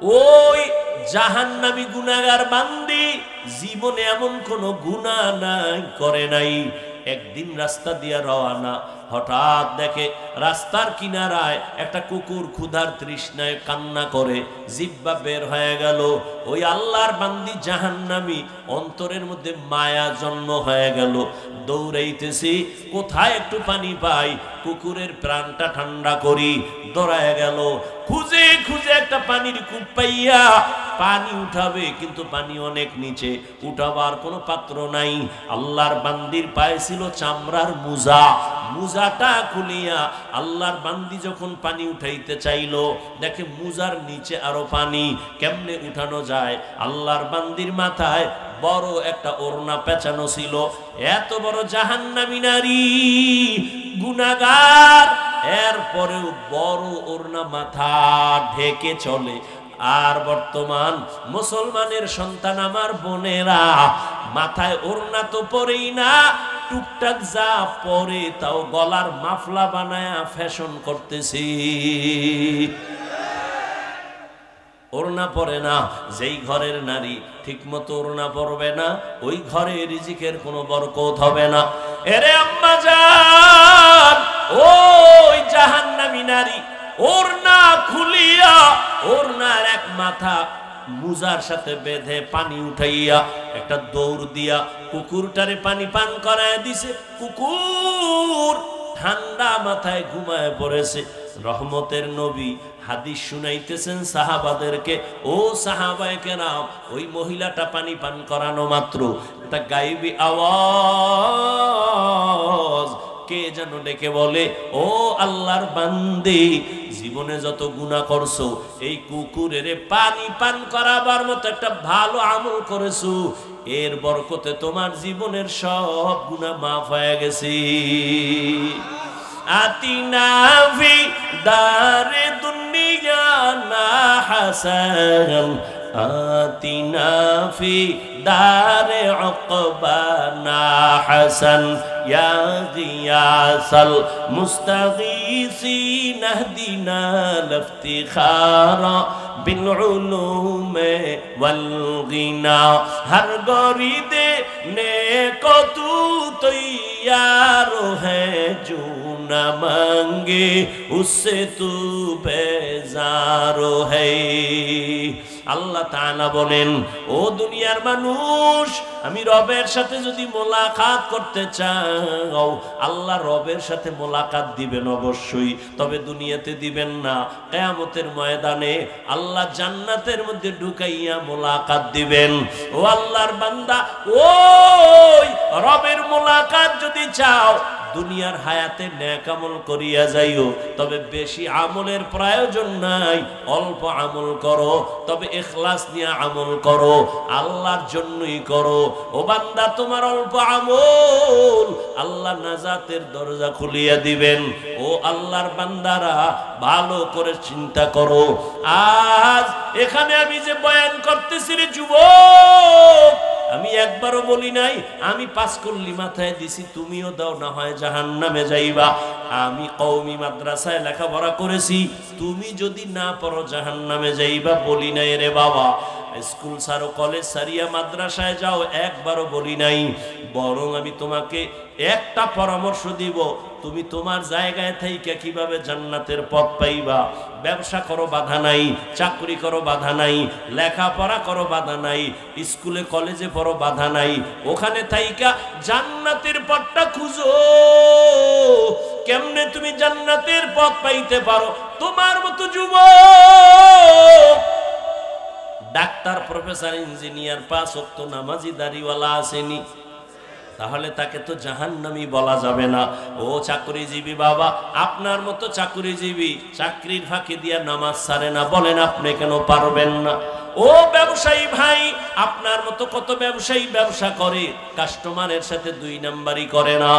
ওই জাহান্নামী গুনাহগার বান্দি জীবনে এমন কোনো গুনাহ নাই করে নাই। একদিন রাস্তা দিয়া রওনা, হঠাৎ দেখে রাস্তার কিনারায় একটা কুকুর ক্ষুধার তৃষ্ণায় কান্না করে, জিহ্বা বের হয়ে গেল। ওই আল্লাহর বান্দি জাহান্নামী, অন্তরের মধ্যে মায়া জন্ম হয়ে গেল। দৌড়াইতেছি, কোথায় একটু পানি পাই, কুকুরের প্রাণটা ঠান্ডা করি। দৌড়ায় গেল, খুঁজে খুঁজে একটা পানির কূপ পাইয়া পানি উঠাবে, কিন্তু পানি অনেক নিচে, উঠাবার কোনো পাত্র নাই। আল্লাহর বান্দির পায়ে ছিল চামড়ার মুজা, মুজাটা খুলিয়া আল্লাহর বান্দি যখন পানি উঠাইতে চাইলো, দেখে মুজার নিচে আরো পানি, কেমনে উঠানো যায়। আল্লাহর বান্দির মাথায় বড় একটা ওড়না পেঁচানো ছিল। এত বড় জাহান্নামী নারী, গুনাহগার, এরপরেও বড় ওড়না মাথা ঢেকে চলে। আর বর্তমান মুসলমানের সন্তান আমার বোনেরা মাথায় ওড়না তো পরেই না, টুকটাক যা পরে তাও গলার মাফলা বানায়া ফ্যাশন করতেছি। ওড়না পরে না। যেই ঘরের নারী ঠিক মতো ওড়না পরবে না, ওই ঘরে রিজিকের কোনো বরকত হবে না। এরে আম্মা জান, ওই জাহান্নামী নারী ওড়না খুলিয়া ওড়নার এক মাথা মুজার সাথে বেঁধে পানি উঠাইয়া একটা দৌড় দিয়া কুকুরটারে পানি পান করায় দিছে। কুকুর ঠান্ডা মাথায় ঘুমায় পড়েছে। রহমতের নবী হাদিস শুনাইতেছেন সাহাবাদেরকে, ও সাহাবায়ে কেরাম, ওই মহিলাটা পানি পান করানো মাত্র একটা গায়েবী আওয়াজ কে যেন ডেকে বলে, ও আল্লাহর বান্দি, জীবনে যত গুনাহ করছো, এই কুকুরের পানি পান করাবার মতো একটা ভালো আমল করেছো, এর বরকতে তোমার জীবনের সব গুনাহ মাফ হয়ে গেছে। আতিনা ফি দারে দুনিয়া না হাসান, আতিনা ফি দারে উকবা না হাসান, ইয়া গিয়াসাল মুস্তাগীসিন ইহদিনা লিফতিখারা বিল উলুমে ওয়াল গিনা। হর গরিদে নেকো তু তৈয়ার হ্যায়, जो न मांगे उससे तू बेजार है। আল্লাহ তাআলা বলেন, ও দুনিয়ার মানুষ, আমি রবের সাথে যদি মোলাকাত করতে চাও, আল্লাহ রবের সাথে মোলাকাত দিবেন অবশ্যই, তবে দুনিয়াতে দিবেন না। কিয়ামতের ময়দানে আল্লাহ জান্নাতের মধ্যে ঢুকাইয়া মোলাকাত দিবেন। ও আল্লাহর বান্দা, ওই রবের মোলাকাত যদি চাও, দুনিয়ার হায়াতে নেক আমল করিয়া যাইও, তবে বেশি আমলের প্রয়োজন নাই, অল্প আমল করো, তবে ইখলাস নিয়ে আমল করো, আল্লাহর জন্যই করো। ও বান্দা, তোমার অল্প আমল আল্লাহ নাজাতের দরজা খুলিয়া দিবেন। ও আল্লাহর বান্দারা, ভালো করে চিন্তা করো। আজ এখানে আমি যে বয়ান করতেছি রে যুবক, আমি একবারও বলি নাই আমি 5 কল্লি মাথায় দিছি তুমিও দাও, না হয় জাহান্নামে যাইবা। আমি কওমি মাদ্রাসায় লেখাপড়া করেছি, তুমি যদি না পড়ো জাহান্নামে যাইবা বলি নাই রে বাবা। স্কুল ছাড়ো, কলেজ ছাড়িয়া মাদ্রাসায় যাও, একবারও বলি নাই। বরং আমি তোমাকে একটা পরামর্শ দিব, তুমি তোমার জায়গায় থেকে কিভাবে জান্নাতের পথ পাইবা। ব্যবসা করো, বাধা নাই, চাকরি করো, বাধা নাই, লেখাপড়া করো, বাধা নাই, স্কুলে কলেজে পড়ো, বাধা নাই, ওখানে থাইকা জান্নাতের পথটা খুঁজো। কেমনে তুমি জান্নাতের পথ পাইতে পারো? তোমার মতো যুবক ডাক্তার, প্রফেসর, ইঞ্জিনিয়ার, 5 ওয়াক্ত নামাজি, দাড়িওয়ালা আসেনি, তাহলে তাকে তো জাহান্নামী বলা যাবে না। ও চাকরিজীবী বাবা, আপনার মতো চাকরিজীবী চাকরির ফাঁকি দিয়া নামাজ ছাড়ে না, বলেন আপনি কেন পারবেন না? ও ব্যবসায়ী ভাই, আপনার মতো কত ব্যবসায়ী ব্যবসা করে, কাস্টমারের সাথে 2 নাম্বারই করে না,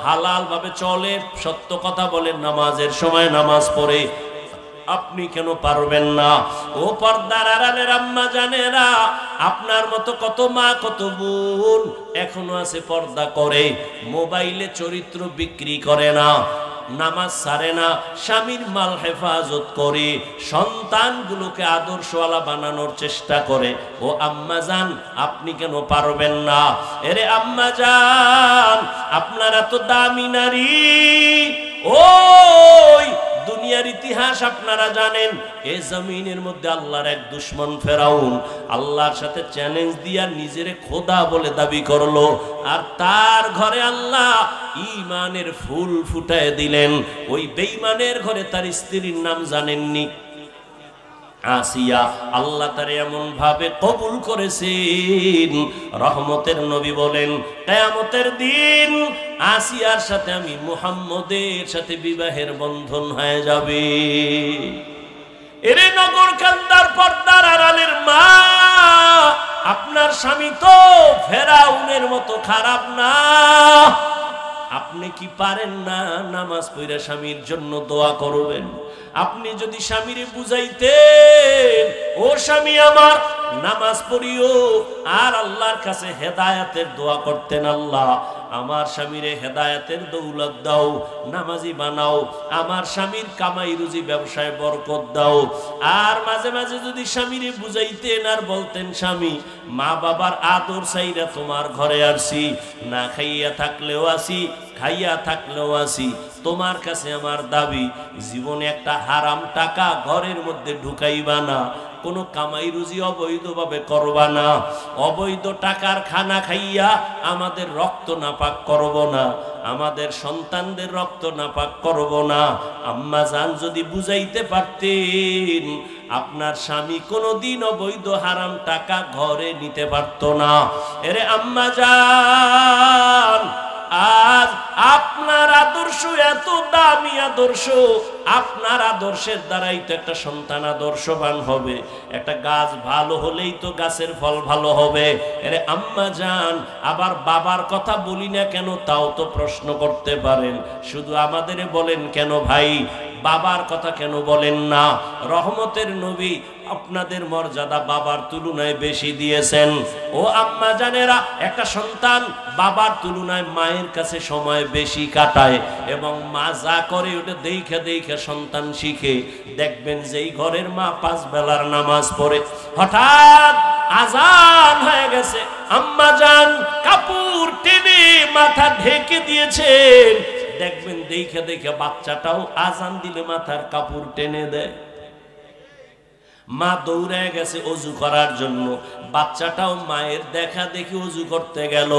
হালাল ভাবে চলে, সত্য কথা বলে, নামাজের সময় নামাজ পড়ে, আপনি কেন পারবেন না? ও পর্দার আড়ালের আম্মা জানেরা, আপনার মতো কত মা, কত বোন এখনো আছে পর্দা করে, মোবাইলে চরিত্র বিক্রি করে না, নামাজ ছাড়ে না, স্বামীর মাল হেফাজত করে, সন্তানগুলোকে আদর্শওয়ালা বানানোর চেষ্টা করে, ও আম্মাজান আপনি কেন পারবেন না? এরে আম্মাজান, আপনারা তো দামি নারী। ওই দুনিয়ার ইতিহাস আপনারা জানেন, এই জমিনের মধ্যে আল্লাহর এক দুশমন ফেরাউন আল্লাহর সাথে চ্যালেঞ্জ দিয়া নিজেরে খোদা বলে দাবি করলো, আর তার ঘরে আল্লাহ ঈমানের ফুল ফুটায় দিলেন। ওই বেঈমানের ঘরে তার স্ত্রীর নাম জানেননি? আসিয়া। আল্লাহ তার এমন ভাবে কবুল করেছেন, রহমতের নবী বলেন কিয়ামতের দিন আসিয়ার সাথে আমি মুহাম্মদের সাথে বিবাহের বন্ধন হয়ে যাবে। এরে নগর কান্দার পর্দার আড়ালের মা, আপনার স্বামী তো ফেরাউনের মতো খারাপ না। আপনি কি পারেন না নামাজ পড়ে স্বামীর জন্য দোয়া করবেন? আপনি যদি স্বামীরে বুঝাইতেন, ও স্বামী আমার নামাজ পড়িও, আর আল্লাহর কাছে হেদায়েতের দোয়া করতেন, আল্লাহ আমার স্বামীরে হেদায়েতের দৌলত দাও, নামাজি বানাও, আমার স্বামীর কামাই রুজি ব্যবসায় বরকত দাও। আর মাঝে মাঝে যদি স্বামীরে বুঝাইতেন আর বলতেন, স্বামী মা বাবার আদর চাইরা তোমার ঘরে আসি, না খাইয়া থাকলেও আসি, খাইয়া থাকলেও আসি, তোমার কাছে আমার দাবি জীবনে একটা হারাম টাকা ঘরের মধ্যে ঢুকাইবা না, কোনো কামাই রুজি অবৈধভাবে করবা না, অবৈধ টাকার খানা খাইয়া আমাদের রক্ত নাপাক করব না, আমাদের সন্তানদের রক্ত নাপাক করব না। আম্মা জান যদি বুঝাইতে পারতেন, আপনার স্বামী কোনোদিন অবৈধ হারাম টাকা ঘরে নিতে পারত না। এরে আম্মা জান, আজ আপনার আদর্শ এত দামি আদর্শ, আপনার আদর্শের দ্বারাই তো একটা সন্তান আদর্শবান হবে, একটা গাছ ভালো হলেই তো গাছের ফল ভালো হবে। আরে আম্মা জান, আবার বাবার কথা বলি না কেন তাও তো প্রশ্ন করতে পারেন, শুধু আমাদের বলেন কেন ভাই, বাবার কথা কেন বলেন না? রহমতের নবী আপনাদের মর্যাদা বাবার তুলনায় বেশি দিয়েছেন। ও আম্মা জানেরা, একটা সন্তান বাবার তুলনায় মায়ের কাছে সময় বেশি কাটায়, এবং মা যা করে ওটা দেখে দেখে সন্তান শিখে। দেখবেন যেই ঘরের মা 5 বেলার নামাজ পড়ে, হঠাৎ আজান হয়ে গেছে, আম্মা জান কাপড় টেনে মাথা ঢেকে দিয়েছেন, দেখবেন দেখে দেখে বাচ্চাটাও আজান দিলে মাথার কাপড় টেনে দেয়। মা দৌড়ে গেছে অজু করার জন্য, বাচ্চাটাও মায়ের দেখা দেখি অজু করতে গেল,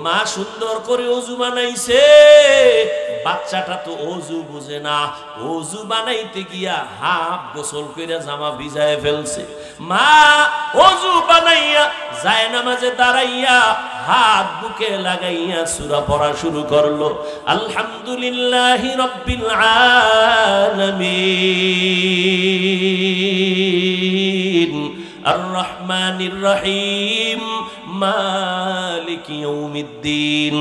মা সুন্দর করে অজু বানাইছে, বাচ্চাটা তো অজু বুঝে না, অজু বানাইতে গিয়া হাফ গোসল করে জামা ভিজায় ফেলছে। মা অজু বানাইয়া যায় নামাজে দাঁড়াইয়া হাত বুকে লাগাইয়া সূরা পড়া শুরু করলো, আলহামদুলিল্লাহি রাব্বিল আলামিন আর রহমানির রহিম মালিকি ইয়াউমিদ্দিন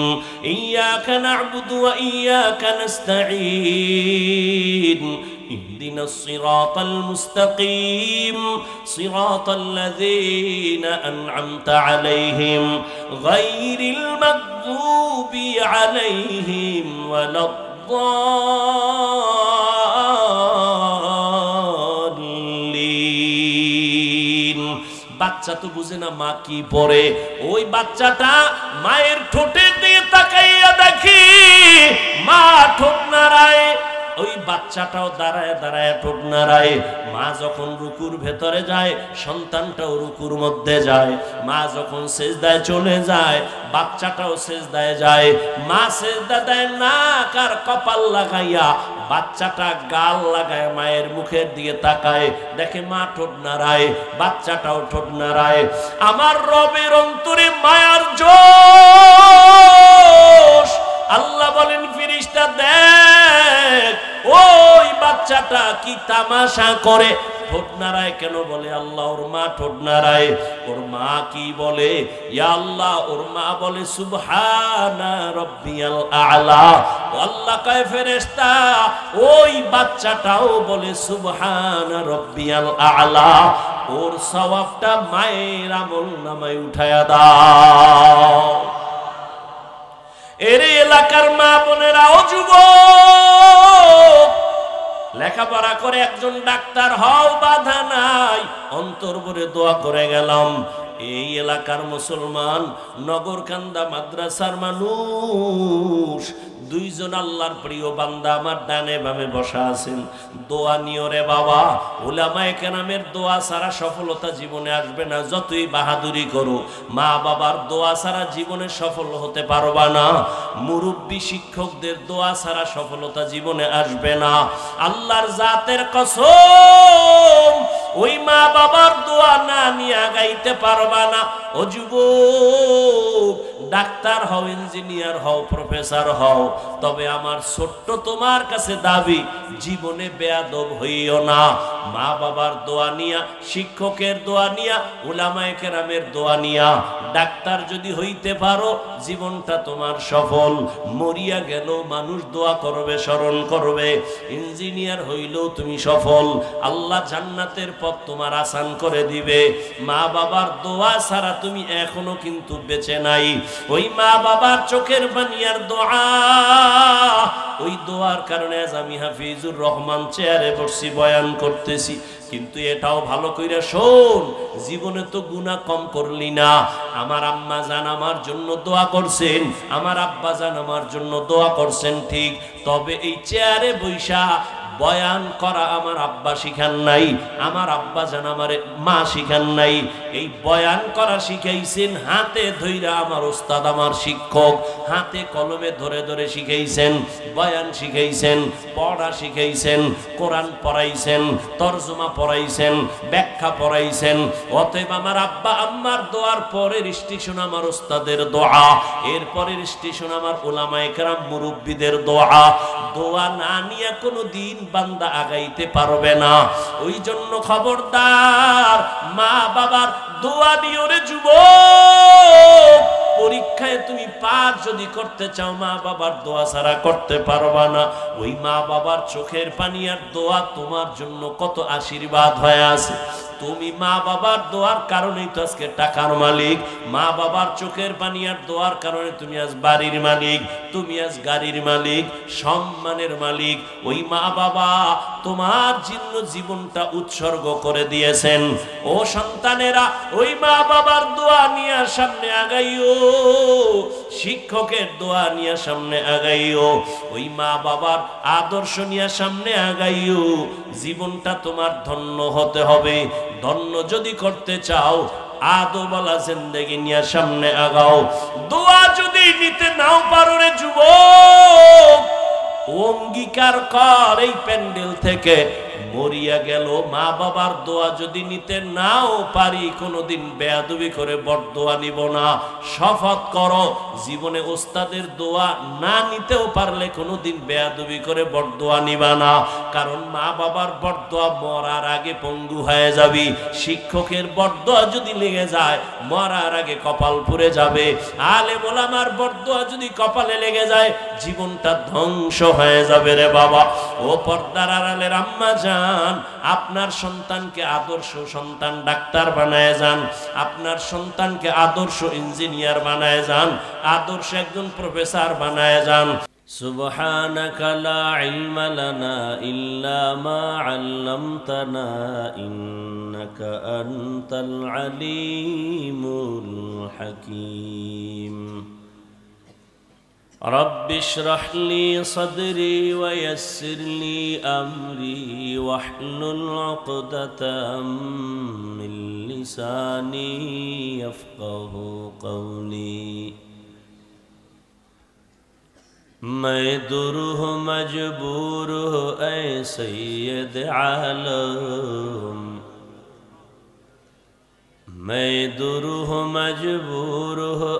ইয়্যাকা না'বুদু ওয়া ইয়্যাকা নাস্তাঈন اهدنا الصراط المستقيم صراط الذين أنعمت عليهم غير المغضوب عليهم ولا الضالين। বাচ্চা তো বুঝে না মা কি পড়ে, ওই বাচ্চাটা মায়ের ঠোঁটে দিয়ে তাকাইয়া দেখি মা ঠোঁট নাড়ায়, ওই বাচ্চাটাও দাঁড়ায় দাঁড়ায় ঠোঁট নাড়ায়। মা যখন রুকুর ভেতরে যায়, সন্তানটাও রুকুর মধ্যে যায়। মা যখন সেজদায় চলে যায়, বাচ্চাটাও সেজদায় যায়। মা সেজদা দেয় নাক আর কপাল লাগাইয়া, বাচ্চাটা গাল লাগায় মায়ের মুখের দিকে তাকায়, দেখে মা ঠোঁট নাড়ায়, বাচ্চাটাও ঠোঁট নাড়ায়। আমার রবের অন্তরে মায়ার জোশ। আল্লাহ বলেন, ফেরেশতা দেখ ওই বাচ্চাটা কি তামাশা করে, ঠোঁট নাড়ায় কেন? বলে আল্লাহ ওর মা ঠোঁট নাড়ায়। ওর মা কি বলে? ইয়া আল্লাহ, ওর মা বলে সুবহানা রাব্বিয়াল আ'লা। আল্লাহ কয় ফেরেশতা ওই বাচ্চাটাও বলে সুবহানা রাব্বিয়াল আ'লা, ওর সওয়াবটা মায়ের আমল নামায় উঠায়া দাও। এর এলাকার মা বোনেরা, ও যুবক, লেখাপড়া করে একজন ডাক্তার হও, বাধা নাই, অন্তর ভরে দোয়া করে গেলাম। এই এলাকার মুসলমান, নগরকান্দা মাদ্রাসার মানুষ, দুইজন আল্লাহর প্রিয় বান্দা আমার ডানে বামে বসা আছেন। দোয়া নিও রে বাবা, উলামায়ে কেরামের দোয়া ছাড়া সফলতা জীবনে আসবে না। যতই বাহাদুরি করো, মা বাবার দোয়া ছাড়া জীবনে সফল হতে পারবা না। মুরব্বী শিক্ষকদের দোয়া ছাড়া সফলতা জীবনে আসবে না। আল্লাহর জাতের কসম, ওই মা বাবার দোয়া না নিয়ে আগাইতে পারবা না। ও যুবক, ডাক্তার হও, ইঞ্জিনিয়ার হও, প্রফেসর হও, তবে আমার ছোট্ট তোমার কাছে দাবি, জীবনে বেয়াদব হইও না। মা বাবার দোয়া নিয়া, শিক্ষকের দোয়া নিয়া, উলামায়ে কেরামের দোয়া নিয়া ডাক্তার যদি হইতে পারো, জীবনটা তোমার সফল। মরিয়া গেল মানুষ দোয়া করবে, স্মরণ করবে। ইঞ্জিনিয়ার হইলেও তুমি সফল, আল্লাহ জান্নাতের পথ তোমার আসান করে দিবে। মা বাবার দোয়া ছাড়া তুমি এখনো কিন্তু বেঁচে নাই। ওই মা বাবার চোখের পানির দোয়া, ওই দোয়ার কারণে আজ আমি হাফিজুর রহমান চেয়ারে বসছি, বয়ান করতেছি। কিন্তু এটাও ভালো কইরা শোন, জীবনে তো গুনাহ কম করলি না। আমার আম্মা জান আমার জন্য দোয়া করছেন, আমার আব্বা জান আমার জন্য দোয়া করছেন, ঠিক। তবে এই চেয়ারে বৈশা বয়ান করা আমার আব্বা শিখান নাই, আমার আব্বা জান আমার মা শিখান নাই। এই বয়ান করা শিখাইছেন হাতে ধইরা আমার ওস্তাদ, আমার শিক্ষক, হাতে কলমে ধরে ধরে শিখাইছেন, বয়ান শিখাইছেন, পড়া শিখাইছেন, কোরআন পড়াইছেন, তরজমা পড়াইছেন, ব্যাখ্যা পড়াইছেন। অতএব আমার আব্বা আম্মার দোয়ার পরের স্টেশন আমার ওস্তাদের দোয়া, এর পরের স্টেশন আমার উলামায়ে কেরাম মুরব্বিদের দোয়া। দোয়া না নিয়ে কোনো দিন বান্দা আগাইতে পারবে না। ওই জন্য খবরদার, মা বাবার দোয়া নিও রে যুবক। পরীক্ষায় তুমি পাস যদি করতে চাও, মা বাবার দোয়া ছাড়া করতে পারবা না। ওই মা বাবার চোখের পানি আর দোয়া তোমার জন্য কত আশীর্বাদ হয়ে আছে। তুমি মা বাবার দোয়ার কারণেই তো আজকে টাকার মালিক। মা বাবার চোখের পানি আর দোয়ার কারণে তুমি আজ বাড়ির মালিক, তুমি আজ গাড়ির মালিক, সম্মানের মালিক। ওই মা বাবা তোমার জন্য জীবনটা উৎসর্গ করে দিয়েছেন। ও সন্তানেরা, ওই মা বাবার দোয়া নিয়ে সামনে আগাইও, শিক্ষকের দোয়া নিয়ে সামনে আগাইও, ওই মা বাবার আদর্শ নিয়ে সামনে আগাইও। জীবনটা তোমার ধন্য হতে হবে। ধন্য যদি করতে চাও, আদবওয়ালা জিন্দেগি নিয়ে সামনে আগাও। দোয়া যদি নিতে নাও পারো রে যুবক, অঙ্গীকার কর এই প্যান্ডেল থেকে, মরিয়া গেল মা বাবার দোয়া যদি নিতে নাও পারি, কোনোদিন বেয়াদবি করে বরদোয়া নিব না। শপথ করো, জীবনে ওস্তাদের দোয়া না নিতেও পারলে কোনোদিন বেয়াদবি করে বরদোয়া নিবা না। কারণ মা বাবার বরদোয়া মরার আগে পঙ্গু হয়ে যাবি। শিক্ষকের বরদোয়া যদি লেগে যায়, মরার আগে কপাল পুড়ে যাবে। আলেম ওলামার বরদোয়া যদি কপালে লেগে যায়, জীবনটা ধ্বংস হয়ে যাবে রে বাবা। ও পর্দার আড়ালের আম্মা জান, আপনার সন্তানকে আদর্শ সন্তান ডাক্তার বানায় যান, আপনার সন্তানকে আদর্শ ইঞ্জিনিয়ার বানায় যান, আদর্শ একজন প্রফেসর বানায় যান। সুবহানাকা লা ইলমা লানা ইল্লা মা আল্লামতানা ইন্নাকা আনতাল আলিমুল হাকীম। رب اشرح لي صدري ويسر لي أمري واحلل عقدة من لساني يفقه قولي. मैं दुरूह मजबूर ऐ सैयद आलम, मैं दुरूह मजबूर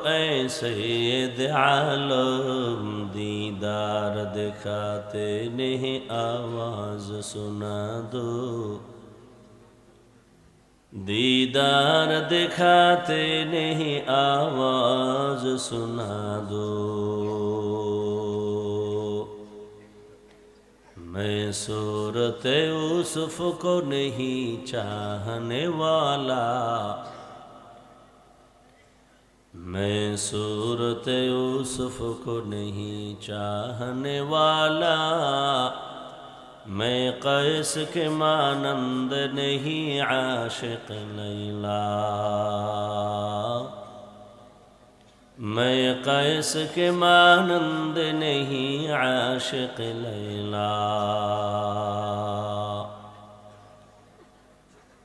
ऐ सैयद आलम। दीदार दिखाते नहीं आवाज सुना दो, दीदार दिखाते नहीं आवाज सुना दो। मैं सूरत यूसुफ को नहीं चाहने वाला, میں صورت یوسف کو نہیں چاہنے والا، میں قیس کے مانند نہیں عاشق لیلا، میں قیس کے مانند نہیں عاشق لیلا،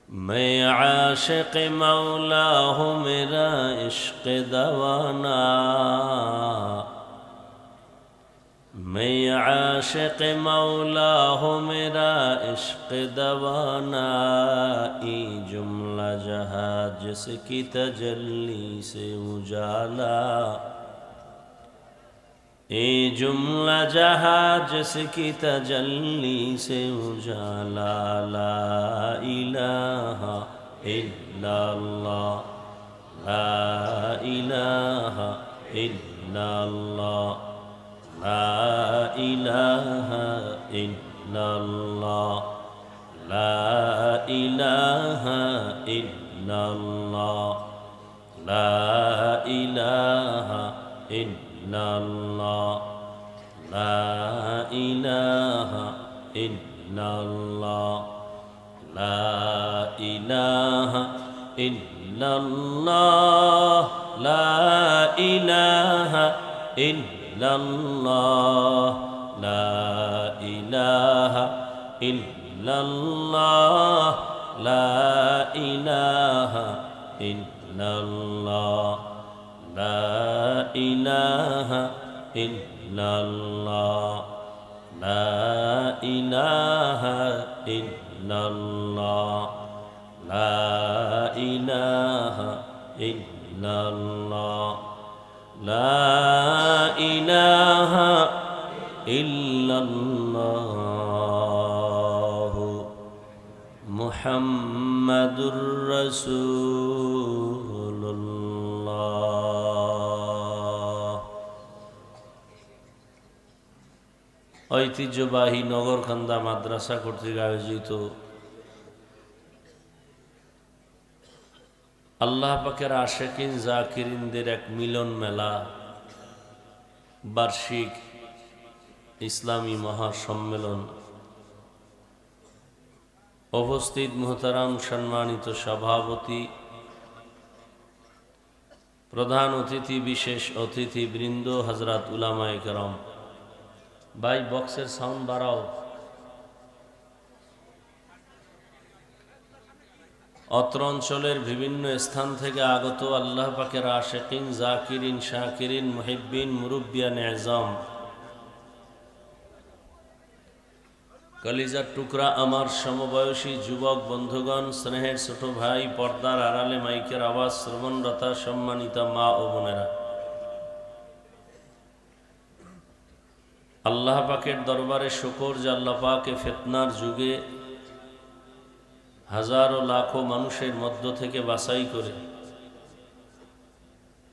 میں عاشق مولا ہوں میرا عشق دوانا، میں عاشق مولا ہوں میرا عشق دوانا، ای جملہ جہاں جس کی تجلی سے اجالا، ای جملہ جہاں جس کی تجلی سے اجالا، لا الہ الا اللہ، لا الہ الا اللہ، لا الہ الا اللہ، لا الہ الا اللہ، لا الہ الا اللہ، لا الہ الا اللہ، لا الہ الا اللہ، لا الہ الا اللہ، لا الہ الا اللہ، لا الہ الا اللہ، لا الہ الا اللہ، لا الہ الا اللہ، لا الہ الا اللہ، لا الہ الا اللہ، محمد رسول اللہ۔ ঐতিহ্যবাহী নগরকান্দা মাদ্রাসা কর্তৃক আয়োজিত আল্লাহ পাকের আশিকিন জাকিরিনদের এক মিলন মেলা, বার্ষিক ইসলামী মহাসম্মেলন। উপস্থিত মুহতারাম সম্মানিত সভাপতি, প্রধান অতিথি, বিশেষ অতিথি বৃন্দ, হযরত উলামায়ে কেরাম, ভাই বক্সের সাউন্ড বাড়াও। অত্র অঞ্চলের বিভিন্ন স্থান থেকে আগত আল্লাহ পাকের আশিকিন জাকিরিন শাকিরিন মুহিব্বিন মুরব্বিয়ান এজাম, কলিজার টুকরা আমার সমবয়সী যুবক বন্ধুগণ, স্নেহের ছোট ভাই, পর্দার আড়ালে মাইকের আওয়াজ শ্রবণরতা সম্মানিতা মা ও বোনেরা, আল্লাহ পাকের দরবারে শুকর যে আল্লাহ পাকে ফিতনার যুগে হাজারো লাখো মানুষের মধ্য থেকে বাছাই করে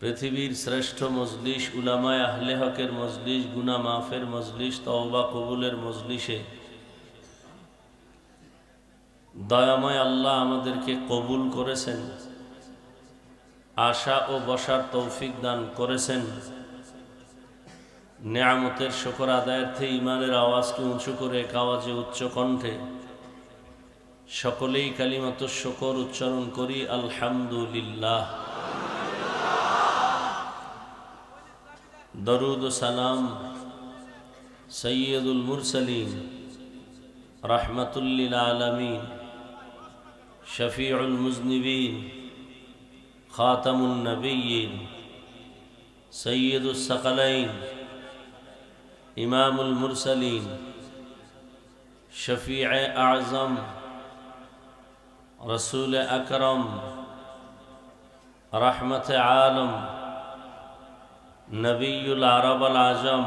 পৃথিবীর শ্রেষ্ঠ মজলিস, উলামায়ে আহলে হকের মজলিস, গুনাহ মাফের মজলিস, তওবা কবুলের মজলিসে দয়াময় আল্লাহ আমাদেরকে কবুল করেছেন, আশা ও বসার তৌফিক দান করেছেন। নেয়ামতের শুকর আদায়ার্থে ইমানের আওয়াজকে উঁচু করে এক আওয়াজে উচ্চ কণ্ঠে সকলেই কালিমাতুশ শুকর উচ্চারণ করি, আলহামদুলিল্লাহ। দরুদ ও সালাম সৈয়দুল মুরসালিন, রাহমাতুল লিল আলামিন, শফিউল মুজনিবিন, খাতামুন নবিয়্যিন, সৈয়দুস সাকালাইন, ইমামুল মুরসালিন, শফিয়ে আযম, রসুল আকরম, রহমত আলম, নবীউল আরব আল আজম,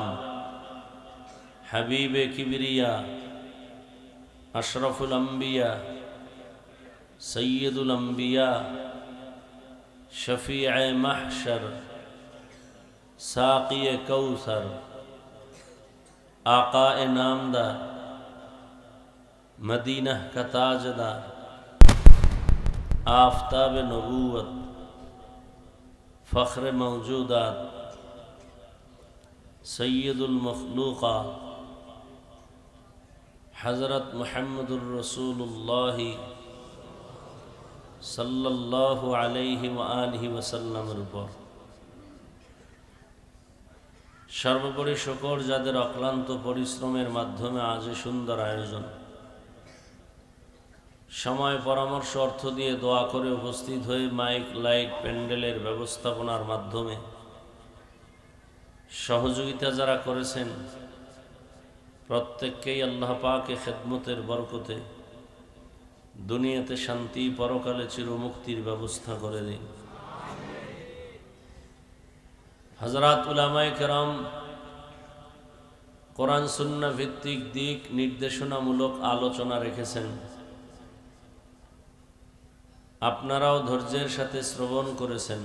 হাবিব কিবরিয়া, আশরফুল আম্বিয়া, সৈয়দুল আম্বিয়া, শফিয়ে মাহশর, সাকিয়ে কৌসর, आक़ाए नामदार, मदीना का ताजदार, आफ़ताब नबूवत, फख्र मौजूदात सैयदुल मखलूक़ात हज़रत मुहम्मदुर रसूलुल्लाह सल्लल्लाहु अलैहि व आलिहि वसल्लमेर উপর সর্বোপরি শুকর যাদের অক্লান্ত পরিশ্রমের মাধ্যমে আজ সুন্দর আয়োজন, সময় পরামর্শ অর্থ দিয়ে দোয়া করে উপস্থিত হয়ে মাইক লাইট প্যান্ডেলের ব্যবস্থাপনার মাধ্যমে সহযোগিতা যারা করেছেন প্রত্যেককেই আল্লাহ পাকের খেদমতের বরকতে দুনিয়াতে শান্তি, পরকালে চিরমুক্তির ব্যবস্থা করে দিন। হযরত উলামায়ে কেরাম কোরআন সুন্নাহ ভিত্তিক দিক নির্দেশনামূলক আলোচনা রেখেছেন, আপনারাও ধৈর্যের সাথে শ্রবণ করেছেন।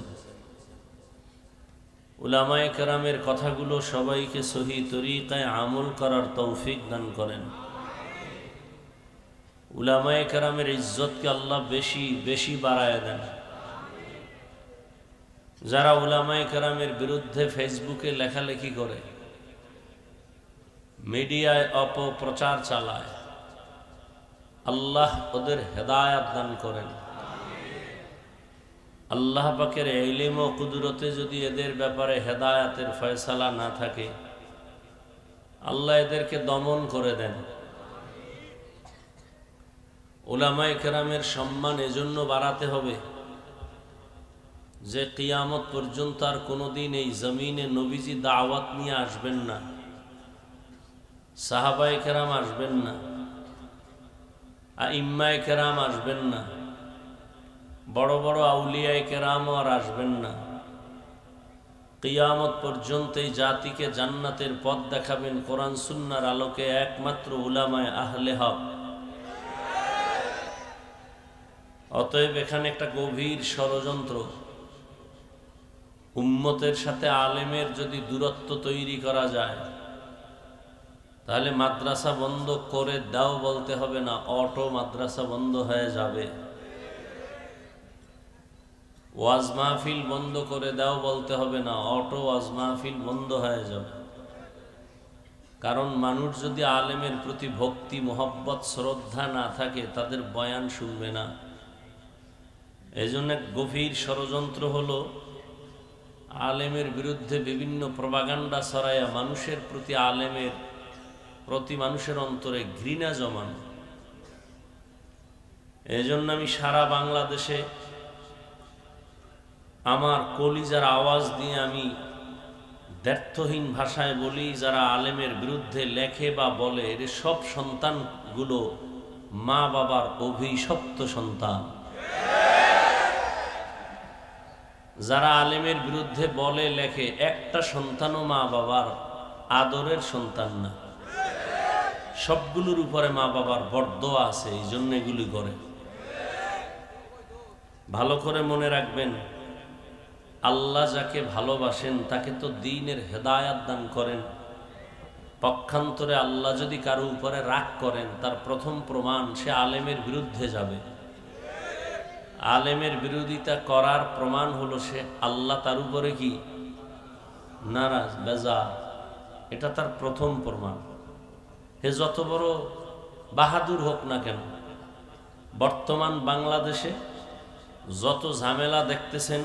উলামায়ে কেরামের কথাগুলো সবাইকে সহি তরিকায় আমল করার তৌফিক দান করেন। উলামায়ে কেরামের ইজ্জতকে আল্লাহ বেশি বেশি বাড়ায় দেন। যারা উলামায়ে কেরামের বিরুদ্ধে ফেসবুকে লেখালেখি করে, মিডিয়ায় অপপ্রচার চালায়, আল্লাহ ওদের হেদায়েত দান করেন। আল্লাহ পাকের ইলম ও কুদরতে যদি এদের ব্যাপারে হেদায়েতের ফয়সালা না থাকে, আল্লাহ এদেরকে দমন করে দেন। উলামায়ে কেরামের সম্মান এজন্য বাড়াতে হবে যে কিয়ামত পর্যন্ত আর কোনোদিন এই জমিনে নবীজি দাওয়াত নিয়ে আসবেন না, সাহাবায়ে কেরাম আসবেন না, আইম্মায়ে কেরাম আসবেন না, বড় বড় আউলিয়ায়ে কেরাম আর আসবেন না। কিয়ামত পর্যন্ত এই জাতিকে জান্নাতের পথ দেখাবেন কোরআন সুন্নাহর আলোকে একমাত্র উলামায়ে আহলে হক। অতএব এখানে একটা গভীর ষড়যন্ত্র, উম্মতের সাথে আলেমের যদি দূরত্ব তৈরি করা যায় তাহলে মাদ্রাসা বন্ধ করে দাও বলতে হবে না, অটো মাদ্রাসা বন্ধ হয়ে যাবে। ওয়াজ মাহফিল বন্ধ করে দাও বলতে হবে না, অটো ওয়াজ মাহফিল বন্ধ হয়ে যাবে। কারণ মানুষ যদি আলেমের প্রতি ভক্তি, মোহব্বত, শ্রদ্ধা না থাকে তাদের বয়ান শুনবে না। এজন্য গভীর ষড়যন্ত্র হলো আলেমের বিরুদ্ধে বিভিন্ন প্রপাগান্ডা ছড়াইয়া মানুষের প্রতি, আলেমের প্রতি মানুষের অন্তরে ঘৃণা জমানো। এজন্য আমি সারা বাংলাদেশে আমার কলিজার আওয়াজ দিয়ে আমি দ্ব্যর্থহীন ভাষায় বলি, যারা আলেমের বিরুদ্ধে লেখে বা বলে এর সব সন্তানগুলো মা বাবার অভিশপ্ত সন্তান। যারা আলেমের বিরুদ্ধে বলে লেখে একটা সন্তানও মা বাবার আদরের সন্তান না, সবগুলোর উপরে মা বাবার বরদোয়া আছে, এই জন্য এগুলি করে। ভালো করে মনে রাখবেন, আল্লাহ যাকে ভালোবাসেন তাকে তো দ্বীনের হেদায়াত দান করেন। পক্ষান্তরে আল্লাহ যদি কারো উপরে রাগ করেন তার প্রথম প্রমাণ সে আলেমের বিরুদ্ধে যাবে। আলেমের বিরোধিতা করার প্রমাণ হলো সে আল্লাহ তার উপরে কি নারাজ, বেজার, এটা তার প্রথম প্রমাণ। হে যত বড় বাহাদুর হোক না কেন, বর্তমান বাংলাদেশে যত ঝামেলা দেখতেছেন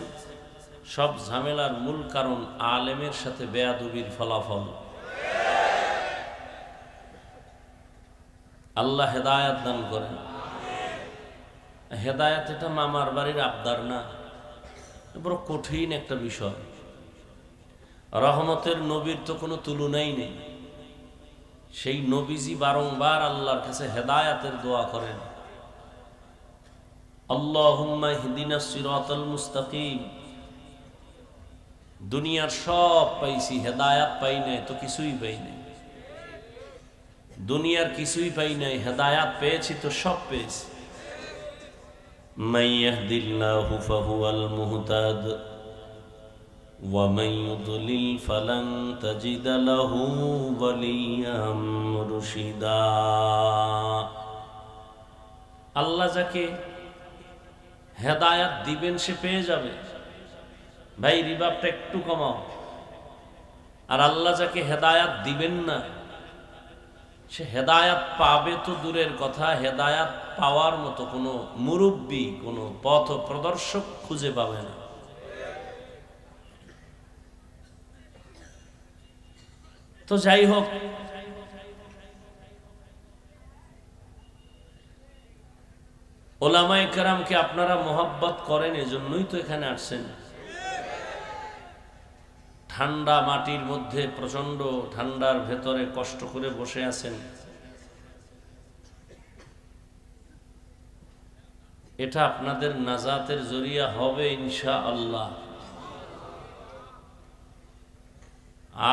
সব ঝামেলার মূল কারণ আলেমের সাথে বেয়াদবির ফলাফল। আল্লাহ হেদায়াত দান করেন। হেদায়াত এটা মামার বাড়ির আবদার না, বড় কঠিন একটা বিষয়। রহমতের নবীর তো কোনো তুলনাই নেই। সেই নবীজি বারংবার আল্লাহর কাছে হেদায়াতের দোয়া করেন, আল্লাহুম্মা ইহদিনাস সিরাতাল মুস্তাকিম। দুনিয়ার সব পাইছি, হেদায়াত পাই নাই তো কিছুই পাই নাই। দুনিয়ার কিছুই পাই নাই, হেদায়াত পেয়েছি তো সব পেয়েছি। মান ইয়াহদিল্লাহু ফাহুয়াল মুহতাদ ওয়া মান ইউদ্লিল ফালান তাজিদা লাহু ওয়ালিয়াম মুরশিদা। আল্লাহ যাকে হেদায়াত দিবেন সে পেয়ে যাবে, ভাই রিবাবটা একটু কমাও। আর আল্লাহ যাকে হেদায়াত দিবেন না, সে হেদায়াত পাবে তো দূরের কথা, হেদায়াত পাওয়ার মতো কোনো মুরব্বী, কোনো পথ প্রদর্শক খুঁজে পাবে না। তো যাই হোক, ওলামায়ে কেরামকে আপনারা মোহাব্বত করেন, এজন্যই তো এখানে আসছেন। ঠান্ডা মাটির মধ্যে, প্রচন্ড ঠান্ডার ভেতরে কষ্ট করে বসে আছেন। এটা আপনাদের নাজাতের জরিয়া হবে ইনশাআল্লাহ।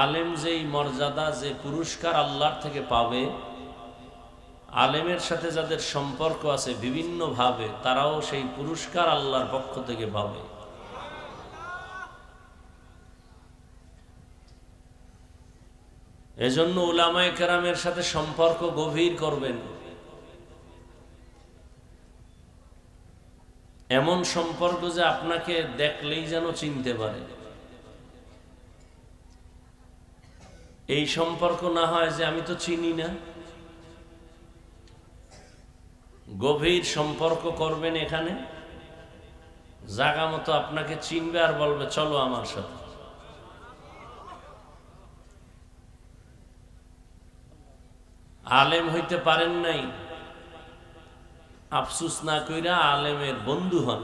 আলেম যেই মর্যাদা, যে পুরস্কার আল্লাহর থেকে পাবে, আলেমের সাথে যাদের সম্পর্ক আছে বিভিন্নভাবে, তারাও সেই পুরস্কার আল্লাহর পক্ষ থেকে পাবে। এজন্য উলামায়ে কেরামের সাথে সম্পর্ক গভীর করবেন। এমন সম্পর্ক যে আপনাকে দেখলেই যেন চিনতে পারে। এই সম্পর্ক না হয় যে আমি তো চিনি না। গভীর সম্পর্ক করবেন এখানে, জায়গা মতো আপনাকে চিনবে আর বলবে চলো আমার সাথে। আলেম হইতে পারেন নাই, আফসুস না কইরা আলেমের বন্ধু হন।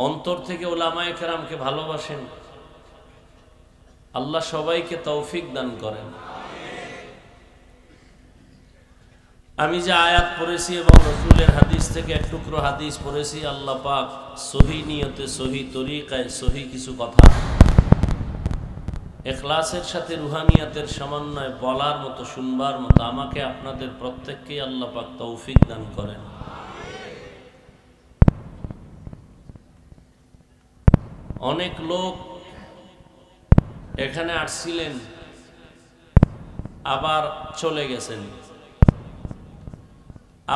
অন্তর থেকে উলামায়ে কেরামকে ভালোবাসেন। আল্লাহ সবাইকে তৌফিক দান করেন। আমি যে আয়াত পড়েছি এবং রাসূলের হাদিস থেকে এক টুকরো হাদিস পড়েছি, আল্লাহ পাক সহি নিয়তে, সহি তরিকায়, সহি কিছু কথা ইখলাসের সাথে রুহানিয়াতের সমন্বয় বলার মতো, শুনবার মতো আমাকে আপনাদের প্রত্যেককেই আল্লাহ পাক তৌফিক দান করেন। অনেক লোক এখানে আসছিলেন, আবার চলে গেছেন।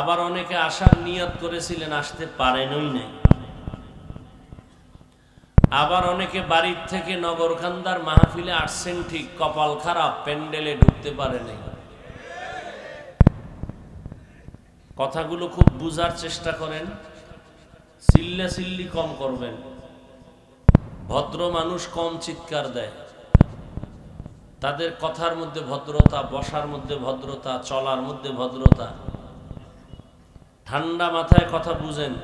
আবার অনেকে আসার নিয়ত করেছিলেন, আসতে পারেনই নাই। আবার অনেকে বাড়ির থেকে নগরকান্দার মাহফিলে আসছেন ঠিক, কপাল খারাপ, প্যান্ডেলে ঢুকতে পারে নাই। কথাগুলো খুব বুঝার চেষ্টা করেন, চিল্লাচিল্লি কম করবেন। ভদ্র মানুষ কম চিৎকার দেয়। তাদের কথার মধ্যে ভদ্রতা, বসার মধ্যে ভদ্রতা, চলার মধ্যে ভদ্রতা। ঠান্ডা মাথায় কথা বুঝেন,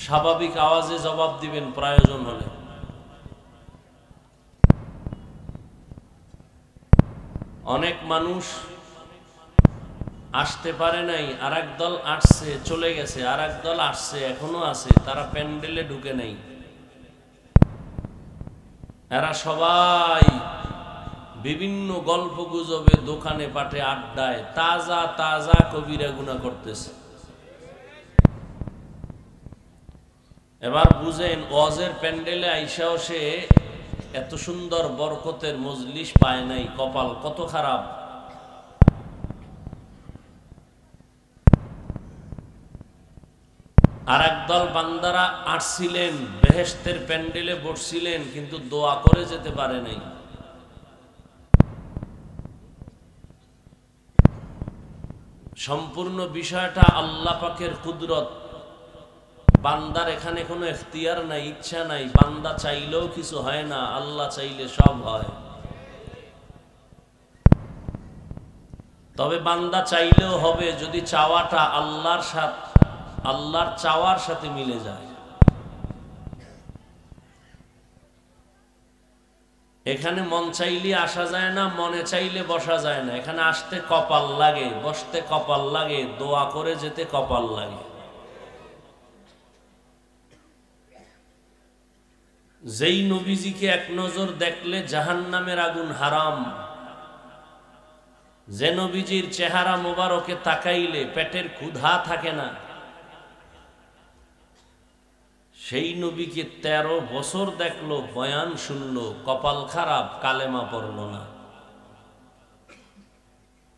স্বাভাবিক আওয়াজে জবাব দিবেন প্রয়োজন হলে। অনেক মানুষ আসতে পারে নাই, আর এক দল আসছে চলে গেছে, আর এক দল আসছে এখনো আছে, তারা প্যান্ডেলে ঢুকে নাই। এরা সবাই বিভিন্ন গল্প গুজবে, দোকানে পাটে, আড্ডায় তাজা তাজা কবিরা গুনাহ করতেছে। এবার বুঝেন, ওয়াজের প্যান্ডেলে আইসাও সে এত সুন্দর বরকতের মজলিস পায় নাই। কপাল কত খারাপ। আর একদল বান্দারা আসছিলেন, বেহেশতের প্যান্ডেলে বসছিলেন, কিন্তু দোয়া করে যেতে পারে নাই। সম্পূর্ণ বিষয়টা আল্লাহ পাকের কুদরত। বান্দার এখানে কোনো এখতিয়ার নাই, ইচ্ছা নাই। বান্দা চাইলেও কিছু হয় না, আল্লাহ চাইলে সব হয়। তবে বান্দা চাইলেও হবে যদি চাওয়াটা আল্লাহর চাওয়ার সাথে মিলে যায়। এখানে মন চাইলে আসা যায় না, মনে চাইলে বসা যায় না। এখানে আসতে কপাল লাগে, বসতে কপাল লাগে, দোয়া করে যেতে কপাল লাগে। যেই নবীজিকে এক নজর দেখলে জাহান্নামের আগুন হারাম, যে নবীজির চেহারা মোবারকে তাকাইলে পেটের ক্ষুধা থাকে না, সেই নবীকে 13 বছর দেখলো, বয়ান শুনলো, কপাল খারাপ, কালেমা পড়ল না।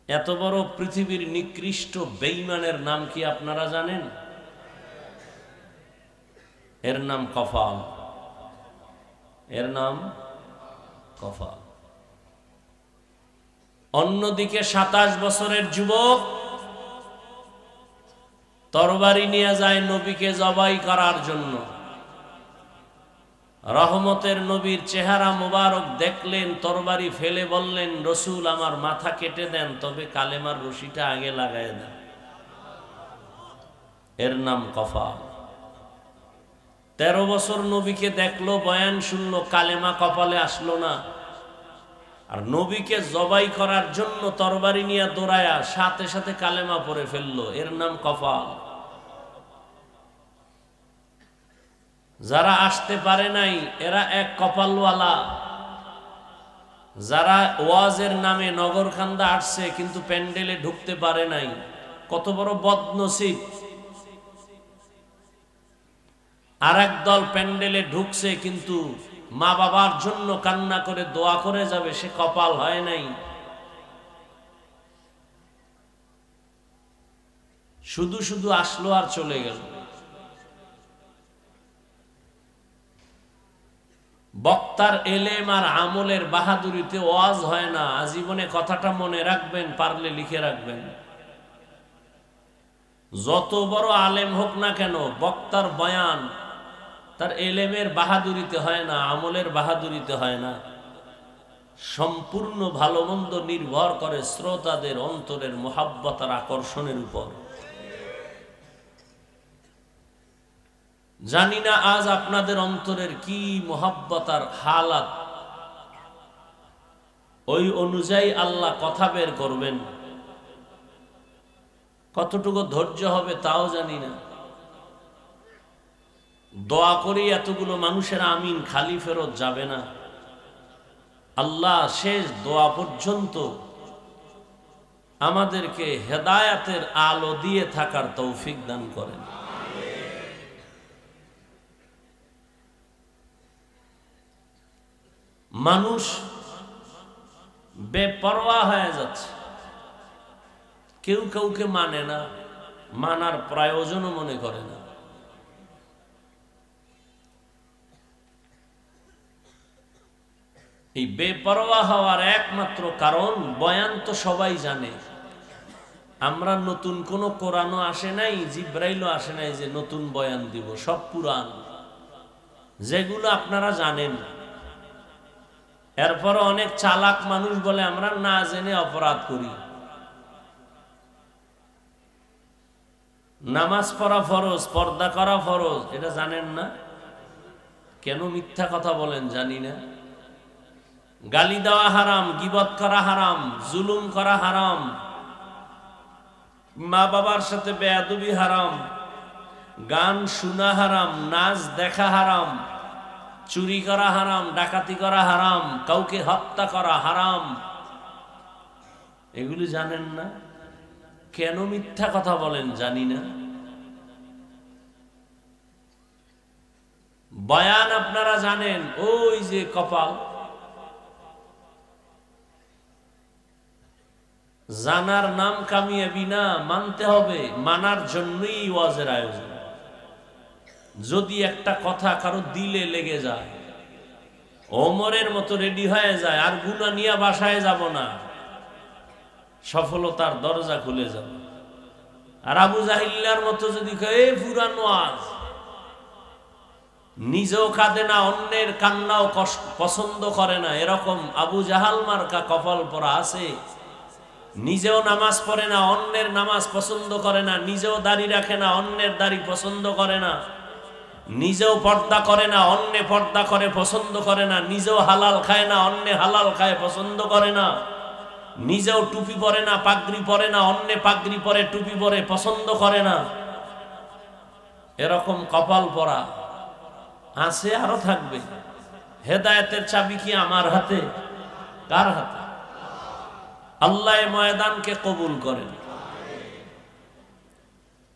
এত বড় পৃথিবীর নিকৃষ্ট বেঈমানের নাম কি আপনারা জানেন? এর নাম কপাল, এর নাম কপাল। অন্যদিকে 27 বছরের যুবক তরবারি নিয়ে যায় নবীকে জবাই করার জন্য। রহমতের নবীর চেহারা মোবারক দেখলেন, তরবারি ফেলে বললেন, রসুল আমার মাথা কেটে দেন, তবে কালেমার রশিটা আগে লাগায় দেন। এর নাম কপাল। 13 বছর নবীকে দেখলো, বয়ান শুনলো, কালেমা কপালে আসলো না। আর নবীকে জবাই করার জন্য তরবারি নিয়ে দৌড়ায়া সাথে সাথে কালেমা পড়ে ফেললো। এর নাম কপাল। যারা আসতে পারে নাই এরা এক কপালওয়ালা। যারা ওয়াজের নামে নগরকান্দা আসছে কিন্তু প্যান্ডেলে ঢুকতে পারে নাই, কত বড় বদনসিব। আর এক দল প্যান্ডেলে ঢুকছে কিন্তু মা বাবার জন্য কান্না করে দোয়া করে যাবে, সে কপাল হয় নাই। শুধু শুধু আসলো আর চলে গেল। বক্তার এলেম আর আমলের বাহাদুরিতে ওয়াজ হয় না। আজীবনে কথাটা মনে রাখবেন, পারলে লিখে রাখবেন। যত বড় আলেম হোক না কেন, বক্তার বয়ান তার এলেমের বাহাদুরিতে হয় না, আমলের বাহাদুরিতে হয় না। সম্পূর্ণ ভালো মন্দ নির্ভর করে শ্রোতাদের অন্তরের মোহাব্বত আর আকর্ষণের উপর। জানি না আজ আপনাদের অন্তরের কি মোহাব্বত আর হালাত, ওই অনুযায়ী আল্লাহ কথা বের করবেন। কতটুকু ধৈর্য হবে তাও জানি না। দোয়া করি এতগুলো মানুষের আমিন খালি ফেরত যাবে না। আল্লাহ শেষ দোয়া পর্যন্ত আমাদেরকে হেদায়াতের আলো দিয়ে থাকার তৌফিক দান করেন। মানুষ বেপরোয়া হয়ে যাচ্ছে, কেউ কাউকে মানে না, মানার প্রয়োজনও মনে করে না। এই বেপরোয়া হওয়ার একমাত্র কারণ, বয়ান তো সবাই জানে। আমরা নতুন কোন কোরআনও আসে নাই, জিব্রাইলও আসে নাই যে নতুন বয়ান দিব, সব পুরান, যেগুলো আপনারা জানেন। এরপরও অনেক চালাক মানুষ বলে আমরা না জেনে অপরাধ করি। নামাজ পড়া ফরজ, পর্দা করা ফরজ, এটা জানেন না? কেন মিথ্যা কথা বলেন জানি না। গালি দেওয়া হারাম, গীবত করা হারাম, জুলুম করা হারাম, মা বাবার সাথে বেয়াদবি হারাম, গান শোনা হারাম, নাচ দেখা হারাম, চুরি করা হারাম, ডাকাতি করা হারাম, কাউকে হত্যা করা হারাম। এগুলি জানেন না? কেন মিথ্যা কথা বলেন জানি না। বয়ান আপনারা জানেন, ওই যে কপাল। জানার নাম কামিয়াবি না, মানতে হবে। মানার জন্যই ওয়াজের আয়োজন। যদি একটা কথা কারো দিলে লেগে যায়, ওমরের মতো রেডি হয়ে যায়, আর গুনাহ নিয়ে বাসায় যাব না, সফলতার দরজা খুলে যাবে। আর আবু জাহিল্লার মতো যদি এই পুরান ওয়াজ, নিজেও কাঁদে না, অন্যের কান্নাও পছন্দ করে না, এরকম আবু জাহাল মার্কা কপাল পরা আছে। নিজেও নামাজ পড়ে না, অন্যের নামাজ পছন্দ করে না, নিজেও দাড়ি রাখে না, অন্যের দাড়ি পছন্দ করে না, নিজেও পর্দা করে না, অন্য পর্দা করে পছন্দ করে না, নিজেও হালাল খায় না, অন্য হালাল খায় পছন্দ করে না, নিজেও টুপি পরে না, পাগড়ি পরে না, অন্য পাগড়ি পরে টুপি পরে পছন্দ করে না। এরকম কপাল পরা আছে, আরো থাকবে। হেদায়েতের চাবি কি আমার হাতে? কার হাতে? আল্লাহ ময়দানকে কবুল করেন।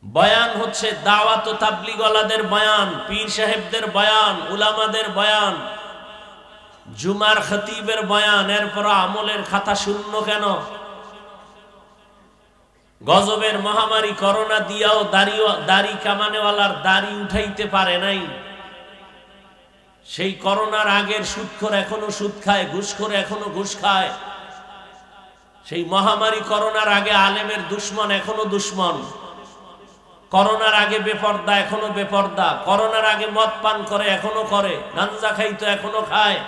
বয়ান হচ্ছে দাওয়াত ও তাবলীগওয়ালাদের বয়ান, পীর সাহেবদের বয়ান, উলামাদের বয়ান, জুমার খতিবের বয়ান। এরপর আমলের খাতা শূন্য কেন? গজবের মহামারী করোনা দিয়াও দাড়ি কামানেওয়ালার দাড়ি উঠাইতে পারে নাই। সেই করোনার আগের সুদখোর এখনো সুদ খায়, ঘুষখোর এখনো ঘুষ খায়। সেই মহামারী করোনার আগে আলেমের দুশ্মন এখনো দুশ্মন। করোনার আগে বেপর্দা এখনো বেপর্দা। করোনার আগে মদ পান করে এখনো করে, গাঞ্জা খাইতো এখনো খায়।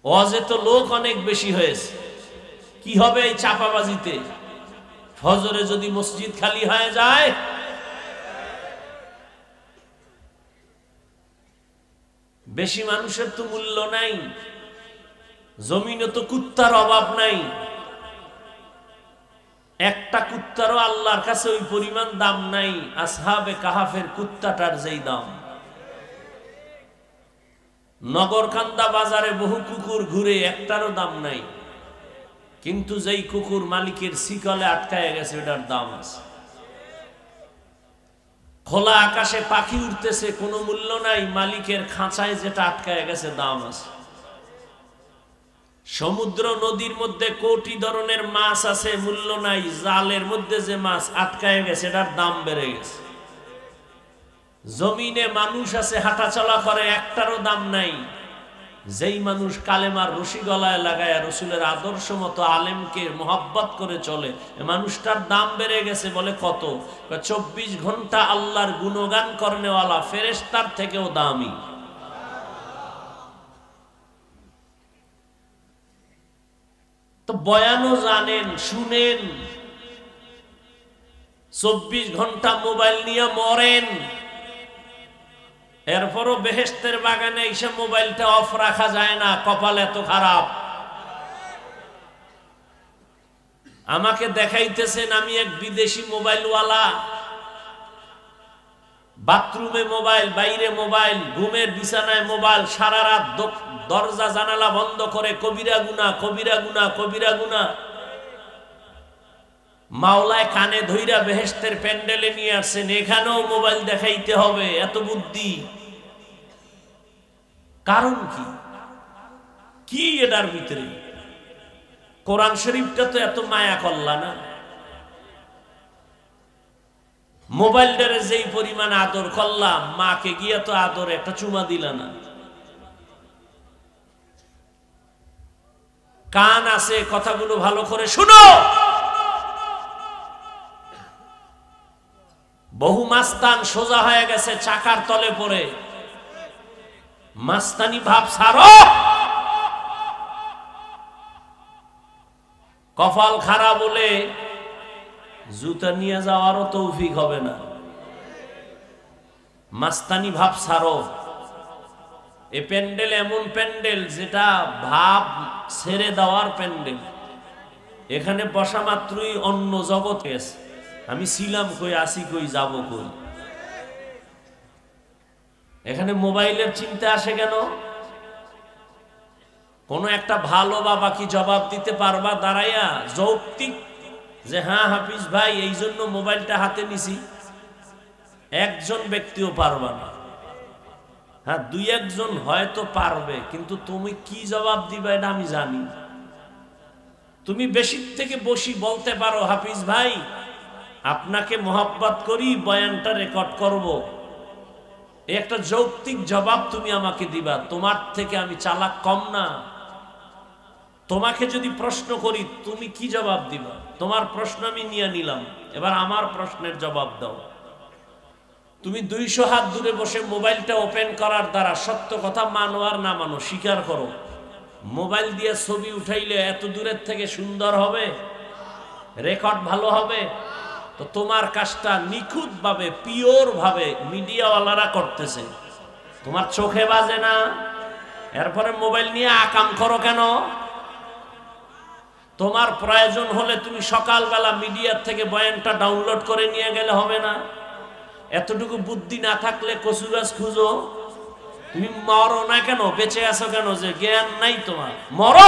ওয়াজে তো লোক অনেক বেশি হয়েছে, কি হবে এই চাপাবাজিতে? ফজরে যদি মসজিদ খালি হয়ে যায়, বেশি মানুষের তো মূল্য নাই, জমিনে তো কুত্তার অভাব নাই। একটা কুত্তারও আল্লাহর কাছে ওই পরিমাণ দাম নাই আসহাবে কাহাফের কুত্তাটার যেই দাম। নগরকান্দা বাজারে বহু কুকুর ঘুরে, একটারও দাম নাই, কিন্তু যেই কুকুর মালিকের শিকলে আটকায় গেছে ওটার দাম আছে। খোলা আকাশে পাখি উঠতেছে, কোনো মূল্য নাই, মালিকের খাঁচায় যেটা আটকায় গেছে দাম আছে। সমুদ্র নদীর মধ্যে কোটি ধরনের মাছ আছে, মূল্য নাই, জালের মধ্যে যে মাছ আটকায় গেছে এটার দাম বেড়ে গেছে। জমিনে মানুষ আছে, হাঁটা চলা করে, একটারও দাম নাই। যেই মানুষ কালেমার রশি গলায় লাগায় রসুলের আদর্শ মতো আলেমকে মোহাব্বত করে চলে, মানুষটার দাম বেড়ে গেছে। বলে কত? 24 ঘন্টা আল্লাহর গুণগান করনেওয়ালা ফেরেশতার থেকেও দামি। তো বয়ানও জানেন, শুনেন, 24 ঘন্টা মোবাইল নিয়ে মরেন, এরপরও বেহেশতের বাগানে এসে মোবাইলটা অফ রাখা যায় না, কপাল এত খারাপ। আমাকে দেখাইতেছেন আমি এক বিদেশি মোবাইলওয়ালা, বাথরুমে মোবাইল, বাইরে মোবাইল, ঘুমের বিছানায় মোবাইল, সারা রাত দরজা জানালা বন্ধ করে কবিরা গুনাহ, কবিরা গুনাহ, কবিরা গুনাহ। মাওলায় কানে ধইরা বেহেশতের প্যান্ডেলে নিয়ে আসছেন, এখানেও মোবাইল দেখাইতে হবে, এত বুদ্ধি। কারণ কি? কি এটার ভিতরে? কোরআন শরীফটা তো এত মায়া করলা না, মোবাইলটারে যেই পরিমাণ আদর করলাম, মাকে গিয়া তো আদর একটা চুমা দিলা না। কান আছে, কথাগুলো ভালো করে শুনো। বহু মাস্তান সোজা হয়ে গেছে চাকার তলে পড়ে। মাস্তানি ভাব ছাড়ো, কপাল খারাপ বলে জুতা নিয়ে যাওয়ারও তৌফিক হবে না। মাস্তানি ভাব ছাড়ো। এ প্যান্ডেল এমন প্যান্ডেল যেটা ভাব ছেড়ে দেওয়ার প্যান্ডেল। এখানে বসা মাত্রই অন্য জগতে আছে, আমি ছিলাম কই, আসি কই, যাব কই। এখানে মোবাইলের চিন্তা আসে কেন? কোন একটা ভালো বাবা কি জবাব দিতে পারবা দাঁড়াইয়া যৌক্তিক যে হ্যাঁ হাফিজ ভাই এই জন্য মোবাইলটা হাতে নিছি? একজন ব্যক্তিও পারবা না। হ্যাঁ, 2-1 হয়তো পারবে, কিন্তু তুমি কি জবাব দিবা এটা আমি জানি। তুমি বেশি থেকে বেশি বলতে পারো হাফিজ ভাই আপনাকে মোহাব্বত করি, বয়ানটা রেকর্ড করব, একটা যৌক্তিক জবাব তুমি আমাকে দিবা। তোমার থেকে আমি চালাক কম না। তোমাকে যদি প্রশ্ন করি তুমি কি জবাব দিবা? তোমার প্রশ্ন আমি নিয়ে নিলাম, এবার আমার প্রশ্নের জবাব দাও। তুমি 200 হাত দূরে বসে মোবাইলটা ওপেন করার দ্বারা সত্য কথা মানো আর না মানো স্বীকার করো, মোবাইল দিয়ে ছবি উঠাইলে এত দূরের থেকে সুন্দর হবে, রেকর্ড ভালো হবে? তো তোমার কাজটা নিখুঁত ভাবে, পিওর ভাবে মিডিয়াওয়ালারা করতেছে, তোমার চোখে বাজে না। এরপরে মোবাইল নিয়ে আকাম করো কেন? তোমার প্রয়োজন হলে তুমি সকালবেলা মিডিয়ার থেকে বয়ানটা ডাউনলোড করে নিয়ে গেলে হবে না? এতটুকু বুদ্ধি না থাকলে কচুগাছ খুঁজো। তুমি মরো না কেন? বেঁচে আছো কেন? যে জ্ঞান নাই তোমার, মরো।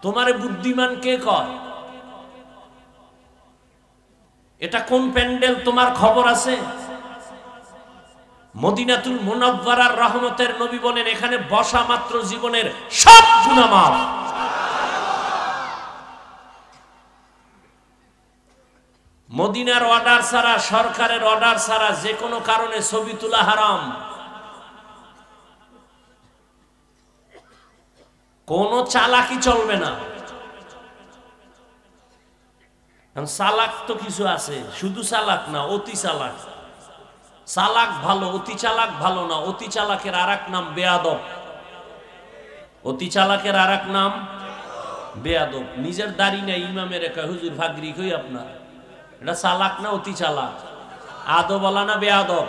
তোমারে বুদ্ধিমান কে কয়? এটা কোন প্যান্ডেল তোমার খবর আছে? মদিনাতুল মুনাওয়ারার রহমতের নবী বলেন এখানে বসা মাত্র জীবনের সব গুনাহ মাফ। মদিনার অর্ডার ছাড়া, সরকারের অর্ডার ছাড়া যে কোনো কারণে ছবি তোলা হারাম। কোনো চালাকি চলবে না। চালাক তো কিছু আছে, শুধু চালাক না, অতি চালাক। চালাক ভালো, অতি চালাক ভালো না। অতি চালাকের আরেক নাম বেয়াদব। অতি চালাকের আরেক নাম বেয়াদব। নিজের দাড়ি নাই, ইমামের একা হুজুর ভাগরি কই আপনার, এটা চালাক না অতি চালাক? আদবলা না বেয়াদব?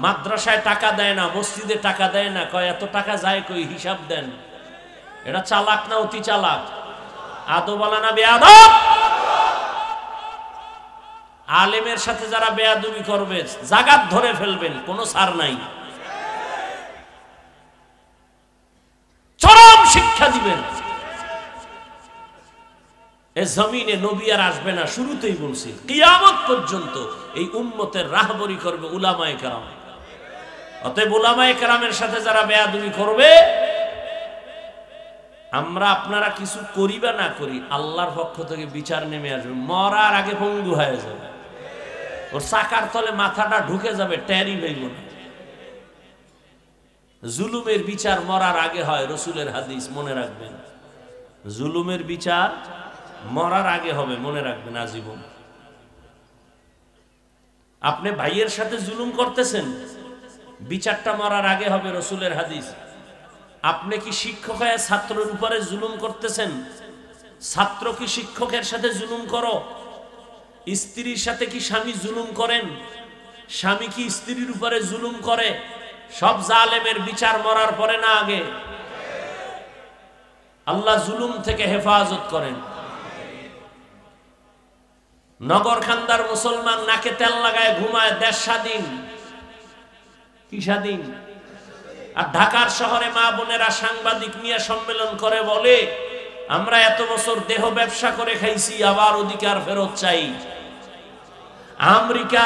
মাদ্রাসায় টাকা দেয় না, মসজিদে টাকা দেয় না, কয় এত টাকা যায় কই, হিসাব দেন। এটা চালাক না অতি চালাক? আদবলা না বেয়াদব? আলেমের সাথে যারা বেয়াদবি করবে জাগাত ধরে ফেলবেন, কোনো ছাড় নাই, চরম শিক্ষা দিবেন। এ জমিনে নবী আর আসবে না, শুরুতেই বলছি, কিয়ামত পর্যন্ত এই উম্মতের রাহবরি করবে উলামায়ে কেরাম। অতএব উলামায়ে কেরামের সাথে যারা বেয়াদবি করবে, আমরা আপনারা কিছু করি বা না করি, আল্লাহর পক্ষ থেকে বিচার নেমে আসবে। মরার আগে পঙ্গু হয়ে যাবে, ওর চাকার তলে মাথাটা ঢুকে যাবে, ট্যারি হইব না। জুলুমের বিচার মরার আগে হয়, রসুলের হাদিস, মনে রাখবেন। জুলুমের বিচার মরার আগে হবে, মনে রাখবেন আজীবন। আপনি ভাইয়ের সাথে জুলুম করতেছেন, বিচারটা মরার আগে হবে, রসুলের হাদিস। আপনি কি শিক্ষক হয়ে ছাত্রের উপরে জুলুম করতেছেন? ছাত্র কি শিক্ষকের সাথে জুলুম করো? স্ত্রীর সাথে কি স্বামী জুলুম করেন? স্বামী কি স্ত্রীর উপরে জুলুম করে? সব জালেমের বিচার মরার পরে না আগে? আল্লাহ জুলুম থেকে হেফাজত করেন। নগরখান্দার মুসলমান নাকে তেল লাগায় ঘুমায়, দেশ স্বাধীন। কি স্বাধীন? আর ঢাকার শহরে মা বোনেরা সাংবাদিক নিয়ে সম্মেলন করে বলে, আমরা এত বছর দেহ ব্যবসা করে খাইছি, আবার অধিকার ফেরত চাই। আমেরিকা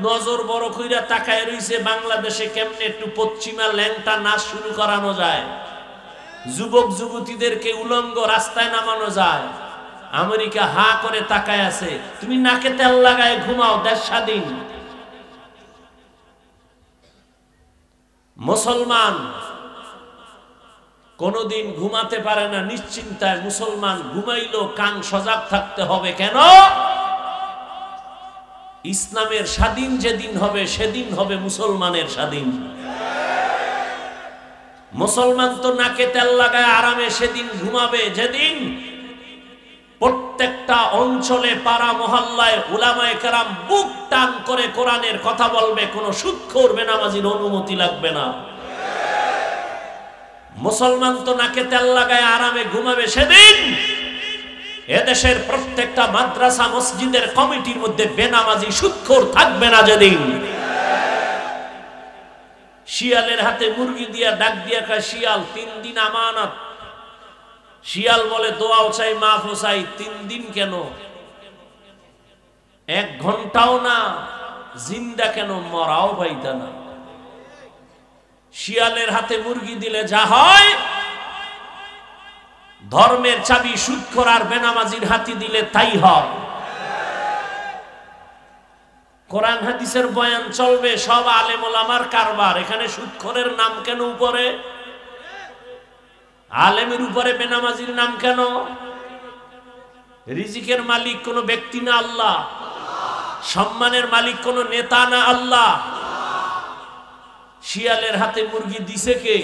নজর বড় কইরা তাকায় রইছে বাংলাদেশে কেমনে একটু পশ্চিমা ল্যাংটা নাচ শুরু করানো যায়, যুবক যুবতীদেরকে উলঙ্গ রাস্তায় নামানো যায়। আমেরিকা হা করে তাকায় আছে, তুমি নাকে তেল লাগায় ঘুমাও, দেশ স্বাধীন। মুসলমান কোনদিন ঘুমাতে পারে না নিশ্চিন্তায়। মুসলমান ঘুমাইলেও কান সজাগ থাকতে হবে। কেন? ইসলামের স্বাধীন যেদিন হবে, সেদিন হবে মুসলমানের স্বাধীন। মুসলমান তো নাকে তেল লাগায় আরামে সেদিন ঘুমাবে, যেদিন প্রত্যেকটা অঞ্চলে, পাড়া মহল্লায় উলামায়ে কেরাম বুক টান করে কোরআনের কথা বলবে, কোনো সুদখোর বেনামাজির অনুমতি লাগবে না। মুসলমান তো নাকে তেল লাগায় আরামে ঘুমাবে সেদিন এদেশের প্রত্যেকটা মাদ্রাসা মসজিদের কমিটির মধ্যে বেনামাজি সুদখোর থাকবে না যেদিন। শিয়ালের হাতে মুরগি দিয়া ডাক দিয়া কয়, শিয়াল 3 দিন আমানত। শিয়াল বলে, দোয়াও চাই, মাফও চাই। 3 দিন কেন? 1 ঘন্টাও না, জিন্দা কেন, মরাও পাইতা না। শিয়ালের হাতে মুরগি দিলে যা হয়, ধর্মের চাবি সুদখোর আর বেনামাজির হাতে দিলে তাই হয়। কোরআন হাদিসের বয়ান চলবে, সব আলেম ওলামার কারবার। এখানে সুদখোরের নাম কেন উপরে? আলেমের উপরে বেনামাজির নাম কেন? রিজিকের মালিক কোন ব্যক্তি না আল্লাহ? সম্মানের মালিক কোন নেতা না আল্লাহ? শিয়ালের হাতে মুরগি দিছে কে?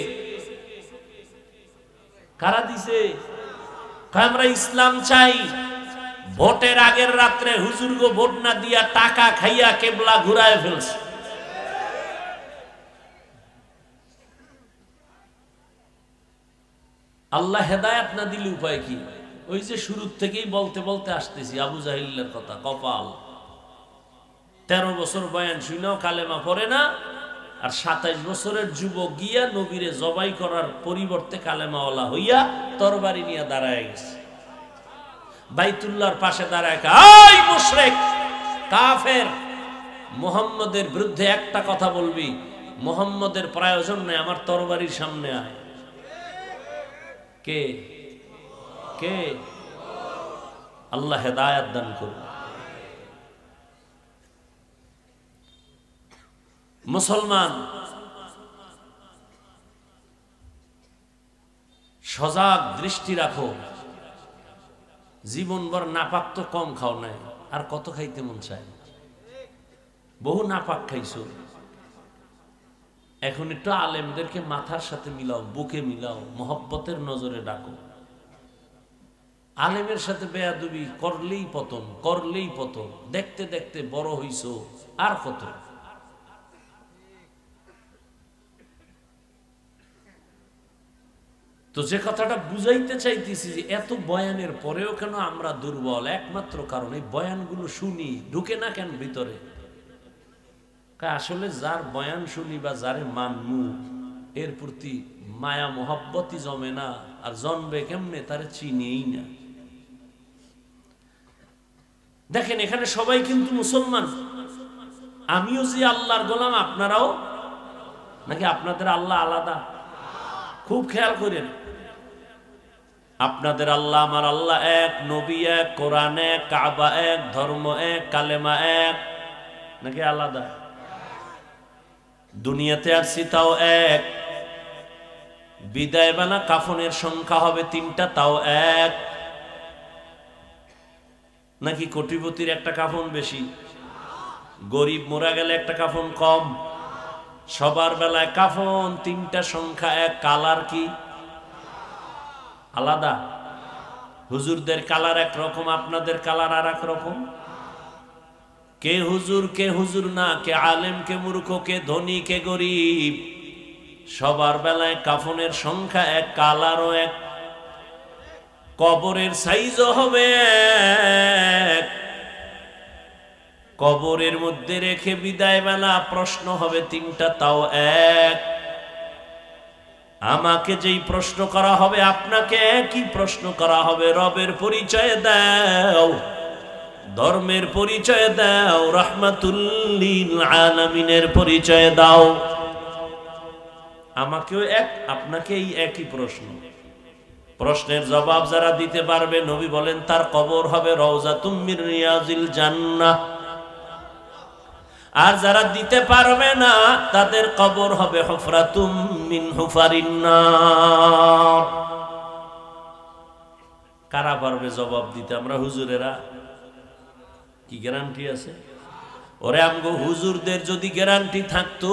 কারা দিছে? আমরা ইসলাম চাই। ভোটের আগের রাত্রে হুজুরগো ভোট না দিয়া টাকা খাইয়া কেবলা ঘুরায় ফেলছে। আল্লাহ হেদায়েত না দিলে উপায় কি? ওই যে শুরুর থেকেই বলতে বলতে আসতেছি আবু জাহিলের কথা। কপাল, 13 বছর বয়ান শুনেও কালেমা পড়ে না, আর 27 বছরের যুবক গিয়া নবীরে জবাই করার পরিবর্তে কালেমাওয়ালা হইয়া তরবারি নিয়ে দাঁড়ায় গেছে। বাইতুল্লাহর পাশে দাঁড়ায়, এই মুশরিক কাফের, মুহাম্মদের বিরুদ্ধে একটা কথা বলবি, মুহাম্মদের প্রয়োজন নেই, আমার তরবারির সামনে আয়। কে কে? আল্লাহ হেদায়েত দান করুন। মুসলমান সজাগ দৃষ্টি রাখো, জীবনভর নাপাক তো কম খাও নাই, আর কত খাইতে মন চায়? বহু নাপাক খাইছো, এখন একটু আলেমদেরকে মাথার সাথে মিলাও, বুকে মিলাও, মহব্বতের নজরে ডাকো। আলেমের সাথে বেয়াদবি করলেই পতন, করলেই পতন। দেখতে দেখতে বড় হইছো, আর কত? তো যে কথাটা বুঝাইতে চাইতেছি যে এত বয়ানের পরেও কেন আমরা দুর্বল, একমাত্র কারণ এই বয়ানগুলো শুনি, ঢুকে না কেন ভিতরে? আসলে যার বয়ান শুনি বা যারে মানমু, এর প্রতি মায়া মোহাব্বতই জমে না, আর জন্মবে কেমনে তারে চিনিই না। দেখেন এখানে সবাই কিন্তু মুসলমান, আমিও যে আল্লাহর গোলাম, আপনারাও নাকি? আপনাদের আল্লাহ আলাদা? খুব খেয়াল করেন, আপনাদের আল্লাহ আমার আল্লাহ এক, নবী এক, কোরআন এক, কাবা এক, ধর্ম এক, কালেমা এক, নাকি আলাদা? দুনিয়াতে আসছি তাও এক, বিদায় বেলা কাফনের সংখ্যা হবে 3টা, তাও এক, নাকি কোটিপতির একটা কাফন বেশি, গরিব মোরা গেলে একটা কাফন কম? সবার বেলায় কাফন 3টা, সংখ্যা এক, কালার কি আলাদা? হুজুরদের কালার একরকম, আপনাদের কালার আর এক রকম। কে হুজুর না, কে আলেম, কে মূর্খ, কে ধনী, কে গরিব, সবার বেলায় কাফনের সংখ্যা এক, কালারও এক, কবরের সাইজও হবে এক। কবরের মধ্যে রেখে বিদায় বেলা প্রশ্ন হবে 3টা, তাও এক। আমাকে যেই প্রশ্ন করা হবে, আপনাকে একই প্রশ্ন করা হবে। রবের পরিচয় দাও, ধর্মের পরিচয় দাও, রাহমাতুল লিল আলামিনের পরিচয় দাও। আমাকেও এক, আপনাকেই একই প্রশ্ন। প্রশ্নের জবাব যারা দিতে পারবে, নবী বলেন তার কবর হবে রাউযাতুম মির রিয়াজিল জান্নাহ। আর যারা দিতে পারবে না, তাদের কবর হবে হুফরাতুম মিন হুফারিন নার। কারা পারবে জবাব দিতে? আমরা হুজুরেরা কি গ্যারান্টি আছে? ওরে আমগো হুজুরদের যদি গ্যারান্টি থাকতো,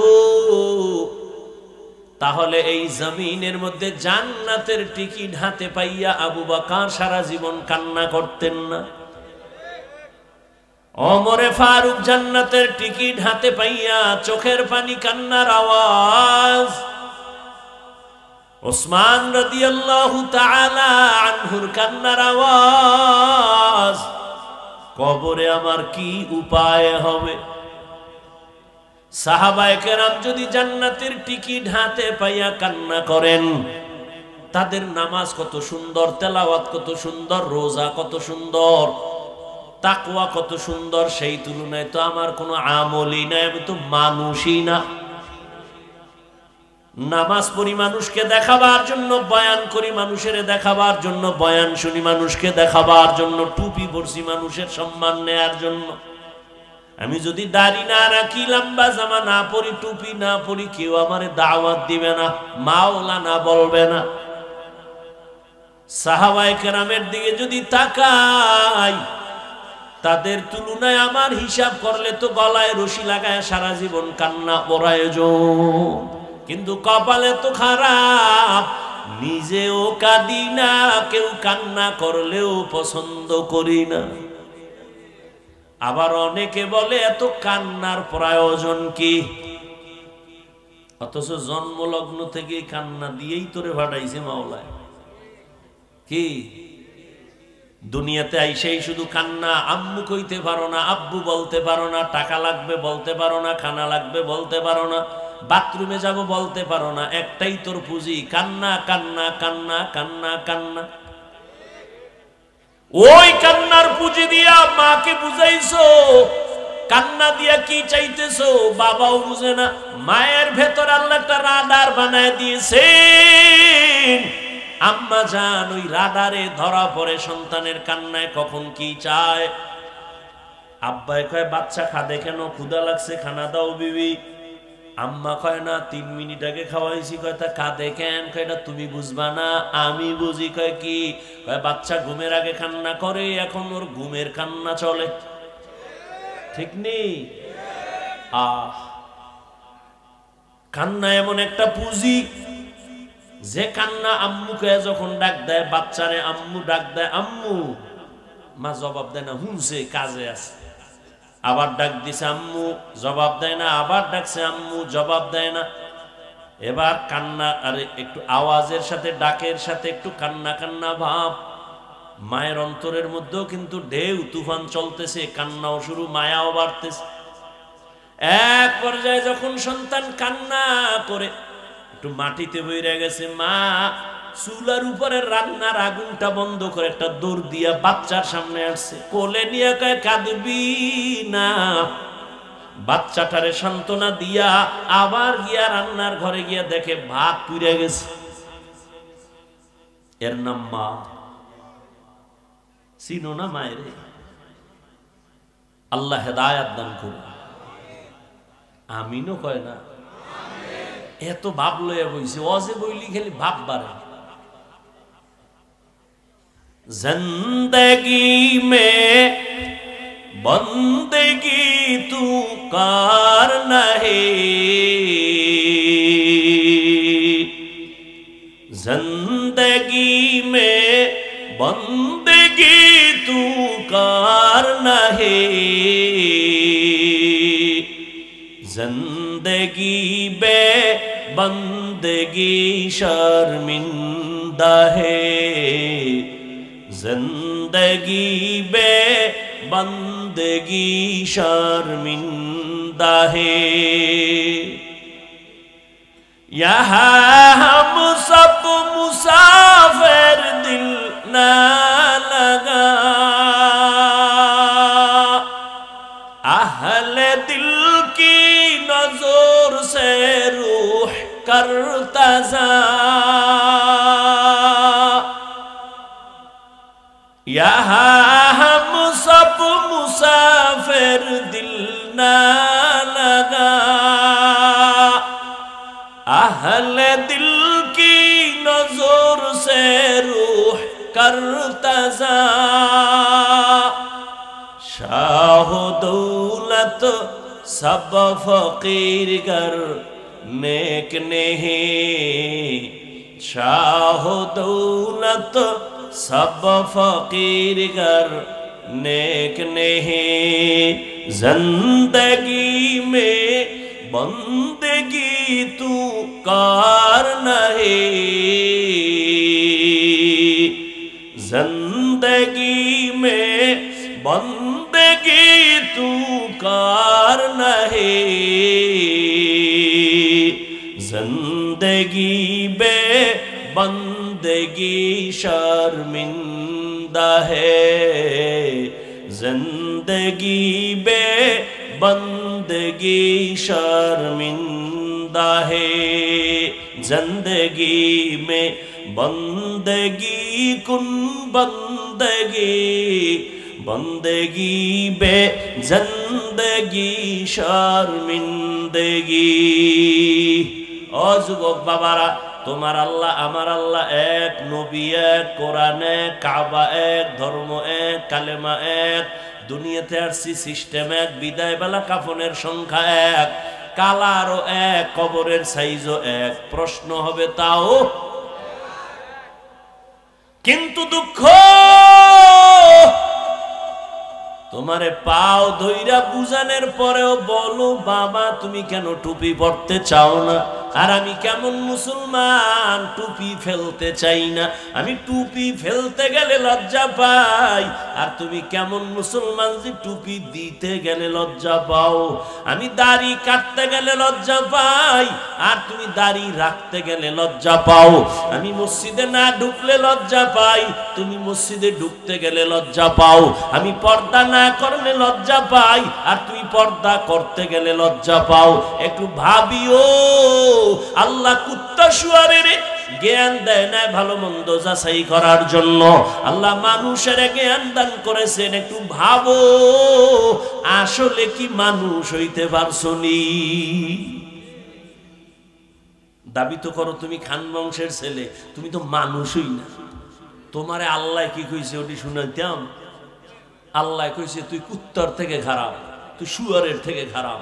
তাহলে এই জমিনের মধ্যে জান্নাতের টিকিট হাতে পাইয়া আবু বকর সারা জীবন কান্না করতেন না? ওমরে ফারুক জান্নাতের টিকিট হাতে পাইয়া চোখের পানি, কান্নার আওয়াজ। ওসমান রাদিয়াল্লাহু তাআলা আনহুর কান্নার আওয়াজ। কবরে আমার কি উপায় হবে? সাহাবায়ে কেরাম যদি জান্নাতের টিকিট হাতে পাইয়া কান্না করেন, তাদের নামাজ কত সুন্দর, তেলাওয়াত কত সুন্দর, রোজা কত সুন্দর, তাকওয়া কত সুন্দর, সেই তুলনায় তো আমার কোনো আমলই নাই, আমি তো মানুষই না। নামাজ পড়ি মানুষকে দেখাবার জন্য, বয়ান করি মানুষের দেখাবার জন্য, বয়ান শুনি মানুষকে দেখাবার জন্য, টুপি পরছি মানুষের সম্মান নেয়ার জন্য। আমি যদি দাড়ি না রাখি, লম্বা জামা না পরি, টুপি না পরি, কেউ আমারে দাওয়াত দিবে না, মাওলানা বলবে না। সাহাবায়ে কেরামের দিকে যদি তাকাই, তাদের তুলনায় আমার হিসাব করলে তো গলায় রশি লাগায় সারা জীবন কান্না প্রয়োজন। কিন্তু কপালে তো খারাপ, নিজেও কাঁদি না, কেউ কান্না করলেও পছন্দ করি না। আবার অনেকে বলে এত কান্নার প্রয়োজন কি? অথচ জন্মলগ্ন থেকে কান্না দিয়েই তোরে ভাড়াইছে মাওলায়। কি দুনিয়াতে আইসেই শুধু কান্না, আম্মু কইতে পারো না, আব্বু বলতে পারো না, টাকা লাগবে বলতে পারো না, খানা লাগবে বলতে পারো না, বাথরুমে যাব বলতে পারো না, একটাই তোর পুঁজি, কান্না কান্না কান্না কান্না কান্না। ওই কান্নার পুঁজি দিয়া মাকে বুঝাইছো, কান্না দিয়া কি চাইতেছো বাবাও বুঝে না। মায়ের ভেতর আল্লাহ একটা রাডার বানায় দিয়েছেন। আম্মা জান ওই রাডারে ধরা পড়ে সন্তানের কান্নায় কখন কি চায়। আব্বাই কয় বাচ্চা খাদে কেন, ক্ষুধা লাগছে, খানা দাও বিবি। আম্মা কয় না 3 মিনিট আগে খাওয়াইছি। কয় তা কাঁদে কেন? কয় না তুমি বুঝবা না, আমি বুঝি। কয় কি? কয় বাচ্চা ঘুমের আগে কান্না করে, এখন ওর ঘুমের কান্না চলে, ঠিক নেই? কান্না এমন একটা পুঁজি, যে কান্না আম্মুকে যখন ডাক দেয়, বাচ্চারে আম্মু ডাক দেয়, আম্মু, মা জবাব দেয় না, হুনছে কাজে আছে। আবার ডাক দিছে আম্মু, জবাব দেয় না। আবার ডাকছে আম্মু, জবাব দেয় না। এবার কান্না, আরে একটু আওয়াজের সাথে, ডাকের সাথে একটু কান্না কান্না ভাব। মায়ের অন্তরের মধ্যেও কিন্তু ঢেউ তুফান চলতেছে, কান্নাও শুরু, মায়াও বাড়তেছে। এক পর্যায়ে যখন সন্তান কান্না করে একটু মাটিতে বইরে গেছে, মা চুলার উপরে রান্নার আগুনটা বন্ধ করে একটা দৌড় দিয়া বাচ্চার সামনে আসছে, কোলে নিয়ে কয় কাঁদবি না। বাচ্চাটারে সান্ত্বনা দিয়া আবার গিয়া রান্নার ঘরে গিয়া দেখে ভাত পুড়ে গেছে। এর নাম মা। চিনো না মায়ের? আল্লাহ হেদায়াত দান করুন। আমিনও কয় না? এত ভাব লইয়া বইছে, অজে বইলি খালি ভাব বাড়ে। जिंदगी में बंदगी तू कार नहीं, जिंदगी में बंदगी तू कार नहीं, जिंदगी बे बंदगी शर्मिंदा है, जिंदगी बे बंदगी शर्मिंदा है। यहाँ हम सब मुसाफिर, दिल ना लगा, अहले दिल की नजर से रूह करता जा, यहाँ हम सब मुसाफिर, दिल ना लगा, अहले दिल की नजर से रूह करता जा, शाह दौलत सब फकीर गर नेक नहीं, शाह दौलत सब फकीर गर नेक नहीं, जिंदगी में बंदगी तू कार नहीं, जिंदगी में बंदगी तू कार नहीं, जिंदगी बे बंदगी शर्मिंदा है, जिंदगी बे बंदगी शर्मिंदा है, जिंदगी में बंदगी कुन बंदगी, बंदगी बे जिंदगी शर्मिंदगी। ओ যুবক বাবারা, তোমার আল্লাহ আমার আল্লাহ এক, নবী এক, কোরআন এক, কাবা এক, ধর্ম এক, কালেমা এক, দুনিয়াতে আসছি সিস্টেম এক, বিদায় বেলা কাফনের সংখ্যা এক, কালারও এক, কবরের সাইজও এক। প্রশ্ন হবে তাও, কিন্তু দুঃখ তোমারে পাও ধইরা বুঝানোর পরেও বলো, বাবা তুমি কেন টুপি পড়তে চাও না? আর আমি কেমন মুসলমান টুপি ফেলতে চাই না, আমি টুপি ফেলতে গেলে লজ্জা পাই। আর তুমি কেমন মুসলমান যে টুপি দিতে গেলে লজ্জা পাও? আমি দাড়ি কাটতে গেলে লজ্জা পাই, আর তুমি দাড়ি রাখতে গেলে লজ্জা পাও। আমি মসজিদে না ঢুকলে লজ্জা পাই, তুমি মসজিদে ঢুকতে গেলে লজ্জা পাও। আমি পর্দা না করলে লজ্জা পাই, আর তুমি পর্দা করতে গেলে লজ্জা পাও। একটু ভাবিও, আল্লাহ কুত্তা শুয়ারের জ্ঞান দেয় না ভালো মন্দ যাচাই করার জন্য, আল্লাহ মানুষের জ্ঞান দান করেছেন। একটু ভাবো, আসলে কি মানুষ হইতে পারছনি? দাবি তো করো তুমি খান বংশের ছেলে, তুমি তো মানুষই না। তোমারে আল্লাহ কি কইছে ওটি শুনাইতাম? আল্লাহ কইছে তুই কুত্তার থেকে খারাপ, তুই শুয়ারের থেকে খারাপ,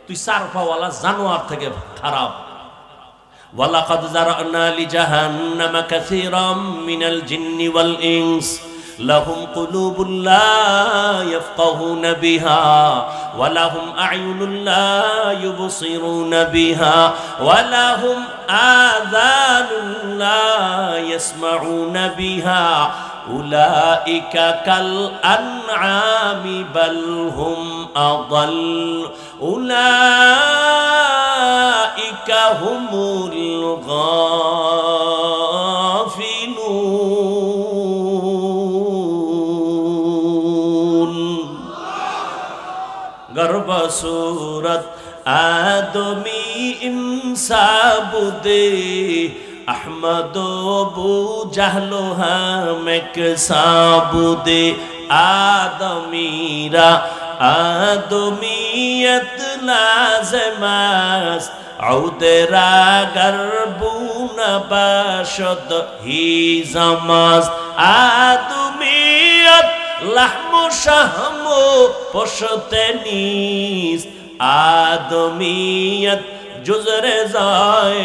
তুই চারপাওয়ালা জানোয়ার থেকে খারাপ। ওয়ালাকাদ যারানা লিজাহান্নামা কাসীরাম মিনাল জিন্নি ওয়াল ইনস লাহুম কুলুবুন লা ইয়াফকাহুনা বিহা ওয়া লাহুম আ'য়ুনুন লা ইউবসিরুনা বিহা ওয়া লাহুম আযানুন লা ইয়াসমাউনা বিহা উলাইকা কাল আনআমি বাল হুম আদাল উলাইকা হুমুল গাফিলুন। গর্ব সূরত আদমি ইনসাবুদে अहमद बू जहलो हमक साबुदे आदमीरा आदमीयत लाज़मास औदरा गर्बून बाशद ही जमास आदमीयत लहमो शहमो पशते नीस आदमीयत जुजरे जाए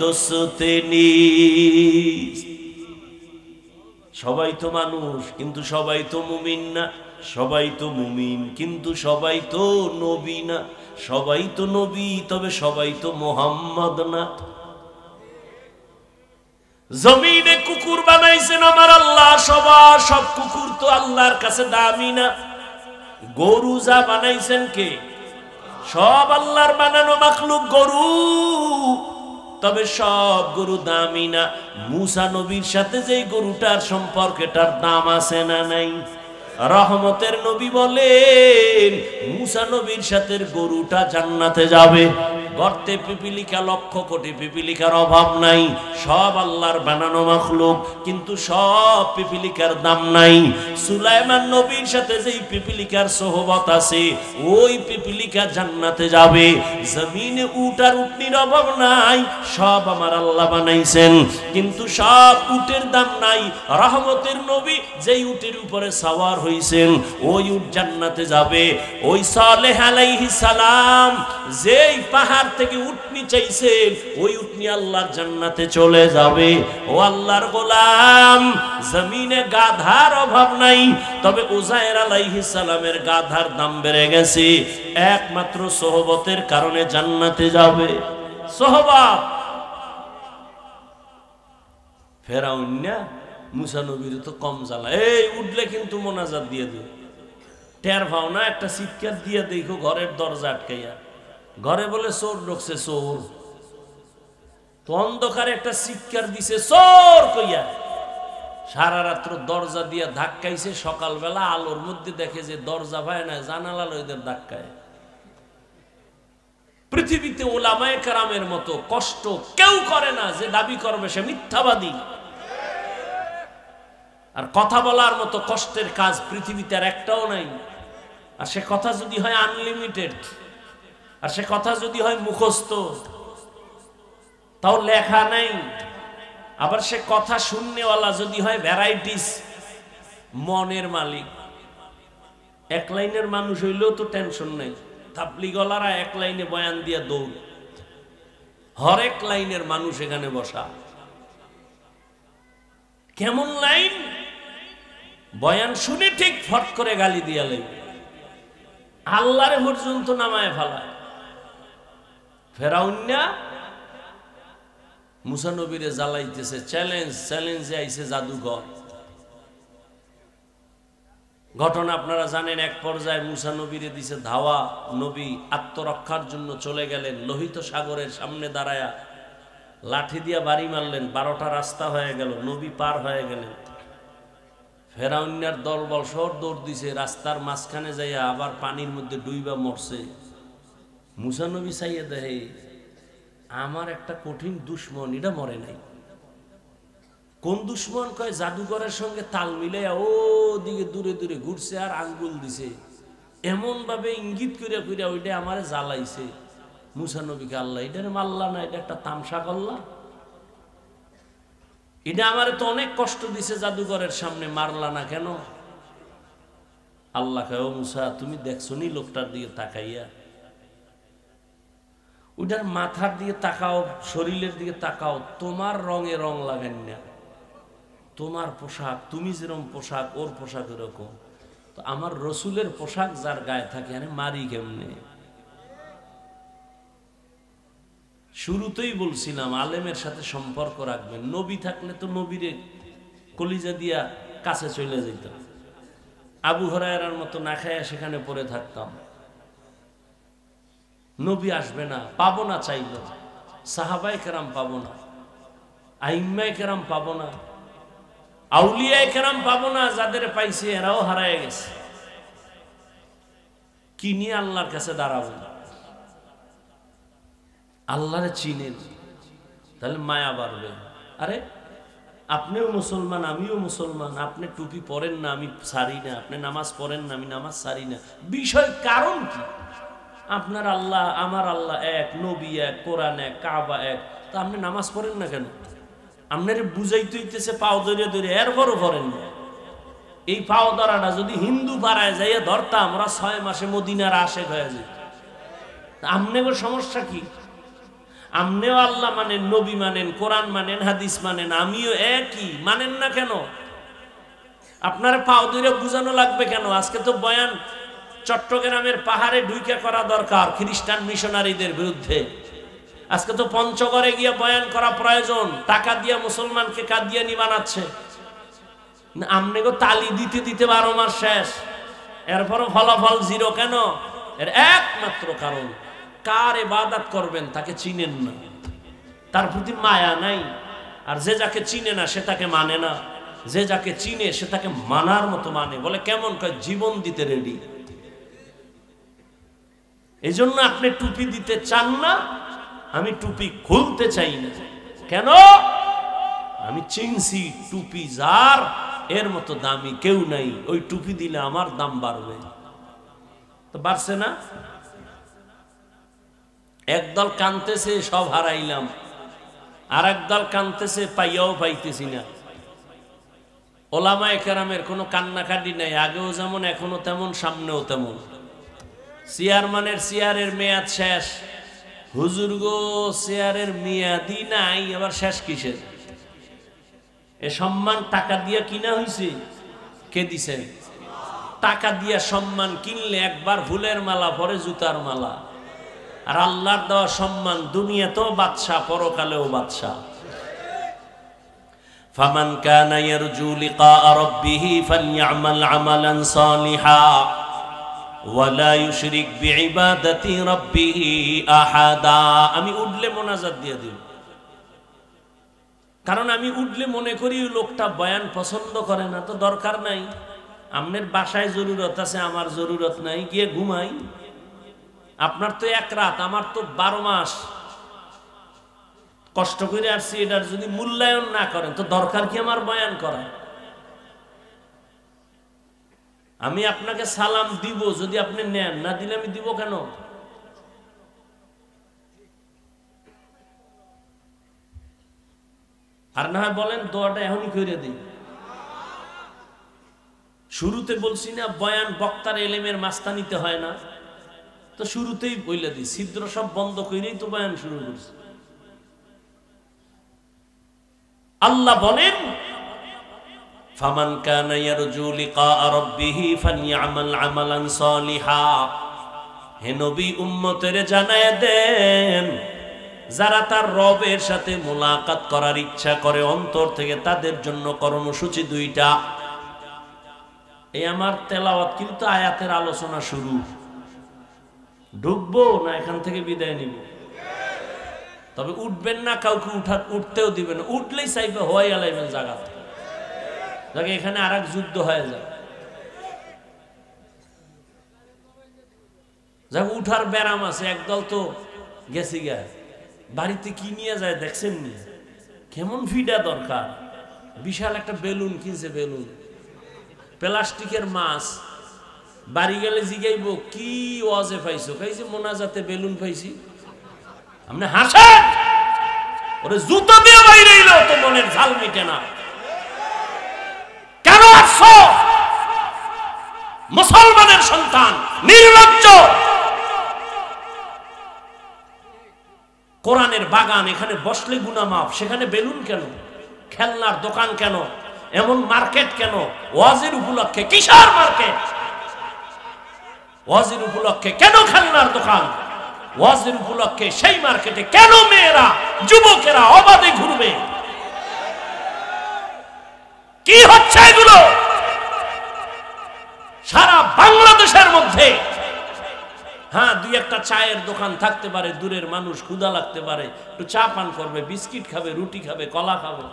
दोस्ते नीस। সবাই তো মানুষ কিন্তু সবাই তো মুমিন না, সবাই তো মুমিন কিন্তু সবাই তো নবী না, সবাই তো নবী তবে সবাই তো মুহাম্মদ না। জমিনে কুকুর বানাইছেন আমার আল্লাহ, সব কুকুর তো আল্লাহর কাছে দামি না। গরু যা বানাইছেন কে? সব আল্লাহর বানানো মাখলুক গরু, তবে সব গরু দামি না। মুসা নবীর সাথে যে গরুটার সম্পর্কটার দাম আছে না নাই? রহমতের নবী বলেন মুসা নবীর সাথে গরুটা জান্নাতে যাবে। গর্তে পিপিলিকা, লক্ষ কোটি পিপিলিকার অভাব নাই, সব আল্লাহর বানানো মাখলুক কিন্তু সব পিপিলিকার দাম নাই। সুলাইমান নবীর সাথে যেই পিপিলিকার সোহবত আছে ওই পিপিলিকা জান্নাতে যাবে। জমিনে উট আর উটনির অভাব নাই, সব আমার আল্লাহ বানাইছেন কিন্তু সব উটের দাম নাই। রহমতের নবী যেই উটের উপরে সাওয়ার হইছেন ওই উট জান্নাতে যাবে। ওই সালেহ আলাইহিস সালাম যেই পাহাড় থেকে উটনি চাইছেন ওই উটনি আল্লাহর জান্নাতে চলে যাবে। ও আল্লাহর গোলাম, জমিনে গাধার অভাব নাই, তবে উযায়ের আলাইহিস সালামের গাধার দাম বেড়ে গেছে, একমাত্র সোহবতের কারণে জান্নাতে যাবে। সোহবত। ফেরাউন না মুসা নবীর তো কম জ্বালা, এই উঠলে কিন্তু মোনাজাত দিয়ে দিও, টের পাও না একটা চিৎকার দিয়ে দেখো ঘরের দরজা আটকাইয়া, ঘরে বলে চোর ঢুকছে, চোর তো অন্ধকারে একটা চিৎকার দিছে চোর কইয়া, সারা রাত্র দরজা দিয়া ধাক্কাইছে, সকালবেলা আলোর মধ্যে দেখে যে দরজা পায় না, জানালা লইদের ধাক্কায়। পৃথিবীতে ওলামায়ে কেরামের মতো কষ্ট কেউ করে না, যে দাবি করবে সে মিথ্যাবাদী। আর কথা বলার মতো কষ্টের কাজ পৃথিবীতে আর একটাও নাই। আর সে কথা যদি হয় আনলিমিটেড, আর সে কথা যদি হয় মুখস্থ, তাও লেখা নাই। আবার সে কথা শুননেওয়ালা যদি হয় ভ্যারাইটিস, মনের মালিক। এক লাইনের মানুষ হইলেও তো টেনশন নাই, তাবলীগওয়ালারা এক লাইনে বয়ান দিয়া দৌড়, হরেক লাইনের মানুষ এখানে বসা। কেমন লাইন? বয়ান শুনে ঠিক ফট করে গালি দিয়া লাগবে, আল্লাহরে পর্যন্ত নামায় ফেলায়। ফেরাউন না মুসা নবীরে জ্বালাইতেছে, চ্যালেঞ্জে আইছে জাদুঘর। ঘটনা আপনারা জানেন, এক পর্যায়ে মুসা নবীরে দিছে ধাওয়া, নবী আত্মরক্ষার জন্য চলে গেলেন, লোহিত সাগরের সামনে দাঁড়ায়া লাঠি দিয়া বাড়ি মারলেন, 12টা রাস্তা হয়ে গেল, নবী পার হয়ে গেলেন। ফেরাউনের দলবল সর দৌড় দিছে, রাস্তার মাঝখানে যাইয়া আবার পানির মধ্যে ডুইবা মরছে। মুসা নবী চাইয়া দেহে আমার একটা কঠিন দুশ্মন, এটা মরে নাই। কোন দুশ্মন? কয় জাদুঘরের সঙ্গে তাল মিলাইয়া ও দিকে দূরে দূরে ঘুরছে আর আঙ্গুল দিছে, এমন ভাবে ইঙ্গিত করিয়া করিয়া ওইটা আমারে জ্বালাইছে। মুসা নবীকে আল্লাহ এটা মারলা না, এটা একটা তামসা করলা, এটা আমারে তো অনেক কষ্ট দিছে জাদুঘরের সামনে, মারলা না কেন? আল্লাহ কয়, ও মুসা তুমি দেখছো নি লোকটার দিকে তাকাইয়া? ওটার মাথার দিকে তাকাও, শরীরের দিকে তাকাও, তোমার রঙে রং লাগেন না, তোমার পোশাক, তুমি যেরকম পোশাক ওর পোশাক এরকম, তো আমার রসুলের পোশাক যার গায়ে থাকে আরে মারি কেমনে? শুরুতেই বলছিলাম আলেমের সাথে সম্পর্ক রাখবেন। নবী থাকলে তো নবীরে কলিজা দিয়া কাছে চলে যেত, আবু হুরায়রার মতো না খায়া সেখানে পড়ে থাকতাম। নবী আসবে না, পাবো না চাইল, সাহাবায়ে কেরাম পাবো না, আইম্মায়ে কেরাম পাবো না, আউলিয়ায়ে কেরাম পাবো না, যাদের পাইছে এরাও হারায় গেছে। কি নিয়ে আল্লাহর কাছে দাঁড়াবো? আল্লাহরে চিনেন, তাহলে মায়া বাড়বে। আরে আপনিও মুসলমান, আমিও মুসলমান, আপনি টুপি পরেন না, আমি সারি না, আপনি নামাজ পড়েন না, আমি নামাজ সারি না, বিষয় কারণ কি? আপনার আল্লাহ আমার আল্লাহ এক, নবী এক, কোরআন এক, কাবা এক, তা আপনি নামাজ পড়েন না কেন? আপনার বুঝাইতে হইতেছে পাও ধরে ধরে, এরপরও পড়েন না। এই পাও ধরাটা যদি হিন্দু পাড়ায় যাইয়া ধরতাম, ওরা 6 মাসে মদিনার আশেক হয়ে যেত। আপনার সমস্যা কি? আপনিও আল্লাহ মানেন, নবী মানেন, কোরআন মানেন, হাদিস মানেন, আমিও একই, মানেন না কেন? আপনার পাও ধরে বুঝানো লাগবে কেন? আজকে তো বয়ান চট্টগ্রামের পাহাড়ে ঢুইকা করা দরকার খ্রিস্টান মিশনারিদের বিরুদ্ধে। আজকে তো পঞ্চগড়ে গিয়ে বয়ান করা প্রয়োজন, টাকা দিয়া মুসলমানকে কাদিয়ানি বানাচ্ছে। আমনেগো তালি দিতে দিতে 12 মাস শেষ, এরপরও ফলাফল 0 কেন? এর একমাত্র কারণ, কার ইবাদত করবেন তাকে চিনেন না, তার প্রতি মায়া নাই। আর যে যাকে চিনে না সে তাকে মানে না, যে যাকে চিনে সে তাকে মানার মতো মানে। বলে কেমন? কয় জীবন দিতে রেডি। এই জন্য আপনি টুপি দিতে চান না, আমি টুপি খুলতে চাই না। কেন? আমি চিনছি টুপি যার, এর মতো দামি কেউ নাই, ওই টুপি দিলে আমার দাম বাড়বে। তো বাড়ছে না? একদল কানতেছে সব হারাইলাম, আর একদল কানতেছে পাইয়াও পাইতেছি না। ওলামায়ে কেরামের কোনো কান্নাকাটি নাই, আগেও যেমন এখনো তেমন, সামনেও তেমন। চেয়ারম্যানের চেয়ারের মেয়াদ শেষ, হুজুর গো চেয়ারের মেয়াদই নাই, আবার শেষ কিসের? এ সম্মান টাকা দিয়া কিনা হইছে? কে দিছে? টাকা দিয়া সম্মান কিনলে একবার ফুলের মালা, পরে জুতার মালা। আর আল্লাহর দেওয়া সম্মান দুনিয়াতেও বাদশা, পরকালেও বাদশা। ফামান কানা ইয়ারজু লিকা রাব্বিহি ফালইআমাল আমালান সালিহা ওয়ালা ইউশরিক বিইবাদাতি রাব্বিহি আহাদা। আমি উঠলে মোনাজাত দিয়ে দিব, কারণ আমি উঠলে মনে করি লোকটা বয়ান পছন্দ করে না, তো দরকার নাই। আপনার বাসায় জরুরত আছে, আমার জরুরত নাই, গিয়ে ঘুমাই। আপনার তো 1 রাত, আমার তো 12 মাস কষ্ট করে আসছি, এটার যদি মূল্যায়ন না করেন তো দরকার কি আমার বয়ান করা? আমি আপনাকে সালাম দিব, যদি আপনি নেন, না দিলে আমি দিব কেন? আর না হয় বলেন দোয়াটা এখনই করে দিই। শুরুতে বলছি না বয়ান বক্তার এলেমের মাস্তানিতে হয় না, তো শুরুতেই বইলে দিই, ছিদ্র সব বন্ধ করেই তো বয়ান শুরু করছি। আল্লাহ বলেন ফামান কানা ইয়ারজু লিকা রাব্বিহি ফালইআমাল আমালান সালিহা। হে নবী, উম্মতের জানায় দেন, যারা তার রবের সাথে মোলাকাত করার ইচ্ছা করে অন্তর থেকে, তাদের জন্য কর্মসূচি 2টা। এই আমার তেলাওয়াত কিন্তু আয়াতের আলোচনা শুরু, ঢুকবো না এখান থেকে বিদায় নিব। তবে উঠবেন না, কাউকে উঠতেও দিবেন না, উঠলেই চাইবে হওয়াই আলাইবেন জায়গা, যাকে এখানে আর এক যুদ্ধ হয়ে যায়। যাক উঠার ব্যারাম আছে, একদল তো গেছি গা, বাড়িতে কি নিয়ে যায় দেখছেন নি? কেমন ফিডা দরকার, বিশাল একটা বেলুন কিনছে, বেলুন প্লাস্টিকের মাছ। বাড়ি গেলে জিগাইব কি ওয়াজে পাইছো? খাইছি মোনাজাতে বেলুন পাইছি। আপনি হাসেন, ওরে জুতো দিয়ে বাইরে এলো তো মনের ঝাল মিটে না। কেন আসছো? মুসলমানের সন্তান, নির্লজ্জ। কোরআনের বাগান, এখানে বসলে গুনাহ মাফ, সেখানে বেলুন কেন? খেলনার দোকান কেন? এমন মার্কেট কেন? ওয়াজের উপলক্ষে। কিসের মার্কেট? ওয়াজের উপলক্ষে কেন খেলনার দোকান? ওয়াজের উপলক্ষে সেই মার্কেটে কেন মেয়েরা, যুবকেরা অবাধে ঘুরবে? কি হচ্ছে এগুলো? সারা বাংলাদেশের মধ্যে হ্যাঁ দুই একটা চায়ের দোকান থাকতে পারে, দূরের মানুষ ক্ষুধা লাগতে পারে, একটু চা পান করবে, বিস্কিট খাবে, রুটি খাবে, কলা খাবে।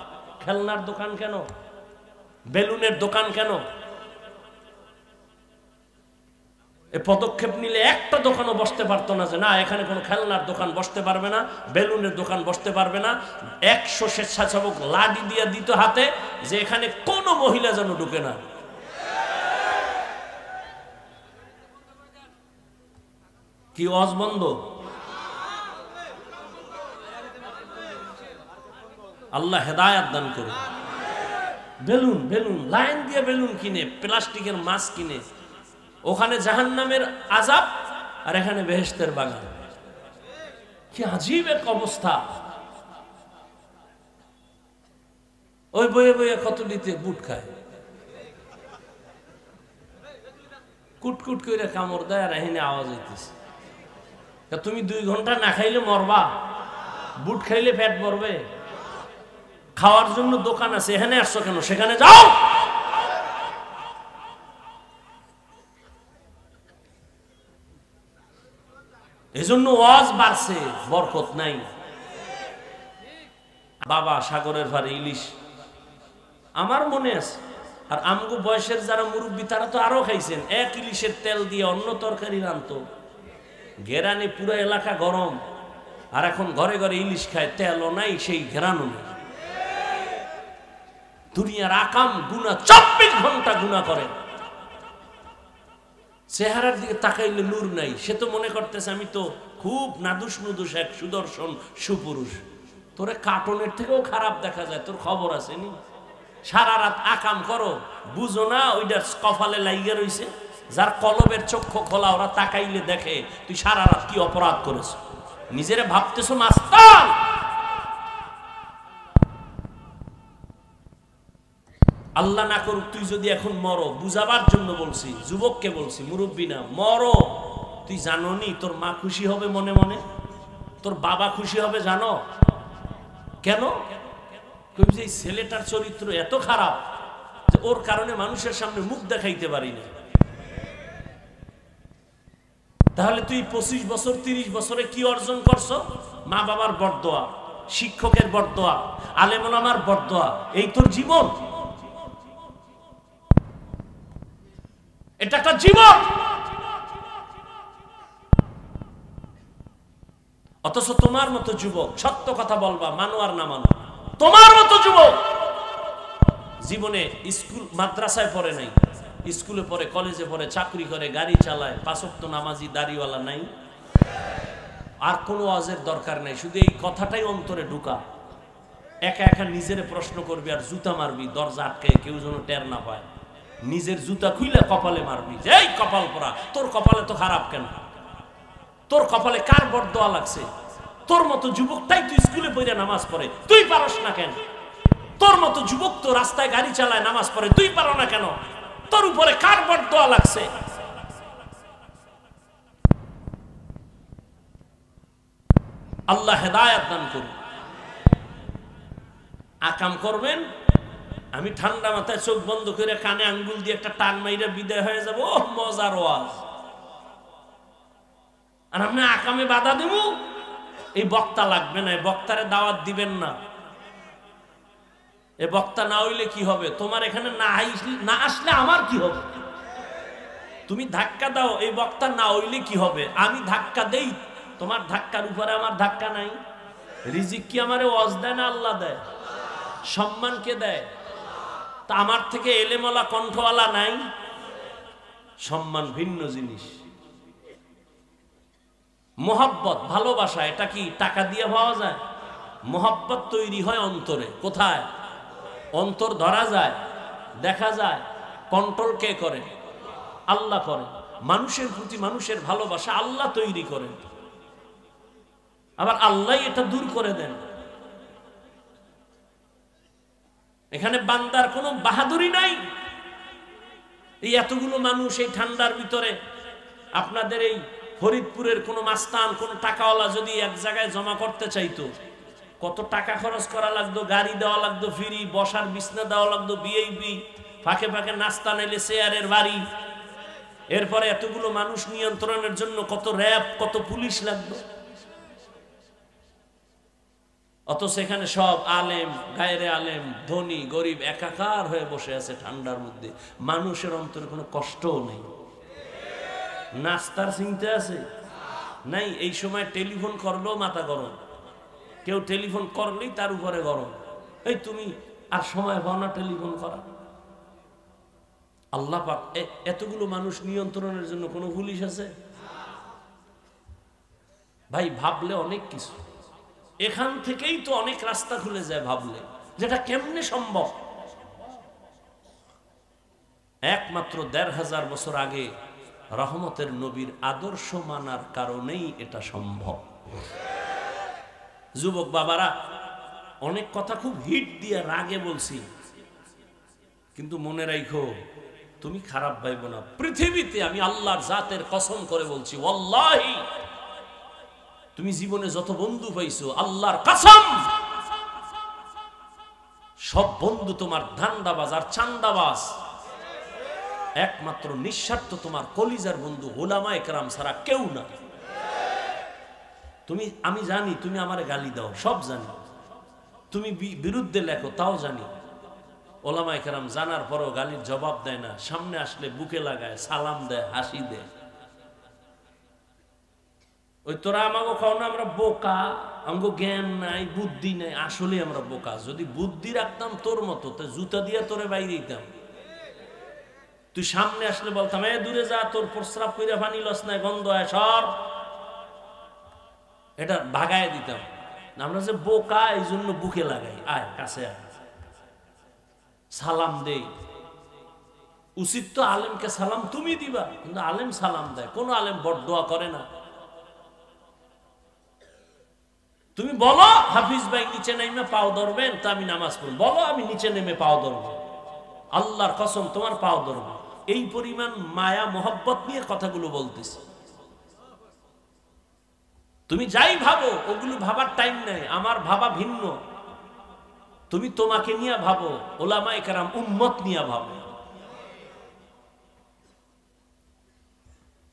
খেলনার দোকান কেন? বেলুনের দোকান কেন? এ পদক্ষেপ নিলে একটা দোকানও বসতে পারতো না যে না এখানে কোনো খেলনার দোকান বসতে পারবে না, বেলুনের দোকান বসতে পারবে না। 100 স্বেচ্ছাসেবক লাঠি দিয়ে দিত হাতে যে এখানে কোনো মহিলা যেন ঢুকে না। কি ওয়াজ বন্ধ? আল্লাহ হেদায়েত দান করুন। বেলুন বেলুন লাইন দিয়ে বেলুন কিনে, প্লাস্টিকের মাছ কিনে, ওখানে জাহান্নামের আযাব আর এখানে বেহেশতের বাগান। কি আজীব এক অবস্থা। ওই বয়ে বয়ে কতলিতে বুট খায়, কুটকুট করে কামড় দেয় আর এখানে আওয়াজ হইতেছে। তুমি 2 ঘন্টা না খাইলে মরবা, বুট খাইলে পেট ভরবে। খাওয়ার জন্য দোকান আছে, এখানে আসছো কেন? সেখানে যাও। এজন্য ওয়াজ বাড়ছে, বরকত নাই। বাবা সাগরের ভারে ইলিশ আমার মনে আছে, আর আমগো বয়সের যারা মুরব্বী তারা তো আরো খাইছেন। এক ইলিশের তেল দিয়ে অন্য তরকারি রান্তো, ঘেরানে পুরো এলাকা গরম। আর এখন ঘরে ঘরে ইলিশ খায়, তেলও নাই, সেই ঘেরানো নেই। দুনিয়ার আকাম গুনাহ 24 ঘন্টা গুনাহ করে। চেহারার দিকে তাকাইলে নূর নাই। সে তো মনে করতেছে আমি তো খুব নাদুস নুদুস এক সুদর্শন সুপুরুষ। তোরে কার্টুনের থেকেও খারাপ দেখা যায়, তোর খবর আছে নি? সারা রাত আকাম করো, বুঝো না ওইটা কপালে লাইগা রইছে। যার কলবের চক্ষু খোলা, ওরা তাকাইলে দেখে তুই সারা রাত কি অপরাধ করেছ। নিজেরে ভাবতেছো মাস্তান। আল্লাহ না করুক তুই যদি এখন মরো, বুঝাবার জন্য বলছি, যুবককে বলছি, মুরব্বী না, মরো। তুই জানো নি তোর মা খুশি হবে মনে মনে, তোর বাবা খুশি হবে জানো কেন? এই ছেলেটার চরিত্র এত খারাপ যে ওর কারণে মানুষের সামনে মুখ দেখাইতে পারি না। তাহলে তুই 25 বছর 30 বছরে কি অর্জন করছো? মা বাবার বরদোয়া, শিক্ষকের বরদোয়া, আলেম ওলামার বরদোয়া, এই তোর জীবন। এটা একটা জীবন। অথচ তোমার মতো যুবক, সত্য কথা বলবা, মানো আর না মানো, তোমার মতো যুবক জীবনে স্কুল মাদ্রাসায় পড়ে নাই, স্কুলে পড়ে, কলেজে পড়ে, চাকরি করে, গাড়ি চালায়, 5 ওয়াক্ত নামাজি, দাড়িওয়ালা নাই। আর কোনো ওয়াজের দরকার নাই, শুধু এই কথাটাই অন্তরে ঢুকা। একা একা নিজেরে প্রশ্ন করবি আর জুতা মারবি, দরজা আটকে কেউ যেন টের না পায়। নিজের জুতা খুইলে কপালে মারবি, এই কপাল পরা, তোর কপালে তো খারাপ কেন? তোর কপালে কার বরদোয়া লাগছে? তোর মতো যুবকটাই তুই স্কুলে পড়ে নামাজ পড়ে, তুই পারস না কেন? তোর মতো যুবক তো রাস্তায় গাড়ি চালায়, নামাজ পড়ে, তুই পারো না কেন? তোর উপরে কার বরদোয়া লাগছে? আল্লাহ হেদায়েত দান করুন। আকাম করবেন, আমি ঠান্ডা মাথায় চোখ বন্ধ করে কানে আঙ্গুল দিয়ে একটা টান মাইরা বিদায় হয়ে যাবো, ও মজার ওয়াজ। আর আপনি আকামে বাধা দেব, এই বক্তা লাগবে না, এই বক্তারে দাওয়াত দিবেন না। এই বক্তা না হইলে কি হবে? তোমার এখানে না আসলে আমার কি হবে? তুমি ধাক্কা দাও, এই বক্তা না হইলে কি হবে? আমি ধাক্কা দেই, তোমার ধাক্কার উপরে আমার ধাক্কা নাই। রিজিক কি আমারে ওয়াজ দেয় না আল্লাহ দেয়? সম্মান কে দেয়? তা আমার থেকে এলেমওয়ালা কণ্ঠওয়ালা নাই? সম্মান ভিন্ন জিনিস। মোহাব্বত ভালোবাসা এটা কি টাকা দিয়ে পাওয়া যায়? মোহাব্বত তৈরি হয় অন্তরে। কোথায়? অন্তর ধরা যায়, দেখা যায়। কন্ট্রোল কে করে? আল্লাহ করে। মানুষের প্রতি মানুষের ভালোবাসা আল্লাহ তৈরি করেন, আবার আল্লাহ এটা দূর করে দেন। এখানে বান্দার কোনো বাহাদুরি নাই। এই এতগুলো মানুষ এই ঠান্ডার ভিতরে, আপনাদের এই ফরিদপুরের কোন মাস্তান, কোন টাকাওয়ালা যদি এক জায়গায় জমা করতে চাইতো, কত টাকা খরচ করা লাগতো, গাড়ি দেওয়া লাগতো ফ্রি, বসার বিছনা দেওয়া লাগতো ভিআইপি, ফাঁকে ফাঁকে নাস্তা নাইলে শেয়ারের বাড়ি, এরপরে এতগুলো মানুষ নিয়ন্ত্রণের জন্য কত র্যাব, কত পুলিশ লাগতো। অত সেখানে সব আলেম, গায়রে আলেম, ধনী গরিব একাকার হয়ে বসে আছে ঠান্ডার মধ্যে। মানুষের অন্তরে কোনো কষ্টও নেই, নাস্তার চিন্তা আছে নাই। এই সময় টেলিফোন করলেও মাথা গরম, কেউ টেলিফোন করলেই তার উপরে গরম। এই তুমি আর সময় পাও না টেলিফোন করা। আল্লাহ পাক এতগুলো মানুষ নিয়ন্ত্রণের জন্য কোনো পুলিশ আছে? ভাই ভাবলে অনেক কিছু, এখান থেকেই তো অনেক রাস্তা খুলে যায় ভাবলে, যেটা কেমনে সম্ভব। একমাত্র ১৫০০ বছর আগে রহমতের নবীর আদর্শ মানার কারণেই এটা সম্ভব। যুবক বাবারা, অনেক কথা খুব হিট দিয়ে রাগে বলছি, কিন্তু মনে রাখো, তুমি খারাপ ভাইবো না। পৃথিবীতে আমি আল্লাহর জাতের কসম করে বলছি, ওয়াল্লাহি তুমি জীবনে যত বন্ধু পাইছো, আল্লাহর কসম, সব বন্ধু তোমার ধান্দাবাজ আর চান্দাবাজ। একমাত্র নিঃস্বার্থ তোমার কলিজার বন্ধু উলামায়ে কেরাম ছাড়া কেউ না। তুমি, আমি জানি তুমি আমারে গালি দাও, সব জানি, তুমি বিরুদ্ধে লেখো, তাও জানি। উলামায়ে কেরাম জানার পরও গালির জবাব দেয় না, সামনে আসলে বুকে লাগায়, সালাম দেয়, হাসি দেয়। ওই তোরা আমাকে খাও না আমরা বোকা, আমাকে জ্ঞান নাই, বুদ্ধি নাই। আসলে আমরা বোকা। যদি বুদ্ধি রাখতাম তোর মতো, তো জুতা দিয়ে তোরে বাইরে দিতাম। তুই সামনে আসলে বলতাম, এ দূরে যা, তোর প্রস্রাব করে পানি লস নাই, গন্ধ হয়, সর, এটা ভাগায় দিতাম। আমরা যে বোকা, এই জন্য বুকে লাগাই, আয় কাছে আয়, সালাম দেই। উচিত তো আলেমকে সালাম তুমি দিবা, কিন্তু আলেম সালাম দেয়। কোন আলেম বড়দোয়া করে না। তুমি বলো হাফিজ ভাই নিচে নেমে পাও ধরবেন, তা আমি নামাজ পড়ব। বলো আমি নিচে নেমে পাও ধরবো, আল্লাহর কসম তোমার পাও ধরবো। এই পরিমাণ মায়া মোহব্বত নিয়ে কথাগুলো বলতেছি। তুমি যাই ভাবো, ওগুলো ভাবার টাইম নেই, আমার ভাবা ভিন্ন। তুমি তোমাকে নিয়ে ভাবো, উলামায়ে কেরাম উম্মত নিয়ে ভাবো।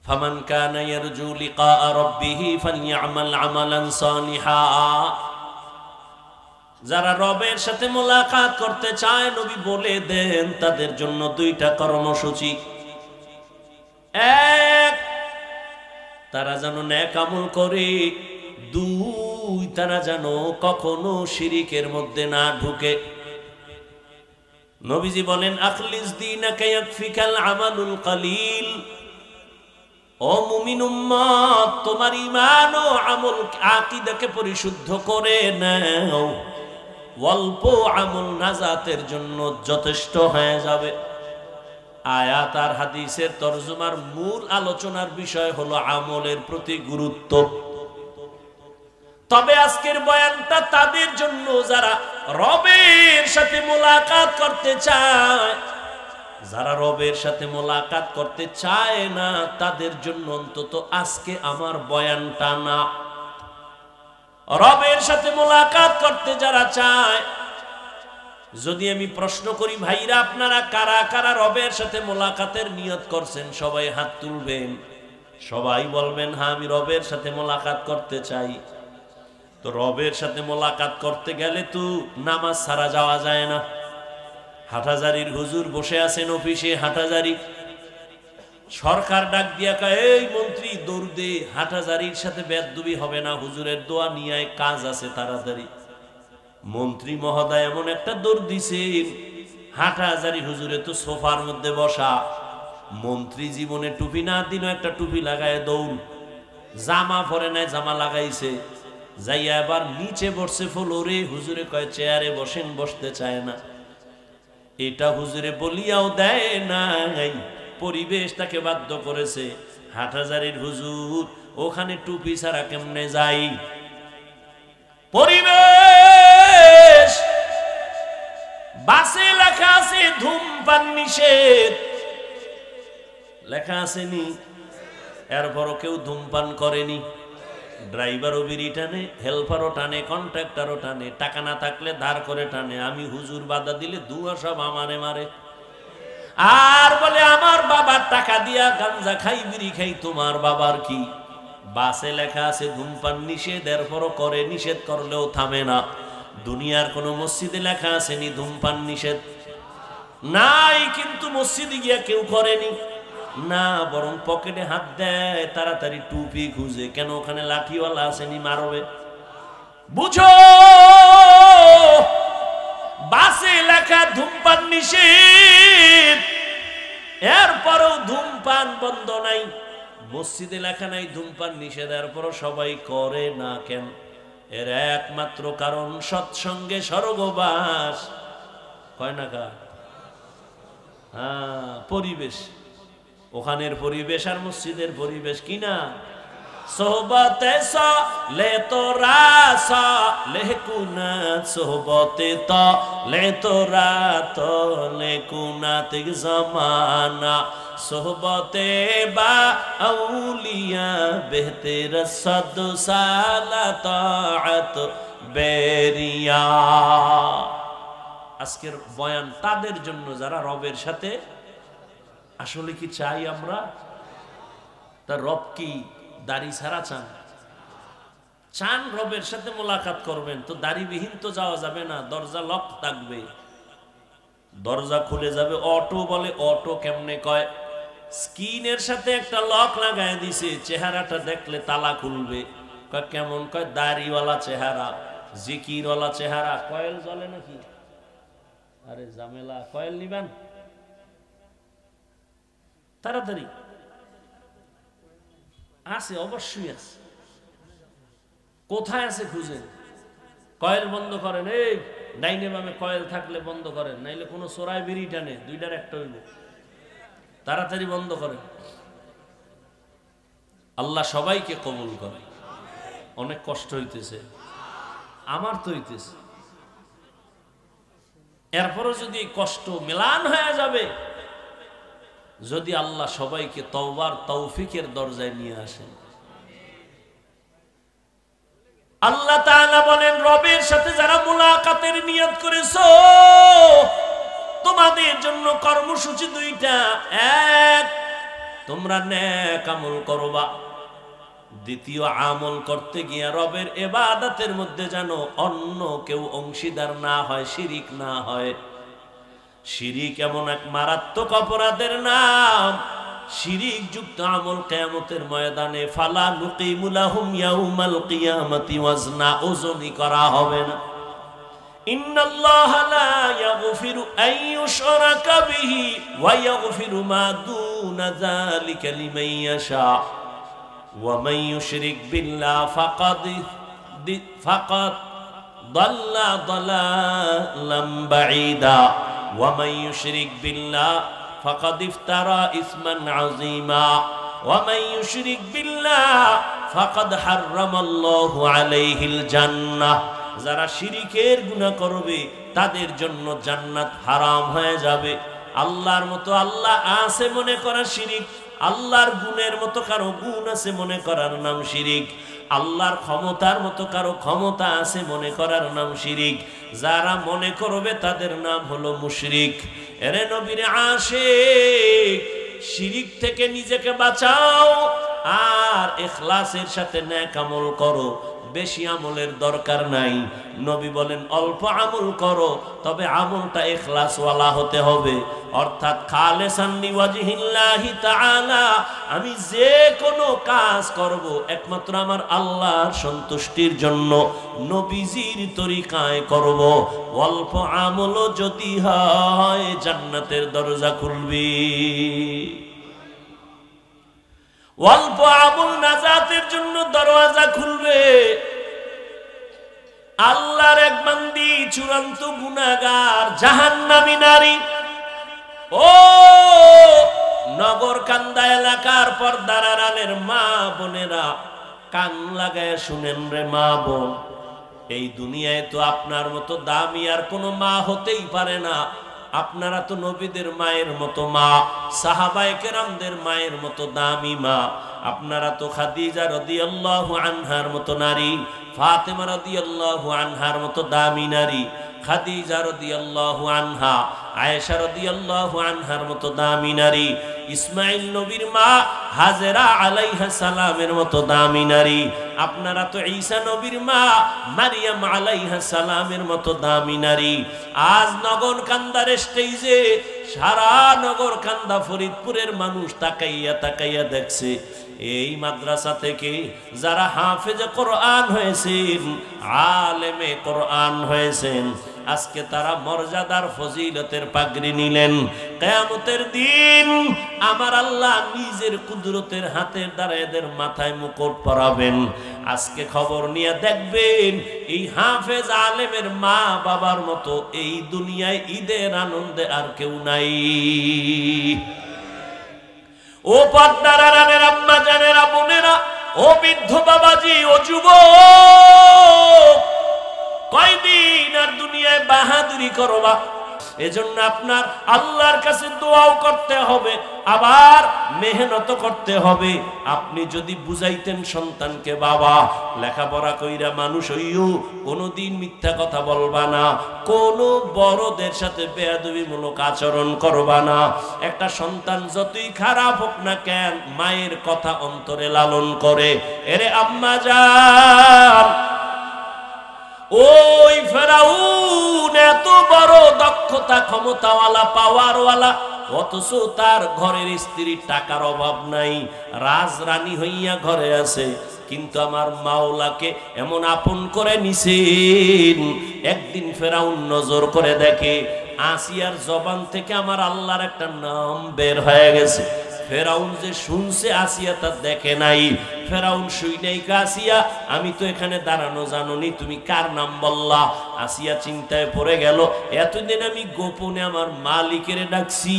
ফামান কানা ইয়ারজু লিকা রাব্বিহি ফালইআমাল আমালান সালিহা। যারা রবের সাথে মোলাকাত করতে চায়, নবী বলে দেন তাদের জন্য দুইটা কর্মসূচি। এক, তারা যেন নেক আমল করে। দুই, তারা যেন কখনো শিরিকের মধ্যে না ঢুকে। নবীজি বলেন, আখলিস দীনাকা ইয়াকফিকাল আমালুল কালিল। ও মুমিন উম্মত, তোমার ঈমান ও আমল আকীদাকে পরিশুদ্ধ করে নাও, অল্প আমল নাজাতের জন্য যথেষ্ট হয়ে যাবে। আয়াত আর হাদিসের তরজমার মূল আলোচনার বিষয় হলো আমলের প্রতি গুরুত্ব। তবে আজকের বয়ানটা তাদের জন্য যারা রবের সাথে মোলাকাত করতে চায়। যারা রবের সাথে মোলাকাত করতে চায় না, তাদের জন্য অন্তত আজকে আমার বয়ানটা না। রবের সাথে মোলাকাত করতে যারা চায়, যদি আমি প্রশ্ন করি, ভাইরা আপনারা কারা কারা রবের সাথে মোলাকাতের নিয়ত করছেন? সবাই হাত তুলবেন, সবাই বলবেন, হ্যাঁ আমি রবের সাথে মোলাকাত করতে চাই। তো রবের সাথে মোলাকাত করতে গেলে তো নামাজ ছাড়া যাওয়া যায় না। হাটহাজারীর হুজুর বসে আছেন অফিসে, হাটহাজারী সরকার ডাক দিয়া কয়, এই মন্ত্রী দৌড় দে, হাটহাজারীর সাথে বেদবি হবে না, হুজুরের দোয়া নিয়ে কাজ আছে তাড়াতাড়ি। মন্ত্রী মহোদয় এমন একটা দৌড় দিছেন, হাটহাজারী হুজুরে তো সোফার মধ্যে বসা। মন্ত্রী জীবনে টুপি না দিল, একটা টুপি লাগায় দৌড়। জামা পরে নাই, জামা লাগাইছে, যাইয়া এবার নিচে বসছে ফ্লোরে। হুজুরে কয় চেয়ারে বসেন, বসতে চায় না। এটা হুজুরে বলিয়াও দেয় নাই, পরিবেশ তাকে বাধ্য করেছে। হাটহাজারীর হুজুর ওখানে টুপি ছাড়া কেমনে যাই? পরিবেশ। বাসে লেখা আছে ধূমপান নিষেধ, লেখা আসেনি, এরপরও কেউ ধূমপান করেনি। ড্রাইভারও বিড়ি টানে, হেল্পারও টানে, কন্ট্রাক্টরও টানে, টাকা না থাকলে ধার করে টানে। আমি হুজুর বাধা দিলে দুয়া সব আমারে মারে, আর বলে আমার বাবার টাকা দিয়া গাঞ্জা খাই, বিড়ি খাই, তোমার বাবার কি? বাসে লেখা আছে ধূমপান নিষেধ, এরপরও করে, নিষেধ করলেও থামে না। দুনিয়ার কোন মসজিদে লেখা আসেনি ধূমপান নিষেধ? নাই, কিন্তু মসজিদে গিয়া কেউ করেনি না, বরং পকেটে হাত দেয়, তাড়াতাড়ি টুপি খুঁজে। কেন? ওখানে লাঠিওয়ালা আসেনি, মারবে। বুঝো, বাসে লেখা ধূমপান নিষেধ, এরপরও ধূমপান বন্ধ নাই। মসজিদে লেখা নাই ধূমপান নিষেধ, এরপরও সবাই করে না। কেন? এর একমাত্র কারণ সৎসঙ্গে স্বর্গবাস। কয় না কা? হ্যাঁ, পরিবেশ। ওখানের পরিবেশ আর মসজিদের পরিবেশ কিনা? সোহবতে লে তোরা লেকুনা, সোহবতে লে তোরা লেকুনাত জমানা, সোহবতে বা আউলিয়া বেহতের সদ সালাত বেরিয়া। আজকের বয়ান তাদের জন্য যারা রবের সাথে আসলে কি চাই আমরা? তার রব কি দাড়ি ছাড়া চান? চান রবের সাথে মোলাকাত করবেন, তো দাড়িবিহীন তো যাওয়া যাবে না, দরজা লক থাকবে, দরজা খুলে যাবে। অটো বলে, অটো কেমনে কয়? স্ক্রিনের সাথে একটা লক লাগায় দিছে, চেহারাটা দেখলে তালা খুলবে। কয় কেমন? কয় দাড়িওয়ালা চেহারা, জিকিরওয়ালা চেহারা। কয়েল জ্বলে নাকি? আরে ঝামেলা, কয়েল নিবেন তাড়াতাড়ি। আছে, অবশ্যই আছে। কোথায় আছে খুঁজেন। কয়েল বন্ধ করেন, এই ডাইনে বামে কয়েল থাকলে বন্ধ করেন, নাইলে কোনো চোরাই বিড়ি টানে, দুইটার একটা হইব, তাড়াতাড়ি বন্ধ করেন। আল্লাহ সবাইকে কবুল করে। অনেক কষ্ট হইতেছে, আমার তো হইতেছে। এরপরও যদি কষ্ট মেলান হয়ে যাবে, যদি আল্লাহ সবাইকে তওবার তৌফিকের দরজায় নিয়ে আসেন। আল্লাহ তাআলা বলেন, রবের সাথে যারা মুলাকাতের নিয়ত করেছো, তোমাদের জন্য কর্মসূচি দুইটা। এক, তোমরা নেক আমল করবা। দ্বিতীয়, আমল করতে গিয়ে রবের ইবাদতের মধ্যে যেন অন্য কেউ অংশীদার না হয়, শিরিক না হয়। শিরিক এমন এক মারাত্মক অপরাধের নাম, শিরিক যুক্ত আমল কিয়ামতের ময়দানে ফালা নুকিমু লাহুম ইয়াউমাল কিয়ামাতি ওয়াজনা, ওজনই করা হবে না। ইন্নাল্লাহা লা ইয়াগফিরু আন ইউশরাকা বিহি ওয়া ইয়াগফিরু মা দুনা যালিকা লিমান ইয়াশা ওয়া মান ইউশরিক বিল্লাহি ফাকাদ দাল্লা দালালাম বাঈদা ওয়া মান ইউশরিক বিল্লাহি ফাকাদ ইফতারা ইসমান আযীমা ওয়া মান ইউশরিক বিল্লাহি ফাকাদ হারামাল্লাহু আলাইহিল জান্নাহ। যারা শিরিকের গুনাহ করবে তাদের জন্য জান্নাত হারাম হয়ে যাবে। আল্লাহর মতো আল্লাহ আছে মনে করা শিরিক, আল্লাহর গুণের মতো কারো গুণ আছে মনে করার নাম শিরিক, আল্লাহর ক্ষমতার মতো কারো ক্ষমতা আছে মনে করার নাম শিরিক। যারা মনে করবে তাদের নাম হলো মুশরিক। এরে নবীর আশিক, শিরিক থেকে নিজেকে বাঁচাও আর ইখলাসের সাথে নেক আমল করো। বেশি আমলের দরকার নাই। নবী বলেন অল্প আমল করো, তবে আমলটা ইখলাসওয়ালা হতে হবে, অর্থাৎ খালিসান লিওয়াজহিল্লাহি তাআলা। আমি যে কোনো কাজ করব একমাত্র আমার আল্লাহর সন্তুষ্টির জন্য, নবীজির তরিকায় করব। অল্প আমলও যদি হয় জান্নাতের দরজা খুলবে। অল্প আমল নাজাতের জন্য দরওয়াজা খুলবে। আল্লাহর এক বান্দি চূড়ান্ত গুনাহগার জাহান্নামী নারী। ও নগর কান্দা এলাকার পর্দার আড়ালের মা বোনেরা, কান লাগায় শুনেন রে মা বোন, এই দুনিয়ায় তো আপনার মতো দামি আর কোনো মা হতেই পারে না। আপনারা তো নবীদের মায়ের মতো মা, সাহাবায়ে কেরামদের মায়ের মতো দামি মা। আপনারা তো খাদিজা রাদিয়াল্লাহু আনহার মতো নারী, ফাতেমা রাদিয়াল্লাহু আনহার মতো দামি নারী, খাদিজা রাদিয়াল্লাহু আনহা, আয়েশা রাদিয়াল্লাহু আনহার মতো দামি নারী, ইসমাইল নবীর মা হাজেরা আলাইহা সালামের মতো দামি নারী। আপনারা তো ঈসা নবীর মা মারিয়াম আলাইহা সালামের মতো দামি নারী। আজ নগর কান্দার স্টেজে সারা নগর কান্দা ফরিদপুরের মানুষ তাকাইয়া তাকাইয়া দেখছে এই মাদ্রাসা থেকে যারা হাফেজে কোরআন হয়েছেন, আলেমে কোরআন হয়েছেন, আজকে তারা মর্যাদার ফজিলতের পাগড়ি নিলেন। কিয়ামতের দিন আমার আল্লাহ নিজের কুদরতের হাতের দ্বারা এদের মাথায় মুকুট পরাবেন। আজকে খবর নিয়ে দেখবেন এই হাফেজ আলেমের মা বাবার মতো এই দুনিয়ায় ঈদের আনন্দে আর কেউ নাই। ও পর্দার আড়ালের আম্মা জানেরা, বোনেরা, ও বৃদ্ধ বাবাজি, ও যুবক, কয়দিন আর দুনিয়ায় বাহাদুরি করবা? এজন্য আপনার আল্লাহর কাছে দোয়াও করতে হবে, আবার মেহনত করতে হবে। আপনি যদি বুঝাইতেন সন্তানকে, বাবা লেখাপড়া কইরা মানুষ হইও, কোনোদিন মিথ্যা কথা বলবা না, কোনো বড়দের সাথে বেয়াদবিমূলক আচরণ করবা না। একটা সন্তান যতই খারাপ হোক না কেন, মায়ের কথা অন্তরে লালন করে। এরে আম্মা জান, ওই ফেরাউন এত বড় দক্ষতা, ক্ষমতাওয়ালা, পাওয়ারওয়ালা, অথচ তার ঘরের স্ত্রীর টাকার অভাব নাই, রাজরানী হইয়া ঘরে আছে। কিন্তু আমার মাওলাকে এমন আপন করে নিছেন। একদিন ফেরাউন নজর করে দেখে আসিয়ার জবান থেকে আমার আল্লাহর একটা নাম বের হয়ে গেছে। ফেরাউন যে শুনছে, আসিয়া তা দেখে নাই। ফেরাউন শুই নাই, আসিয়া আমি তো এখানে দাঁড়ানো জানোনি, তুমি কার নাম বললা? আসিয়া চিন্তায় পড়ে গেল, এতদিন আমি গোপনে আমার মালিকের ডাকছি,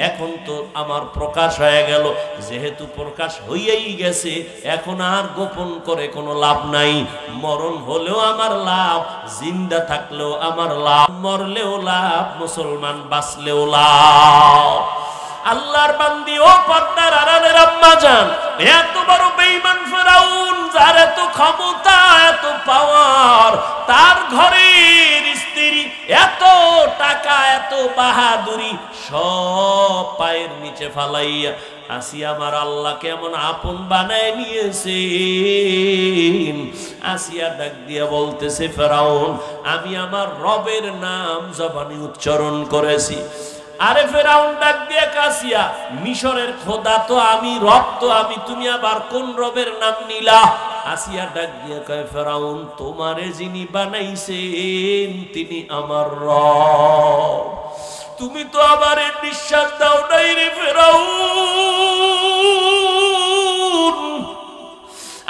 এখন তো আমার প্রকাশ হয়ে গেল। যেহেতু প্রকাশ হইয়াই গেছে, এখন আর গোপন করে কোনো লাভ নাই। মরণ হলেও আমার লাভ, জিন্দা থাকলেও আমার লাভ, মরলেও লাভ, মুসলমান বাঁচলেও লাভ। আল্লাহর বান্দি, ও পর্দার আড়ালের আম্মা জান, এত বড় বেঈমান ফেরাউন, যার এত ক্ষমতা, এত পাওয়ার, তার ঘরের স্ত্রী, এত টাকা, এত বাহাদুরি, সব পায়ের নিচে ফালাইয়া আসিয়া আমার আল্লাহকে এমন আপন বানায় নিয়েছেন। আসিয়া ডাক দিয়া বলতেছে, ফেরাউন আমি আমার রবের নাম জবানে উচ্চারণ করেছি। আরে ফেরাউন ডাক দিয়ে, কাসিয়া মিশরের খোদা তো আমি, রব তো আমি, তুমি আবার কোন রবের নাম নিলা? আসিয়া ডাক দিয়ে কয়, ফেরাউন তোমারে যিনি বানাইছেন তিনি আমার রব, তুমি তো আবার নিঃশ্বাস দাও নাই রে ফেরাউন,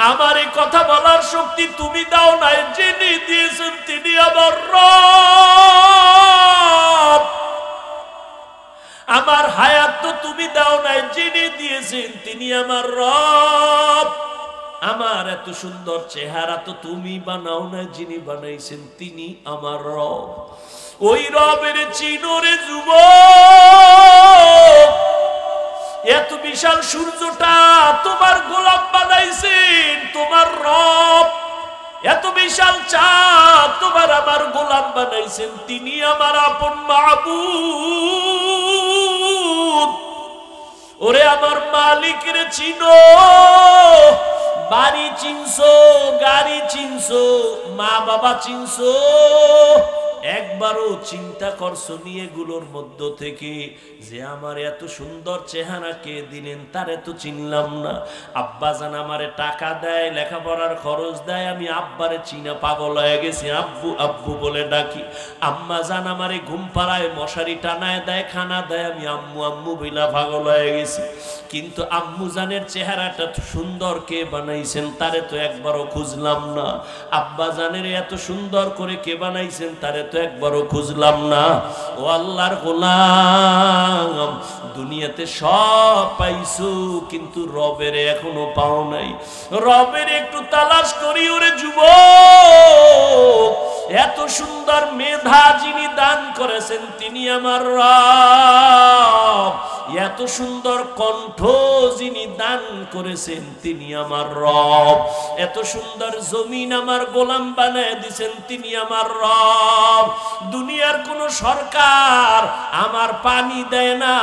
আমার এই কথা বলার শক্তি তুমি দাও নাই, যিনি দিয়েছেন তিনি আমার রব, আমার হায়াত তো তুমি দাও নাই, যিনি দিয়েছেন তিনি আমার রব, আমার এত সুন্দর চেহারা তো তুমি বানাও না, যিনি বানাইছেন তিনি আমার রব। ওই রবের চিনোরে যুবক, এত বিশাল সূর্যটা তোমার গোলাম বানাইছেন তোমার রব, এত বিশাল চাঁদ তোমার আমার গোলাম বানাইছেন তিনি আমার আপন মাবুদ। ওরে আমার মালিকের চিনো, বাড়ি চিনছো, গাড়ি চিনছো, মা বাবা চিনছো, একবারও চিন্তা করছো নিয়ে এগুলোর মধ্য থেকে যে আমার এত সুন্দর চেহারা কে দিলেন তারে তো চিনলাম না। আব্বাজান আমারে টাকা দেয়, লেখাপড়ার খরচ দেয়, আমি আব্বারে চিনা পাগল হয়ে গেছি, আব্বু আব্বু বলে ডাকি। আম্মা জান আমারে ঘুম পাড়ায় মশারি টানায় দেয়, খানা দেয়, আমি আম্মু আম্মু বইলা পাগল হয়ে গেছি। কিন্তু আম্মু জানের চেহারাটা সুন্দর কে বানাইছেন তারে তো একবারও খুঁজলাম না। আব্বা জানের এত সুন্দর করে কে বানাইছেন তারে তো একবারও খুঁজলাম না। ও আল্লাহর গোলাম, দুনিয়াতে সব পাইছো কিন্তু রবের এখনো পাও নাই। রবের একটু তালাশ করি ওরে যুবক। এত সুন্দর মেধা যিনি দান করেছেন তিনি আমার রব। এত সুন্দর কণ্ঠ যিনি দান করেছেন তিনি আমার রব। এত সুন্দর জমিন আমার গোলাম বানায় দিয়েছেন তিনি আমার রব। দুনিয়ার কোন সরকার আমার পানি দেয় না।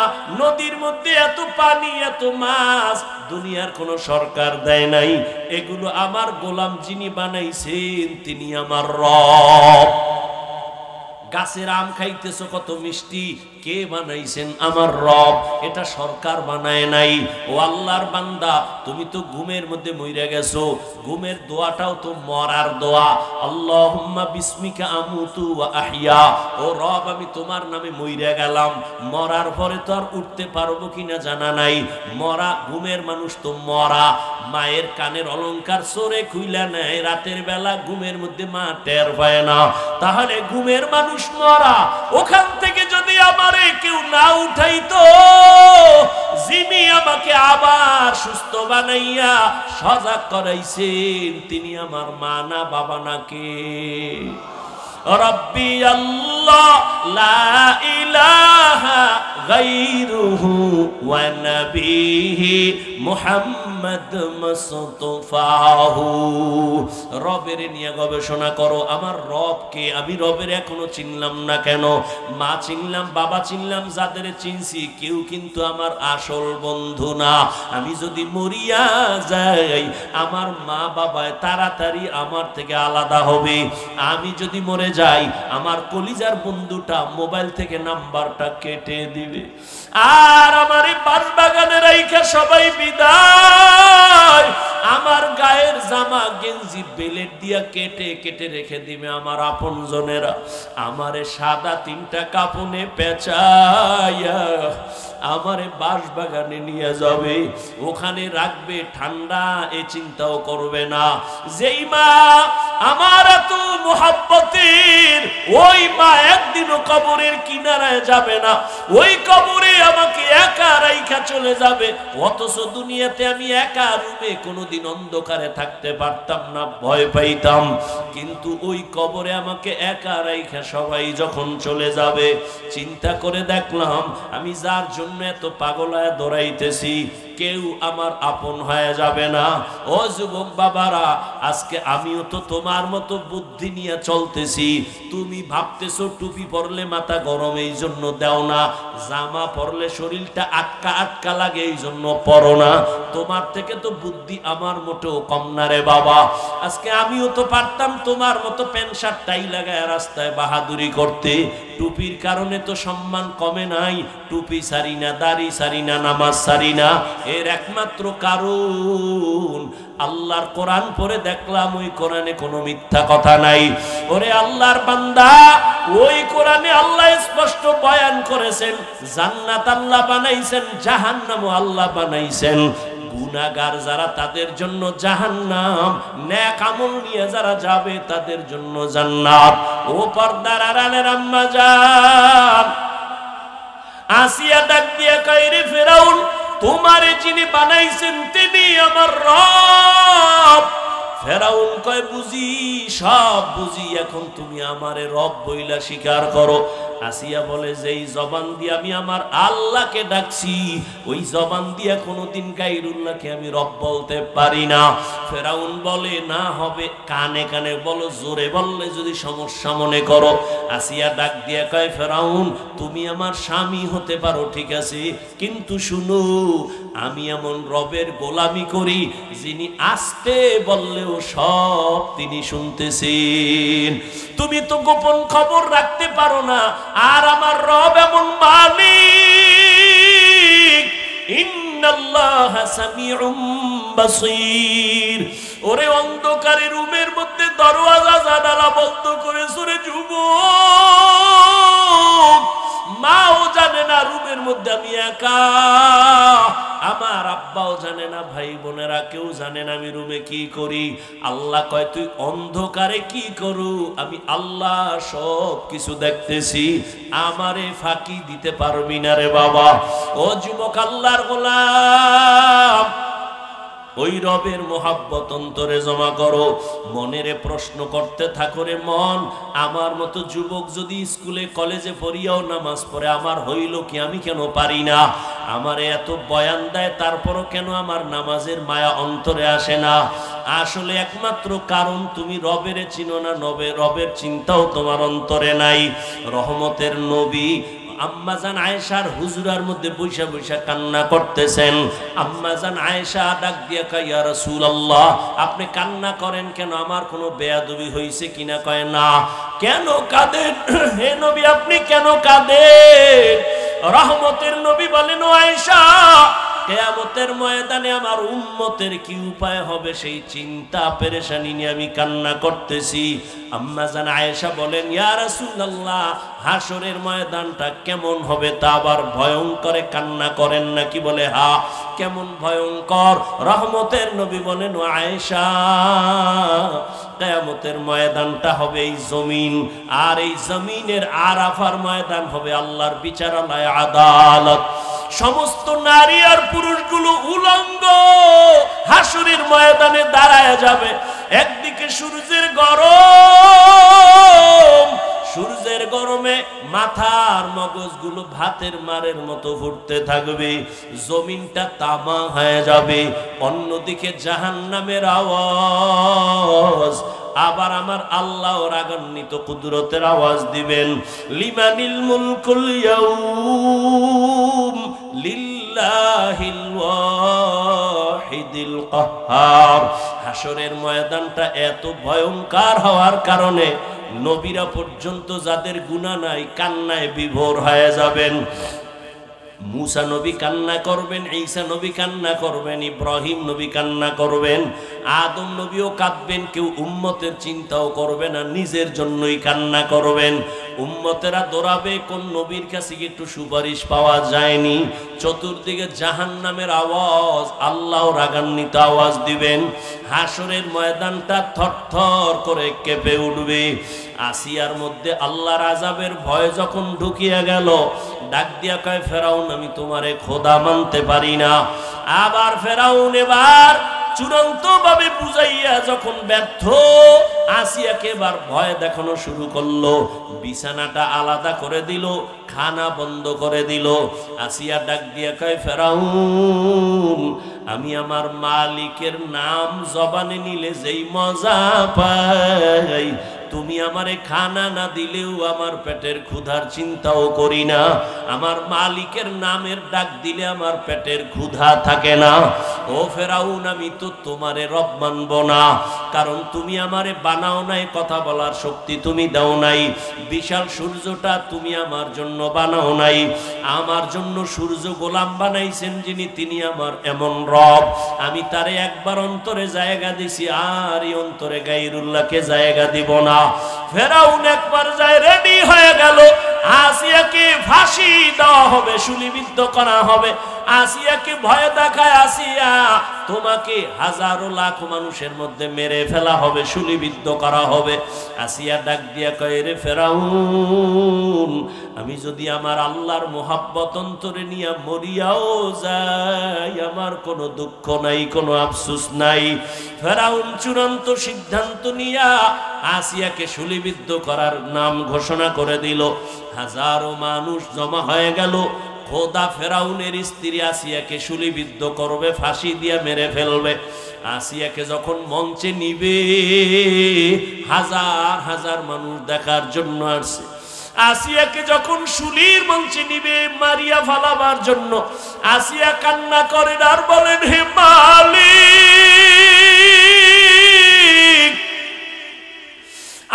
নদীর মধ্যে এত পানি এত মাছ দুনিয়ার কোন সরকার দেয় নাই। এগুলো আমার গোলাম যিনি বানাইছেন তিনি আমার রব। গাছের আম খাইতেছো কত মিষ্টি, কে বানাইছেন? আমার রব। এটা সরকার বানায় নাই। ও আল্লাহর বান্দা, তুমি তো ঘুমের মধ্যে মইরা গেছো। ঘুমের দোয়াটাও তো মরার দোয়া। আল্লাহুম্মা বিসমিকা আমুতু ওয়া আহইয়া। ও রব, আমি তোমার নামে মইরা গেলাম, মরার পরে তো আর উঠতে পারবো কিনা জানা নাই। মরা ঘুমের মানুষ তো মরা। মায়ের কানের অলংকার চোরে খুইলা নেয়, রাতের বেলা ঘুমের মধ্যে মা টের পায় না। তাহলে ঘুমের মানুষ মরা। ওখান থেকে যদি আমারে কেউ না উঠাইতো, যিনি আমাকে আবার সুস্থ বানাইয়া সজাগ করাইছেন তিনি আমার মা না বাবা নাকি? রব্বি আল্লাহ লা ইলাহা গায়রুহু ওয়া নবিহি মুহাম্মদ মুস্তাফাহু। রবের নিয়ে গবেষণা করো, আমার রবকে আমি রবের এখনো চিনলাম না কেন? মা চিনলাম, বাবা চিনলাম, যাদের চিনছি কেউ কিন্তু আমার আসল বন্ধু না। আমি যদি মরিয়া যাই আমার মা বাবায় তাড়াতাড়ি আমার থেকে আলাদা হবে। আমি যদি মরে যাই আমার কলিজার বন্ধুটা মোবাইল থেকে নাম্বারটা কেটে দিবে। আর আমার এই বাগানে রাইখা সবাই বিদায়। আমার গায়ের জামা গেঞ্জি বেলেট দিয়া কেটে কেটে রেখে দিবে আমার আপন জনেরা। আমারে সাদা 3টা কাপনে পেঁচাইয়া আমারে বাঁশ বাগানে নিয়ে যাবে, ওখানে রাখবে, ঠান্ডা এ চিন্তাও করবে না। যেই মা আমার এত মোহাব্বতের, ওই মা একদিনও কবরের কিনারায় যাবে না, ওই কবরে আমাকে একা রাইখা চলে যাবে। অথচ দুনিয়াতে আমি একা রুমে কোনোদিন অন্ধকারে থাকতে পারতাম না, ভয় পাইতাম। কিন্তু ওই কবরে আমাকে একা রাইখা সবাই যখন চলে যাবে, চিন্তা করে দেখলাম আমি যার জন্য এত পাগল হয়ে দৌড়াইতেছি কেউ আমার আপন হয়ে যাবে না। ও যুবক বাবারা, আজকে আমিও তো তোমার মতো বুদ্ধি নিয়ে চলতেছি। তুমি ভাবতেছো টুপি পরলে মাথা গরম এই জন্য দাও না, জামা পরলে শরীরটা আটকা আটকা লাগে এই জন্য পরো না। তোমার থেকে তো বুদ্ধি আমার মোটেও কম না রে বাবা। আজকে আমিও তো পারতাম তোমার মতো প্যান্ট শার্ট টাই লাগায় রাস্তায় বাহাদুরি করতে। টুপির কারণে তো সম্মান কমে নাই। টুপি সারি না, দাড়ি সারি না, নামাজ সারি না, এর একমাত্র কারণ আল্লাহর কোরআন পড়ে দেখলাম ওই কোরআনে কোনো মিথ্যা কথা নাই। ওরে আল্লাহর বান্দা, ওই কোরআনে আল্লাহ স্পষ্ট বয়ান করেছেন জান্নাত আল্লাহ বানাইছেন, জাহান্নামও আল্লাহ বানাইছেন। গুনাহগার যারা তাদের জন্য জাহান্নাম, নেক আমল নিয়ে যারা যাবে তাদের জন্য জান্নাত। ও পর্দার আড়ালের আম্মা জান, আসিয়া ডাক দিয়া কয়, রে ফেরাউন, তোমারে যিনি বানাইছেন তিনি আমার রব। ফেরাউন কয়, বুঝি, সব বুঝি, এখন তুমি আমারে রব বইলা স্বীকার করো। আসিয়া বলে, যেই জবান দিয়ে আমি আমার আল্লাহকে ডাকছি ওই জবান দিয়ে কোনোদিন গায়রুল্লাহকে আমি রব বলতে পারি না। ফেরাউন বলে না হবে, কানে কানে বলো, জোরে বললে যদি সমস্যা মনে করো। আসিয়া ডাক দিয়া কয় ফেরাউন তুমি আমার স্বামী হতে পারো ঠিক আছে, কিন্তু শুনো আমি এমন রবের গোলামি করি যিনি আস্তে বললেও সব তিনি শুনতেছেন। তুমি তো গোপন খবর রাখতে পারো না, আর আমার রব এমন মালিক, ইন্নাল্লাহা সামিউম বাসীর। ওরে অন্ধকারে রুমের মধ্যে দরওয়াজা জানালা বন্ধ করে সুরে যুবক, মাও জানে না রুমের মধ্যে আমি একা, আমার আব্বাও জানে না, ভাই বোনেরা কেউ জানে না আমি রুমে কি করি। আল্লাহ কয় তুই অন্ধকারে কি করু, আমি আল্লাহ সব কিছু দেখতেছি, আমারে ফাঁকি দিতে পারবি না রে বাবা। ও যুবক আল্লাহর গোলাম, ওই রবের মোহাব্বত অন্তরে জমা করো, মনেরে প্রশ্ন করতে থাকো রে মন, আমার মতো যুবক যদি স্কুলে কলেজে পড়িয়াও নামাজ পড়ে আমার হইল কি, আমি কেন পারি না? আমারে এত বয়ান দেয় তারপরও কেন আমার নামাজের মায়া অন্তরে আসে না? আসলে একমাত্র কারণ তুমি রবের চিনো না, রবের চিন্তাও তোমার অন্তরে নাই। রহমতের নবী আম্মাজান আয়েশার হুজুরার মধ্যে বৈশা বৈশা কান্না করতেছেন। আম্মাজান আয়েশা ডাক দিয়া কয় ইয়া রাসূলুল্লাহ আপনি কান্না করেন কেন, আমার কোনো বেয়াদবি হইছে কিনা? কয় না। কেন কাঁদেন হে নবী, আপনি কেন কাঁদেন? রহমতের নবী বলেন ও আয়েশা, কিয়ামতের ময়দানে আমার উম্মতের কি উপায় হবে সেই চিন্তা পেরেশানি নিয়ে আমি কান্না করতেছি। আম্মা জান আয়েশা বলেন ইয়া রাসূলুল্লাহ হাসরের ময়দানটা কেমন হবে তা আবার ভয়ঙ্কর, কান্না করেন নাকি? বলে হ্যাঁ। কেমন ভয়ঙ্কর? রহমতের নবী বলেন ও আয়েশা কিয়ামতের ময়দানটা হবে এই জমিন, আর এই জমিনের আরাফার ময়দান হবে আল্লাহর বিচারালয় আদালত। সমস্ত নারী আর পুরুষগুলো উলঙ্গ হাসরের ময়দানে দাঁড়ায় যাবে। একদিকে সূর্যের গরম, সূর্যের গরমে মাথার মগজগুলো ভাতের মারের মতো ফুটতে থাকবে, জমিনটা তামা হয়ে যাবে। অন্যদিকে জাহান্নামের আওয়াজ, আবার আমার আল্লাহ রাগান্বিত কুদরতের আওয়াজ দিবেন, লিমানিল মুলকুল ইয়াউম লিল্লাহিল ওয়াহিদিল কাহ্হার। হাসরের ময়দানটা এত ভয়ঙ্কর হওয়ার কারণে নবীরা পর্যন্ত যাদের গুনাহ নাই কান্নায় বিভোর হয়ে যাবেন। মুসা নবী কান্না করবেন, ঈসা নবী কান্না করবেন, ইব্রাহিম নবী কান্না করবেন, আদম নবীও কাঁদবেন। কেউ উম্মতের চিন্তাও করবে না, নিজের জন্যই কান্না করবেন। উম্মতেরা দৌড়াবে কোন নবীর কাছে একটু সুপারিশ পাওয়া যায়নি। চতুর্দিকে জাহান্নামের আওয়াজ, আল্লাহ রাগান্বিত আওয়াজ দিবেন। হাসরের ময়দানটা থরথর করে কেঁপে উঠবে। আসিয়ার মধ্যে আল্লাহর আযাবের ভয় যখন ঢুকিয়া গেল, ডাক দিয়া কয় ফেরাউন আমি তোমারে খোদা মানতে পারি না। আবার ফেরাউন এবার চূড়ান্ত ভাবে বুঝাইয়া যখন ব্যর্থ, আসিয়াকে এবার ভয় দেখানো শুরু করলো। বিছানাটা আলাদা করে দিল, খানা বন্ধ করে দিল। আসিয়া ডাক দিয়া কয় ফেরাউন আমি আমার মালিকের নাম জবানে নিলে যেই মজা পাই, তুমি আমারে খানা না দিলেও আমার পেটের ক্ষুধার চিন্তাও করি না। আমার মালিকের নামের ডাক দিলে আমার পেটের ক্ষুধা থাকে না। ও ফেরাউন আমি তো তোমারে রব মানব না, কারণ তুমি আমারে বানাও নাই, কথা বলার শক্তি তুমি দাও নাই। বিশাল সূর্যটা তুমি আমার জন্য বানাও নাই, আমার জন্য সূর্য গোলাম বানাইছেন যিনি, তিনি আমার এমন রব। আমি তারে একবার অন্তরে জায়গা দিছি, আর এই অন্তরে গায়রুল্লাহকে জায়গা দিব না। ফেরাউন একবার যায় রেডি হয়ে গেল, আসিয়াকে ফাঁসি দেওয়া হবে, শুলিবিদ্ধ করা হবে। আসিয়াকে ভয় দেখায়, আসিয়া তোমাকে হাজারো লাখ মানুষের মধ্যে মেরে ফেলা হবে, শুলিবিদ্ধ করা হবে। আসিয়া ডাক দিয়া কয় রে ফেরাউন আমি যদি আমার আল্লাহর মোহাব্বত অন্তরে নিয়ে মরিয়াও যাই আমার কোনো দুঃখ নাই, কোনো আফসোস নাই। ফেরাউন চূড়ান্ত সিদ্ধান্ত নিয়া আসিয়াকে শুলিবিদ্ধ করার নাম ঘোষণা করে দিল। হাজারো মানুষ জমা হয়ে গেল। খোদা ফেরাউনের স্ত্রী আসিয়াকে শুলিবিদ্ধ করবে, ফাঁসি দিয়ে মেরে ফেলবে। আসিয়াকে যখন মঞ্চে নিবে, হাজার হাজার মানুষ দেখার জন্য আসছে। আসিয়াকে যখন শুলির মঞ্চে নিবে মারিয়া ফালাবার জন্য, আসিয়া কান্না করেন আর বলেন, হে মালিক,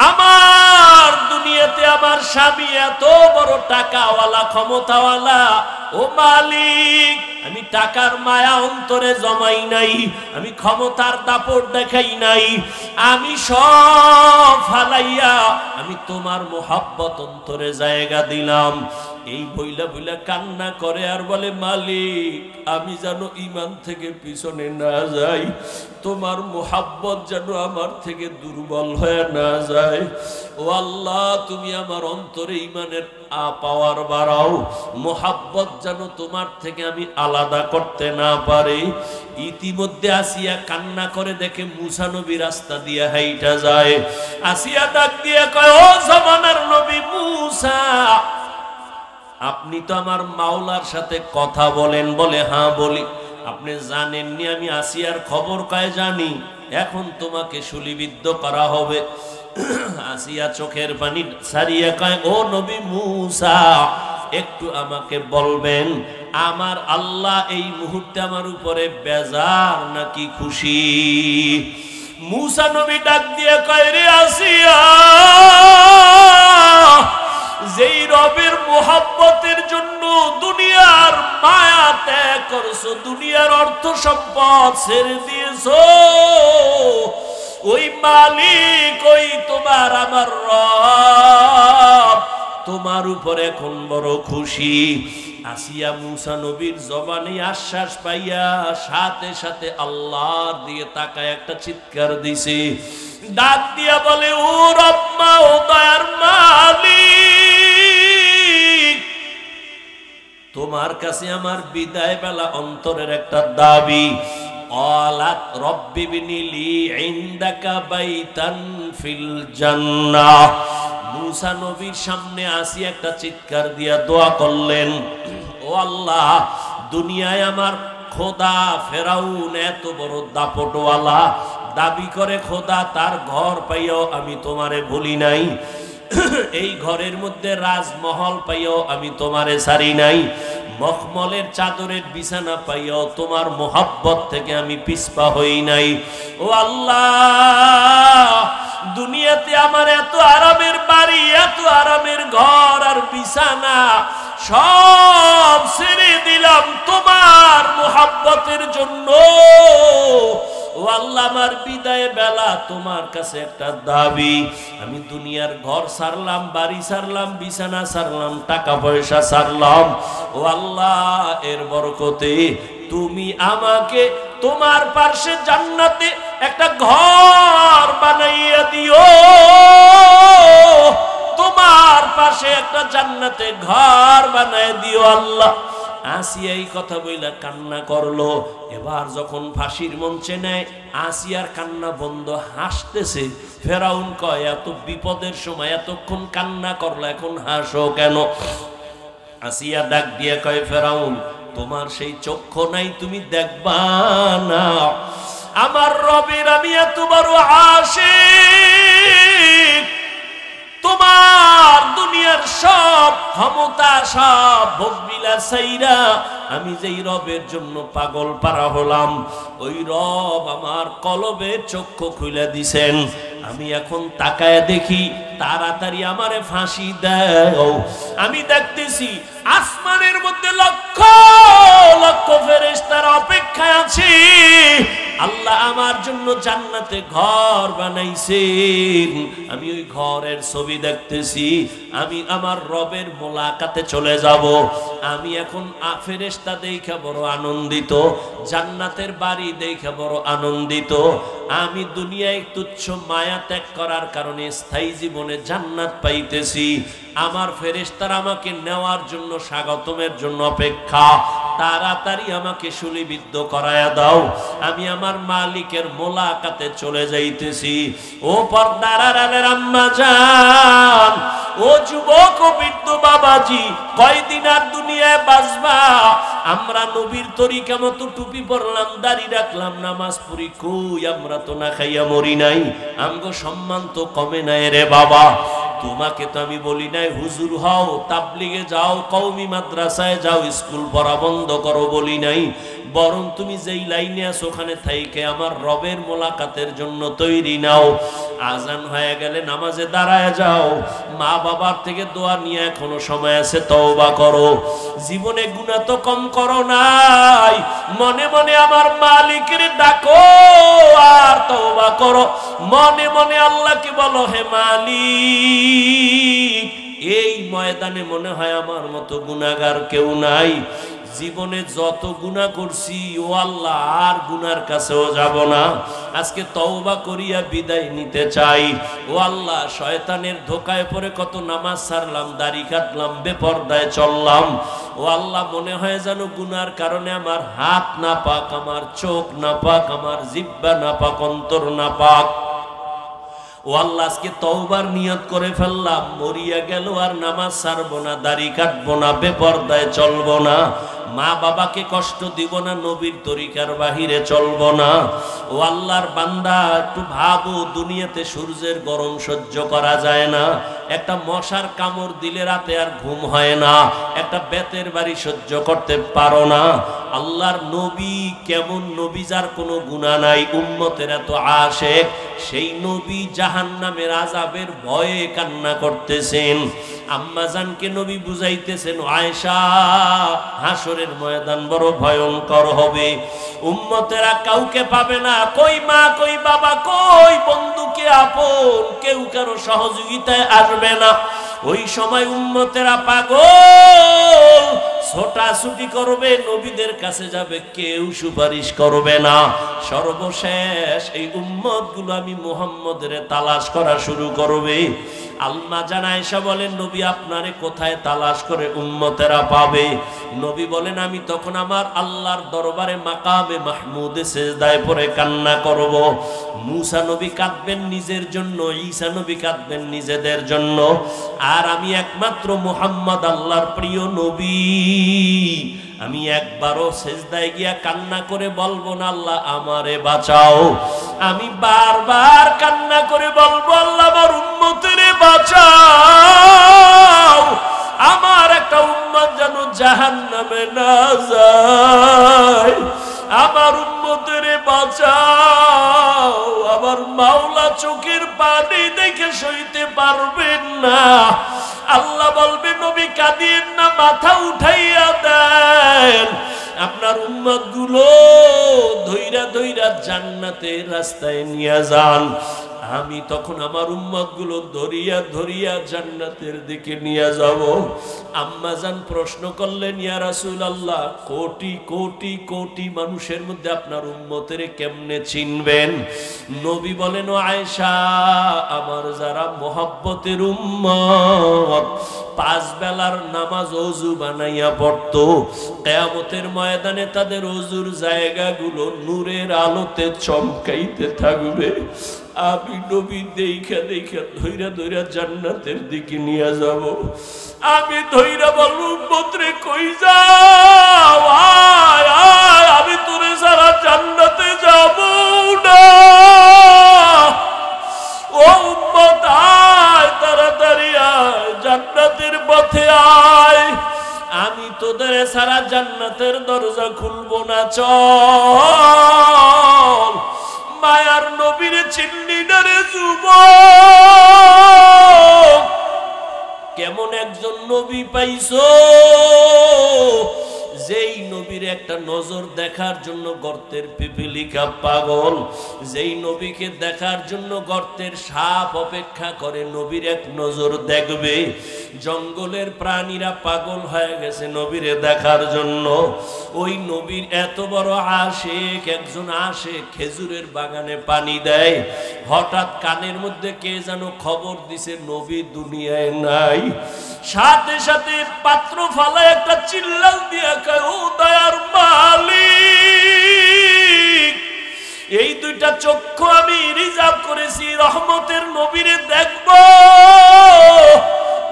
আমার দুনিয়াতে আমার স্বামী এত বড় টাকাওয়ালা, ক্ষমতাওয়ালা, ও মালিক, আমি টাকার মায়া অন্তরে জমাই নাই, আমি ক্ষমতার দাপট দেখাই নাই, আমি সব ফালাইয়া আমি তোমার মোহাব্বত অন্তরে জায়গা দিলাম। এই বইলা বইলা কান্না করে আর বলে, মালিক, আমি যেন ঈমান থেকে পিছনে না যাই, তোমার মোহাব্বত যেন আমার থেকে দুর্বল হয়ে না যায়। ও আল্লাহ, তুমি আমার অন্তরে ঈমানের পাওয়ার বাড়াও, মোহাব্বত যেন তোমার থেকে আমি আলাদা করতে না পারি। ইতিমধ্যে আসিয়া কান্না করে দেখে মূসা নবী রাস্তা দিয়ে হাইটা যায়। আসিয়া ডাক দিয়ে কয়, ও জামানার নবী মূসা, আপনি তো আমার মাওলার সাথে কথা বলেন? বলে, হ্যাঁ বলি। আপনি জানেননি আমি আসিয়ার খবর কয় জানি, এখন তোমাকে শুলিবিদ্ধ করা হবে। আসিয়া চোখের পানি ছাড়িয়ে কয়, ও নবী মূসা, একটু আমাকে বলবেন আমার আল্লাহ এই মুহূর্তে আমার উপরে বেজার নাকি খুশি? মূসা নবী ডাক দিয়ে কয়, রে আসিয়া, যেই রবের মোহাব্বতের জন্য দুনিয়ার মায়া ত্যাগ করছো, দুনিয়ার অর্থ সম্পদ ছেড়ে দিয়েছো, ওই মালিক, ওই তোমার আমার রব তোমার উপর এখন বড় খুশি। আসিয়া মূসা নবীর জবানে আশ্বাস পাইয়া সাথে সাথে আল্লাহর দিয়ে তাকায় একটা চিৎকার দিছে, ডাক দিয়া বলে, ও রব্বা, ও দয়ার মালিক, তোমার কাছে আমার বিদায় বেলা অন্তরের একটা দাবি। আলাত রব্বি বিনিলি ইনদাকা বাইতান ফিল জান্নাহ। মূসা নবীর সামনে আসি একটা চিৎকার দিয়া দোয়া করলেন, ও আল্লাহ, দুনিয়ায় আমার খোদা ফেরাউন এত বড় দাপটওয়ালা, দাবি করে খোদা, তার ঘর পাইয়াও আমি তোমারে ভুলি নাই, এই ঘরের মধ্যে রাজমহল পাইয়াও আমি তোমারে ছাড়ি নাই, মখমলের চাদরের বিছানা পাইয়াও তোমার মোহাব্বত থেকে আমি পিছপা হই নাই। ও আল্লাহ, দুনিয়াতে আমার এত আরামের বাড়ি, এত আরামের ঘর আর বিছানা সব ছেড়ে দিলাম তোমার মোহাব্বতের জন্য। ও আল্লাহ, আমার বিদায় বেলা তোমার কাছে একটা দাবি, আমি দুনিয়ার ঘর ছাড়লাম, বাড়ি ছাড়লাম, বিছানা ছাড়লাম, টাকা পয়সা ছাড়লাম, ও আল্লাহ, এর বরকতে তুমি আমাকে তোমার পাশে জান্নাতে একটা ঘর বানাইয়া দিও, তোমার পাশে একটা জান্নাতে ঘর বানাই দিও আল্লাহ। আসিয়া এই কথা বইলা কান্না করলো। এবার যখন ফাঁসির মঞ্চে নেয়, আসিয়ার কান্না বন্ধ, হাসতেছে। ফেরাউন কয়, এত বিপদের সময় এতক্ষণ কান্না করলো, এখন হাসো কেন? আসিয়া ডাক দিয়ে কয়, ফেরাউন, তোমার সেই চক্ষু নাই, তুমি দেখবা না আমার রবের আমি এত বড় আশিক, তোমার দুনিয়ার সব ক্ষমতা, সব ভোগবিলাস ছাইরা আমি যেই রবের জন্য পাগল পারা হলাম, ওই রব আমার কলবের চক্ষু খুলে দিছেন। আমি এখন তাকায় দেখি, তাড়াতাড়ি আমারে ফাঁসি দাও। আমি দেখতেছি আসমানের মধ্যে লক্ষ লক্ষ ফেরেশতারা অপেক্ষায় আছে। আল্লাহ আমার জন্য জান্নাতে ঘর বানাইছেন। আমি ওই ঘরের ছবি দেখতেছি। আমি আমার রবের মোলাকাতে চলে যাব। আমি এখন ফেরেশতা দেখে বড় আনন্দিত, জান্নাতের বাড়ি দেখে বড় আনন্দিত। আমি দুনিয়ায় তুচ্ছ মায়া ত্যাগ করার কারণে স্থায়ী জীবনে জান্নাত পাইতেছি। আমার ফেরেশতারা আমাকে নেওয়ার জন্য, স্বাগতমের জন্য অপেক্ষা। তাড়াতাড়ি আমাকে শুলিবিদ্ধ করায়া দাও, আমি আমার মালিকের মোলাকাতে চলে যাইতেছি। ও পর্দার আড়ালের আম্মা জান, ও যুবক ও বৃদ্ধ বাবাজি, কয়দিন আর দুনিয়ায় বাঁচবা? আমরা নবীর তরিকা মতো টুপি পরলাম, দাড়ি রাখলাম, নামাজ পড়ি, কই আমরা তো না খাইয়া মরি নাই। আমগো সম্মান তো কমে নাই রে বাবা। তোমাকে তো আমি বলি নাই হুজুর হও, তাবলিগে যাও, কওমি মাদ্রাসায় যাও, স্কুল পড়া বন্ধ করো বলি নাই। বরং তুমি যেই লাইনে আছো ওখানে থাইকে আমার রবের মোলাকাতের জন্য তৈরি নাও। আজান হয়ে গেলে নামাজে দাঁড়ায় যাও, মা বাবার থেকে দোয়া নিয়ে এখনো সময় আছে, তওবা করো। জীবনে গুনাহ তো কম করো নাই, মনে মনে আমার মালিকের ডাকো আর তওবা করো। মনে মনে আল্লাহকে বলো, হে মালিক, এই ময়দানে মনে হয় আমার মতো গুনাহগার কেউ নাই। জীবনে যত গুনাহ করছি ও আল্লাহ, আর গুনার কাছেও যাব না। আজকে তওবা করিয়া বিদায় নিতে চাই। ও আল্লাহ, শয়তানের ধোকায় পড়ে কত নামাজ ছাড়লাম, দাড়ি কাটলাম, বেপরদায় চললাম। ও আল্লাহ, মনে হয় যেন গুনার কারণে আমার হাত নাপাক, আমার চোখ নাপাক, আমার জিহ্বা নাপাক, অন্তর নাপাক। ও আল্লাহ, আজকে তওবার নিয়ত করে ফেললাম, মরিয়া গেল আর নামাজ ছাড়বো না, দাড়ি কাটবো না, বেপরদায় চলবো না, মা বাবাকে কষ্ট দিব না, নবীর তরিকার বাহিরে চলবো না। ও আল্লাহর বান্দা, একটু ভাবো, দুনিয়াতে সূর্যের গরম সহ্য করা যায় না, একটা মশার কামড় দিলে রাতে আর ঘুম হয় না, একটা বেতের বাড়ি সহ্য করতে পারো না। আল্লাহর নবী কেমন নবী, যার কোনো গুনাহ নাই, উম্মতের এত আশেক, সেই নবী জাহান্নামের আযাবের ভয়ে কান্না করতেছেন। আম্মা জানকে নবী বুঝাইতেছেন, আয়েশা, হাসরের ময়দান বড় ভয়ঙ্কর হবে, উম্মতেরা কাউকে পাবে না, কই মা, কই বাবা, কই বন্ধু, কে আপন, কেউ কারো সহযোগিতায় আসবে না। ওই সময় উম্মতেরা পাগল, ছোটাছুটি করবে, নবীদের কাছে যাবে, কেউ সুপারিশ করবে না। সর্বশেষ এই উম্মতগুলো আমি মুহাম্মদের তালাশ করা শুরু করবে। আম্মা জান আয়েশা বলেন, নবী আপনারে কোথায় তালাশ করে উম্মতেরা পাবে? নবী বলেন, আমি তখন আমার আল্লাহর দরবারে মাকামে মাহমুদে সিজদায় পড়ে কান্না করব। মুসা নবী কাঁদবেন নিজের জন্য, ঈসা নবী কাঁদবেন নিজেদের জন্য, আর আমি একমাত্র মুহাম্মদ আল্লাহর প্রিয় নবী, আমি একবারও সিজদায় গিয়া কান্না করে বলবো না আল্লাহ আমারে বাঁচাও। আমি বারবার কান্না করে বলবো, আল্লাহ আমার উম্মতেরে বাঁচাও, আমার একটা উম্মত যেন জাহান্নামে না যায়, আমার উম্মতেরে বাঁচাও। আমার মাওলা চোখের পানি দেখে সইতে পারবেন না। আল্লাহ বলবে, নবী কাঁদিয়েন না, মাথা উঠাইয়া দেন, আপনার উম্মত গুলো ধইরা ধইরা জান্নাতের রাস্তায় নিয়ে যান। আমি তখন আমার উম্মত গুলো ধরিয়া ধরিয়া জান্নাতের দিকে নিয়ে যাব। আম্মা জান প্রশ্ন করলেন, ইয়া রাসূলুল্লাহ, কোটি কোটি কোটি মানুষের মধ্যে আপনার উম্মতের কেমনে চিনবেন? নবী বলেন, ও আয়েশা, আমার যারা মুহাব্বতের উম্মত, 5 বেলার নামাজ ওযু বানাইয়া পড়তো, কিয়ামতের ময়দানে তাদের ওযুর জায়গাগুলো নূরের আলোতে চমকাইতে থাকবে। আমি নবী দেখা দেখা ধইরা ধইরা জান্নাতের দিকে নিয়ে যাব। আমি ধইরা বলবো, উম্মত রে কই যাও, আয় আয়, আমি তোরে সারা জান্নাতে যাব না। ও উম্মত, আয়, তাড়াতাড়ি আয়, জান্নাতের পথে আয়, আমি তোদের সারা জান্নাতের দরজা খুলবো না, চল। মায়ার নবীর চিন্নি না রে যুবক, কেমন একজন নবী পাইছো, যেই নবীর একটা নজর দেখার জন্য গর্তের পিপিলিকা পাগল, যেই নবীকে দেখার জন্য গর্তের সাপ অপেক্ষা করে নবীর এক নজর দেখবে। জঙ্গলের প্রাণীরা পাগল হয়ে গেছে নবীরে দেখার জন্য। ওই নবীর এত বড় আশিক একজন আসে, খেজুরের বাগানে পানি দেয়, হঠাৎ কানের মধ্যে কে যেন খবর দিছে নবী দুনিয়ায় নাই। সাথে সাথে পাত্র ফালায় একটা চিল্লাল দিয়া কয়, ও দয়ার মালিক, এই দুইটা চক্ষু আমি রিজার্ভ করেছি রহমতের নবীরে দেখব।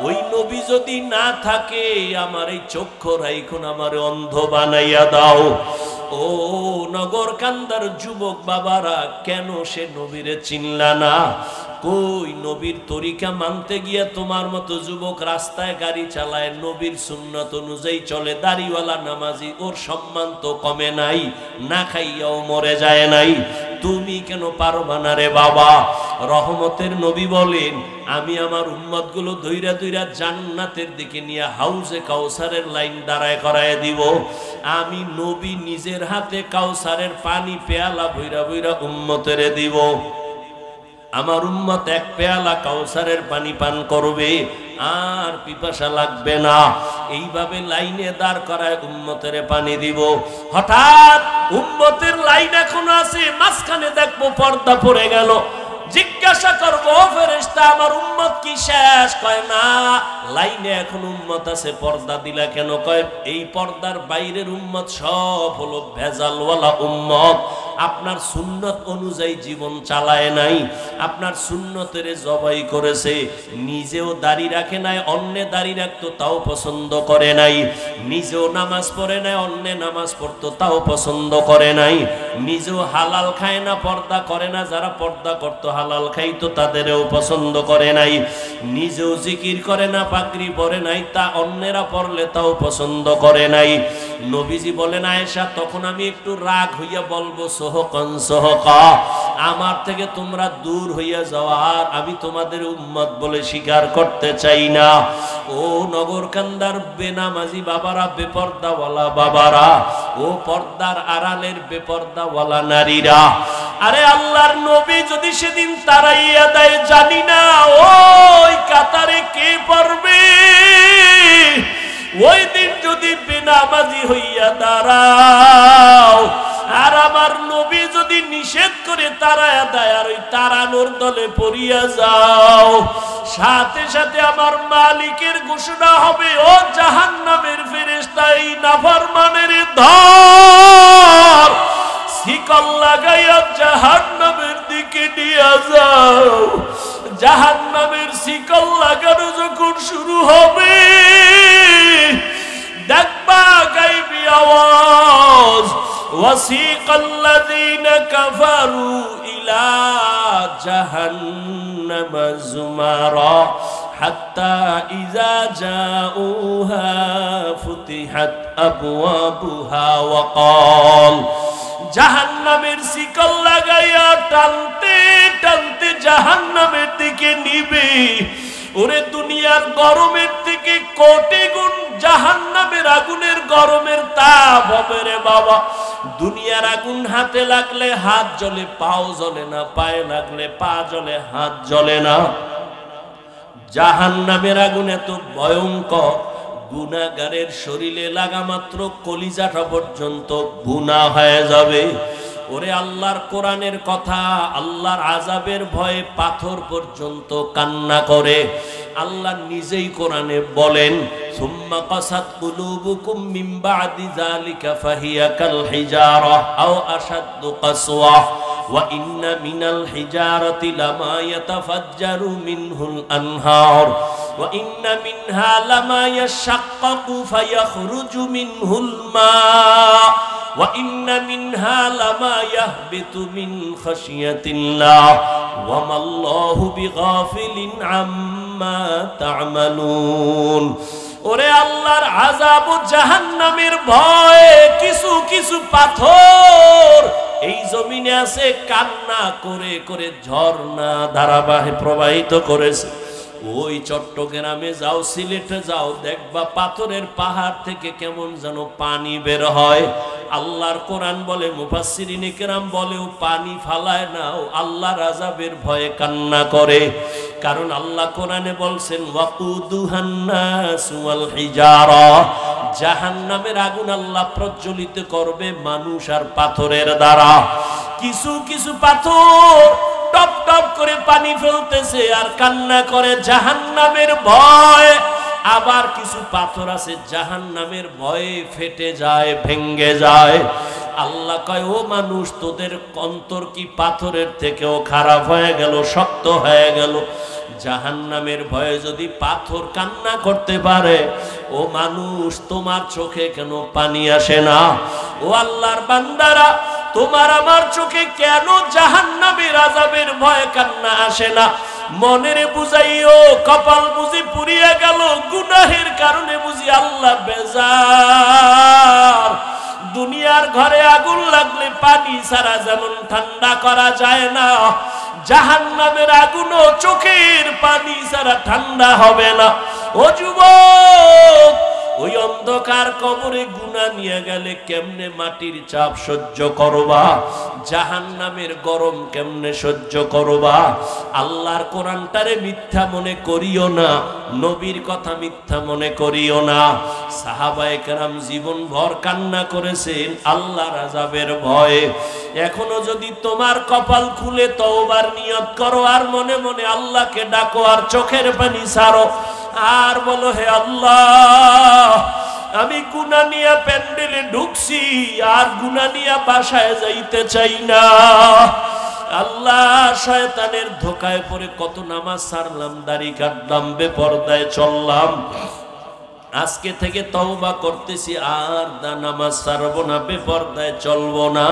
ওই নবী যদি না থাকে আমার এই চক্ষু রাইখুন, আমার অন্ধ বানাইয়া দাও। ও নগর কান্দার যুবক বাবারা, কেন সে নবীরে চিনলা না? কই নবীর তরিকা মানতে গিয়া তোমার মতো যুবক রাস্তায় গাড়ি চালায়, নবীর সুন্নত অনুযায়ী চলে, দাড়িওয়ালা নামাজি, ওর সম্মান তো কমে নাই, না খাইয়াও মরে যায় নাই। তুমি কেন পারবা না রে বাবা? রহমতের নবী বলেন, আমি আমার উম্মত গুলো ধৈরা ধৈরা জান্নাতের দিকে নিয়ে হাউজে কাউসারের লাইন দাঁড়ায় করায় দিব। আমি নবী নিজের হাতে কাউসারের পানি পেয়ালা ভৈরা ভৈরা উম্মতেরে দিব। আমার উম্মত এক পেয়ালা কাউসারের পানি পান করবে, আর পিপাসা লাগবে না। এইভাবে লাইনে দাঁড় করায় উম্মতের পানি দিব। হঠাৎ উম্মতের লাইন এখনো আছে, মাঝখানে দেখবো পর্দা পড়ে গেল। জিজ্ঞাসা করবো, ফেরেশতা আমার উম্মত কি শেষ? কয় না, লাইনে এখন উম্মত আছে। পর্দা দিলা কেন? কয় এই পর্দার বাইরের উম্মত সব হলো ভেজালওয়ালা উম্মত, আপনার সুন্নত অনুযায়ী জীবন চালায় নাই, আপনার সুন্নতের জবাই করেছে, নিজেও দাড়ি রাখে নাই, অন্যে দাড়ি রাখতো তাও পছন্দ করে নাই, নিজেও নামাজ পড়ে নাই, অন্যে নামাজ পড়তো তাও পছন্দ করে নাই, নিজেও হালাল খায় না, পর্দা করে না, যারা পর্দা করতো হালাল খাইতো তাদেরও পছন্দ করে নাই, নিজেও জিকির করে না, পাগড়ি পরে নাই, তা অন্যেরা পড়লে তাও পছন্দ করে নাই। নবীজি বলেন, আয়েশা তখন আমি একটু রাগ হইয়া বলবো, সোহকন সোহকা, আমার থেকে তোমরা দূর হইয়া যাওয়া, আর আমি তোমাদের উম্মত বলে স্বীকার করতে চাই না। ও নগরকান্দার বেনামাজি বাবারা, বেপর্দাওয়ালা বাবারা, ও পর্দার আড়ালের বেপর্দাওয়ালা নারীরা, আরে আল্লাহর নবী যদি সেদিন তারাইয়া দেয় জানি না ওই কাতারে কে পড়বে। ওই দিন যদি বেনামাজি হইয়া দাঁড়াও, আর আমার নবী যদি নিষেধ করে তারায়া দেয়, আর ওই তারানোর দলে পড়িয়া যাও, সাথে সাথে আমার মালিকের ঘোষণা হবে, ও জাহান্নামের ফেরেশতা, এই নাফরমানের ধর, শিকল লাগাইয়া জাহান্নামের দিকে নিয়ে যাও। জাহান্নামের শিকল লাগানো যখন শুরু হবে, দেখবা গায়বী আওয়াজ, ওয়াসিকাল্লাযীনা কাফারু ইলা জাহান্নামা যুমারা হাত্তা ইযা জাউহা ফুতিহাত আবওয়াবুহা ওয়া ক্বাল, জাহান্নামের শিকল লাগাইয়া টানতে টানতে জাহান্নামের দিকে নিবে। ওরে দুনিয়ার গরমের থেকে কোটি গুণ জাহান্নামের আগুনের গরমের তাপ হবে রে বাবা। দুনিয়ার আগুন হাতে লাগলে হাত জ্বলে, পাও জ্বলে না, পায়ে লাগলে পা জ্বলে, হাত জ্বলে না। জাহান্নামের আগুন এত ভয়ঙ্কর, গুনাহগারের শরীরে লাগা মাত্র কলিজাটা পর্যন্ত গুনাহ হয়ে যাবে। ওরে আল্লাহর কোরআনের কথা, আল্লাহর আযাবের ভয়ে পাথর পর্যন্ত কান্না করে। আল্লাহ নিজেই কোরআনে বলেন, সুম্মা কাসাত কুলুবুকুম মিন বাদি যালিকা ফাহিয়া কাল হিজারা আও আশাদ্দু কাসওয়া ওয়া ইন্না মিনাল হিজারাতি লামা ইয়াতাফাজ্জারু মিনহুল আনহার ওয়া ইন্না মিনহা লামা ইয়াশাক্কাকু ফায়াখরুজু মিনহুল মা ওয়া ইন্না মিনহা লামা ইয়াহবিতু মিন খাশিয়াতিল্লাহ ওয়া মাল্লাহু বিগাফিলিন আম্মা তা'মালুন। ওরে আল্লাহর আযাব ও জাহান্নামের ভয় কিছু কিছু পাথর এই জমিনে আছে, কান্না করে করে ঝর্ণা ধারাবাহিক প্রবাহিত করেছে। ওই চট্টগ্রামে যাও, সিলেটে যাও, দেখবা পাথরের পাহাড় থেকে কেমন যেন পানি বের হয়। আল্লাহর কোরআন বলে, মুফাসসিরিনে কেরাম বলে, ও পানি ফালায় না, ও আল্লাহর আযাবের ভয়ে কান্না করে। কারণ আল্লাহ কোরআনে বলছেন, ওয়াকুদুহান নাস ওয়াল হিজারা, জাহান্নামের আগুন আল্লাহ প্রজ্বলিত করবে মানুষ আর পাথরের দ্বারা। কিছু কিছু পাথর টপ টপ করে পানি ফেলতেছে আর কান্না করে জাহান্নামের ভয়। আবার কিছু পাথর আছে জাহান্নামের ভয়ে ফেটে যায়, ভেঙ্গে যায়। আল্লাহ কয়, ও মানুষ, তোদের অন্তর কি পাথরের থেকেও খারাপ হয়ে গেল, শক্ত হয়ে গেল? জাহান্নামের ভয়ে যদি পাথর কান্না করতে পারে, ও মানুষ, তোমার চোখে কেন পানি আসে না? ও আল্লাহর বান্দারা, তোমার আমার চোখে কেন জাহান্নামের আযাবের ভয়ে কান্না আসে না? মনের বুঝাইও, কপাল বুঝি পুড়িয়ে গেল, গুনাহের কারণে বুঝি আল্লাহ বেজার। দুনিয়ার ঘরে আগুন লাগলে পানি ছাড়া যেমন ঠান্ডা করা যায় না, জাহান্নামের আগুনও চোখের পানি ছাড়া ঠান্ডা হবে না। ও যুবক, ওই অন্ধকার কবরে গুনাহ নিয়ে গেলে কেমনে মাটির চাপ সহ্য করবা? জাহান্নামের গরম কেমনে সহ্য করবা? আল্লাহর কোরআনটারে মিথ্যা মনে করিও না, নবীর কথা মিথ্যা মনে করিও না। সাহাবায়ে কেরাম জীবন ভর কান্না করেছেন আল্লাহর আযাবের ভয়ে। এখনো যদি তোমার কপাল খুলে তওবার নিয়ত করো, আর মনে মনে আল্লাহকে ডাকো, আর চোখের পানি ছাড়ো, আর বলো, হে আল্লাহ, আমি গুনাহ নিয়ে প্যান্ডেলে ঢুকছি, আর গুনাহ নিয়ে বাসায় যাইতে চাই না। আল্লাহ, শয়তানের ধোকায় পড়ে কত নামাজ ছাড়লাম, দাড়ি কাটলাম, বেপরদায় চললাম, আজকে থেকে তওবা করতেছি, আর নামাজ ছাড়বো না, বেপরদায় চলবো না।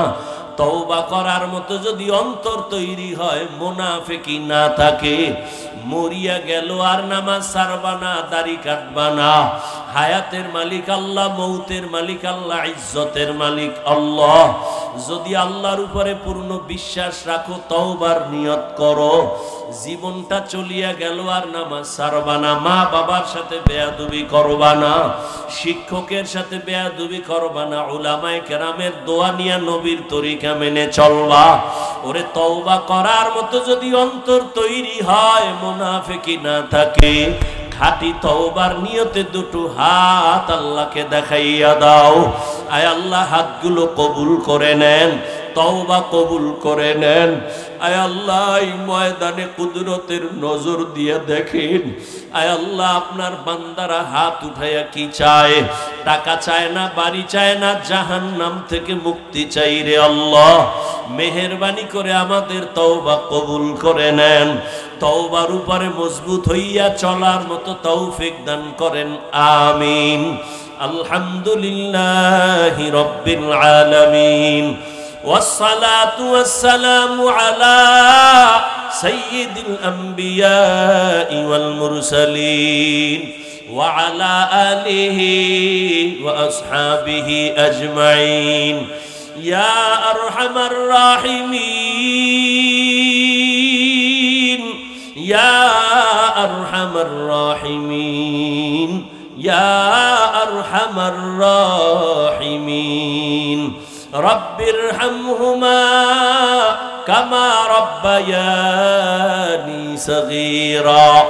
তওবা করার মতো যদি অন্তর তৈরি হয়, মুনাফিকি না থাকে, মরিয়া গেল আর নামাজ ছাড়বা না, দাড়ি কাটবা না। হায়াতের মালিক আল্লাহ, মৌতের মালিক আল্লাহ, ইজ্জতের মালিক আল্লাহ। যদি আল্লাহর উপরে পূর্ণ বিশ্বাস রাখো, তওবার নিয়ত করো, জীবনটা চলিয়া গেল আর নামাজ ছাড়বা না, মা বাবার সাথে বেয়াদবি করবা না, শিক্ষকের সাথে বেয়াদবি করবা না, উলামায়ে কেরামের দোয়া নিয়ে নবীর তরিকা মেনে চলবা। ওরে, তওবা করার মতো যদি অন্তর তৈরি হয়, মুনাফিকি না থাকে, খাঁটি তওবার নিয়তে দুটো হাত আল্লাহকে দেখাইয়া দাও। আয় আল্লাহ, হাতগুলো কবুল করে নেন, তওবা কবুল করে নেন। আয় আল্লাহ, এই ময়দানে কুদরতের নজর দিয়ে দেখেন। আয় আল্লাহ, আপনার বান্দারা হাত উঠাইয়া কি চায়? টাকা চায় না, বাড়ি চায় না, জাহান্নাম থেকে মুক্তি চাই রে আল্লাহ। মেহেরবানি করে আমাদের তওবা কবুল করে নেন, তওবার উপরে মজবুত হইয়া চলার মতো তৌফিক দান করেন, আমিন। আলহামদুলিল্লাহি রাব্বিল আলামিন, والصلاة والسلام على سيد الأنبياء والمرسلين وعلى آله وأصحابه أجمعين يا أرحم الراحمين يا أرحم الراحمين يا أرحم الراحمين رب ارحمهما كما ربياني صغيرا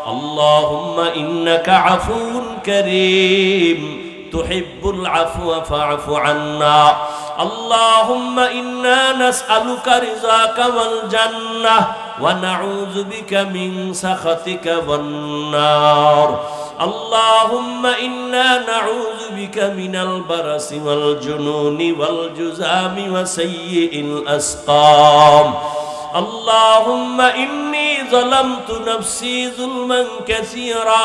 اللهم إنك عفو كريم تحب العفو فاعف عنا اللهم إنا نسألك رضاك والجنة ونعوذ بك من سخطك والنار اللهم إنا نعوذ بك من البرص والجنون والجذام وسيء الأسقام اللهم إني ظلمت نفسي ظلما كثيرا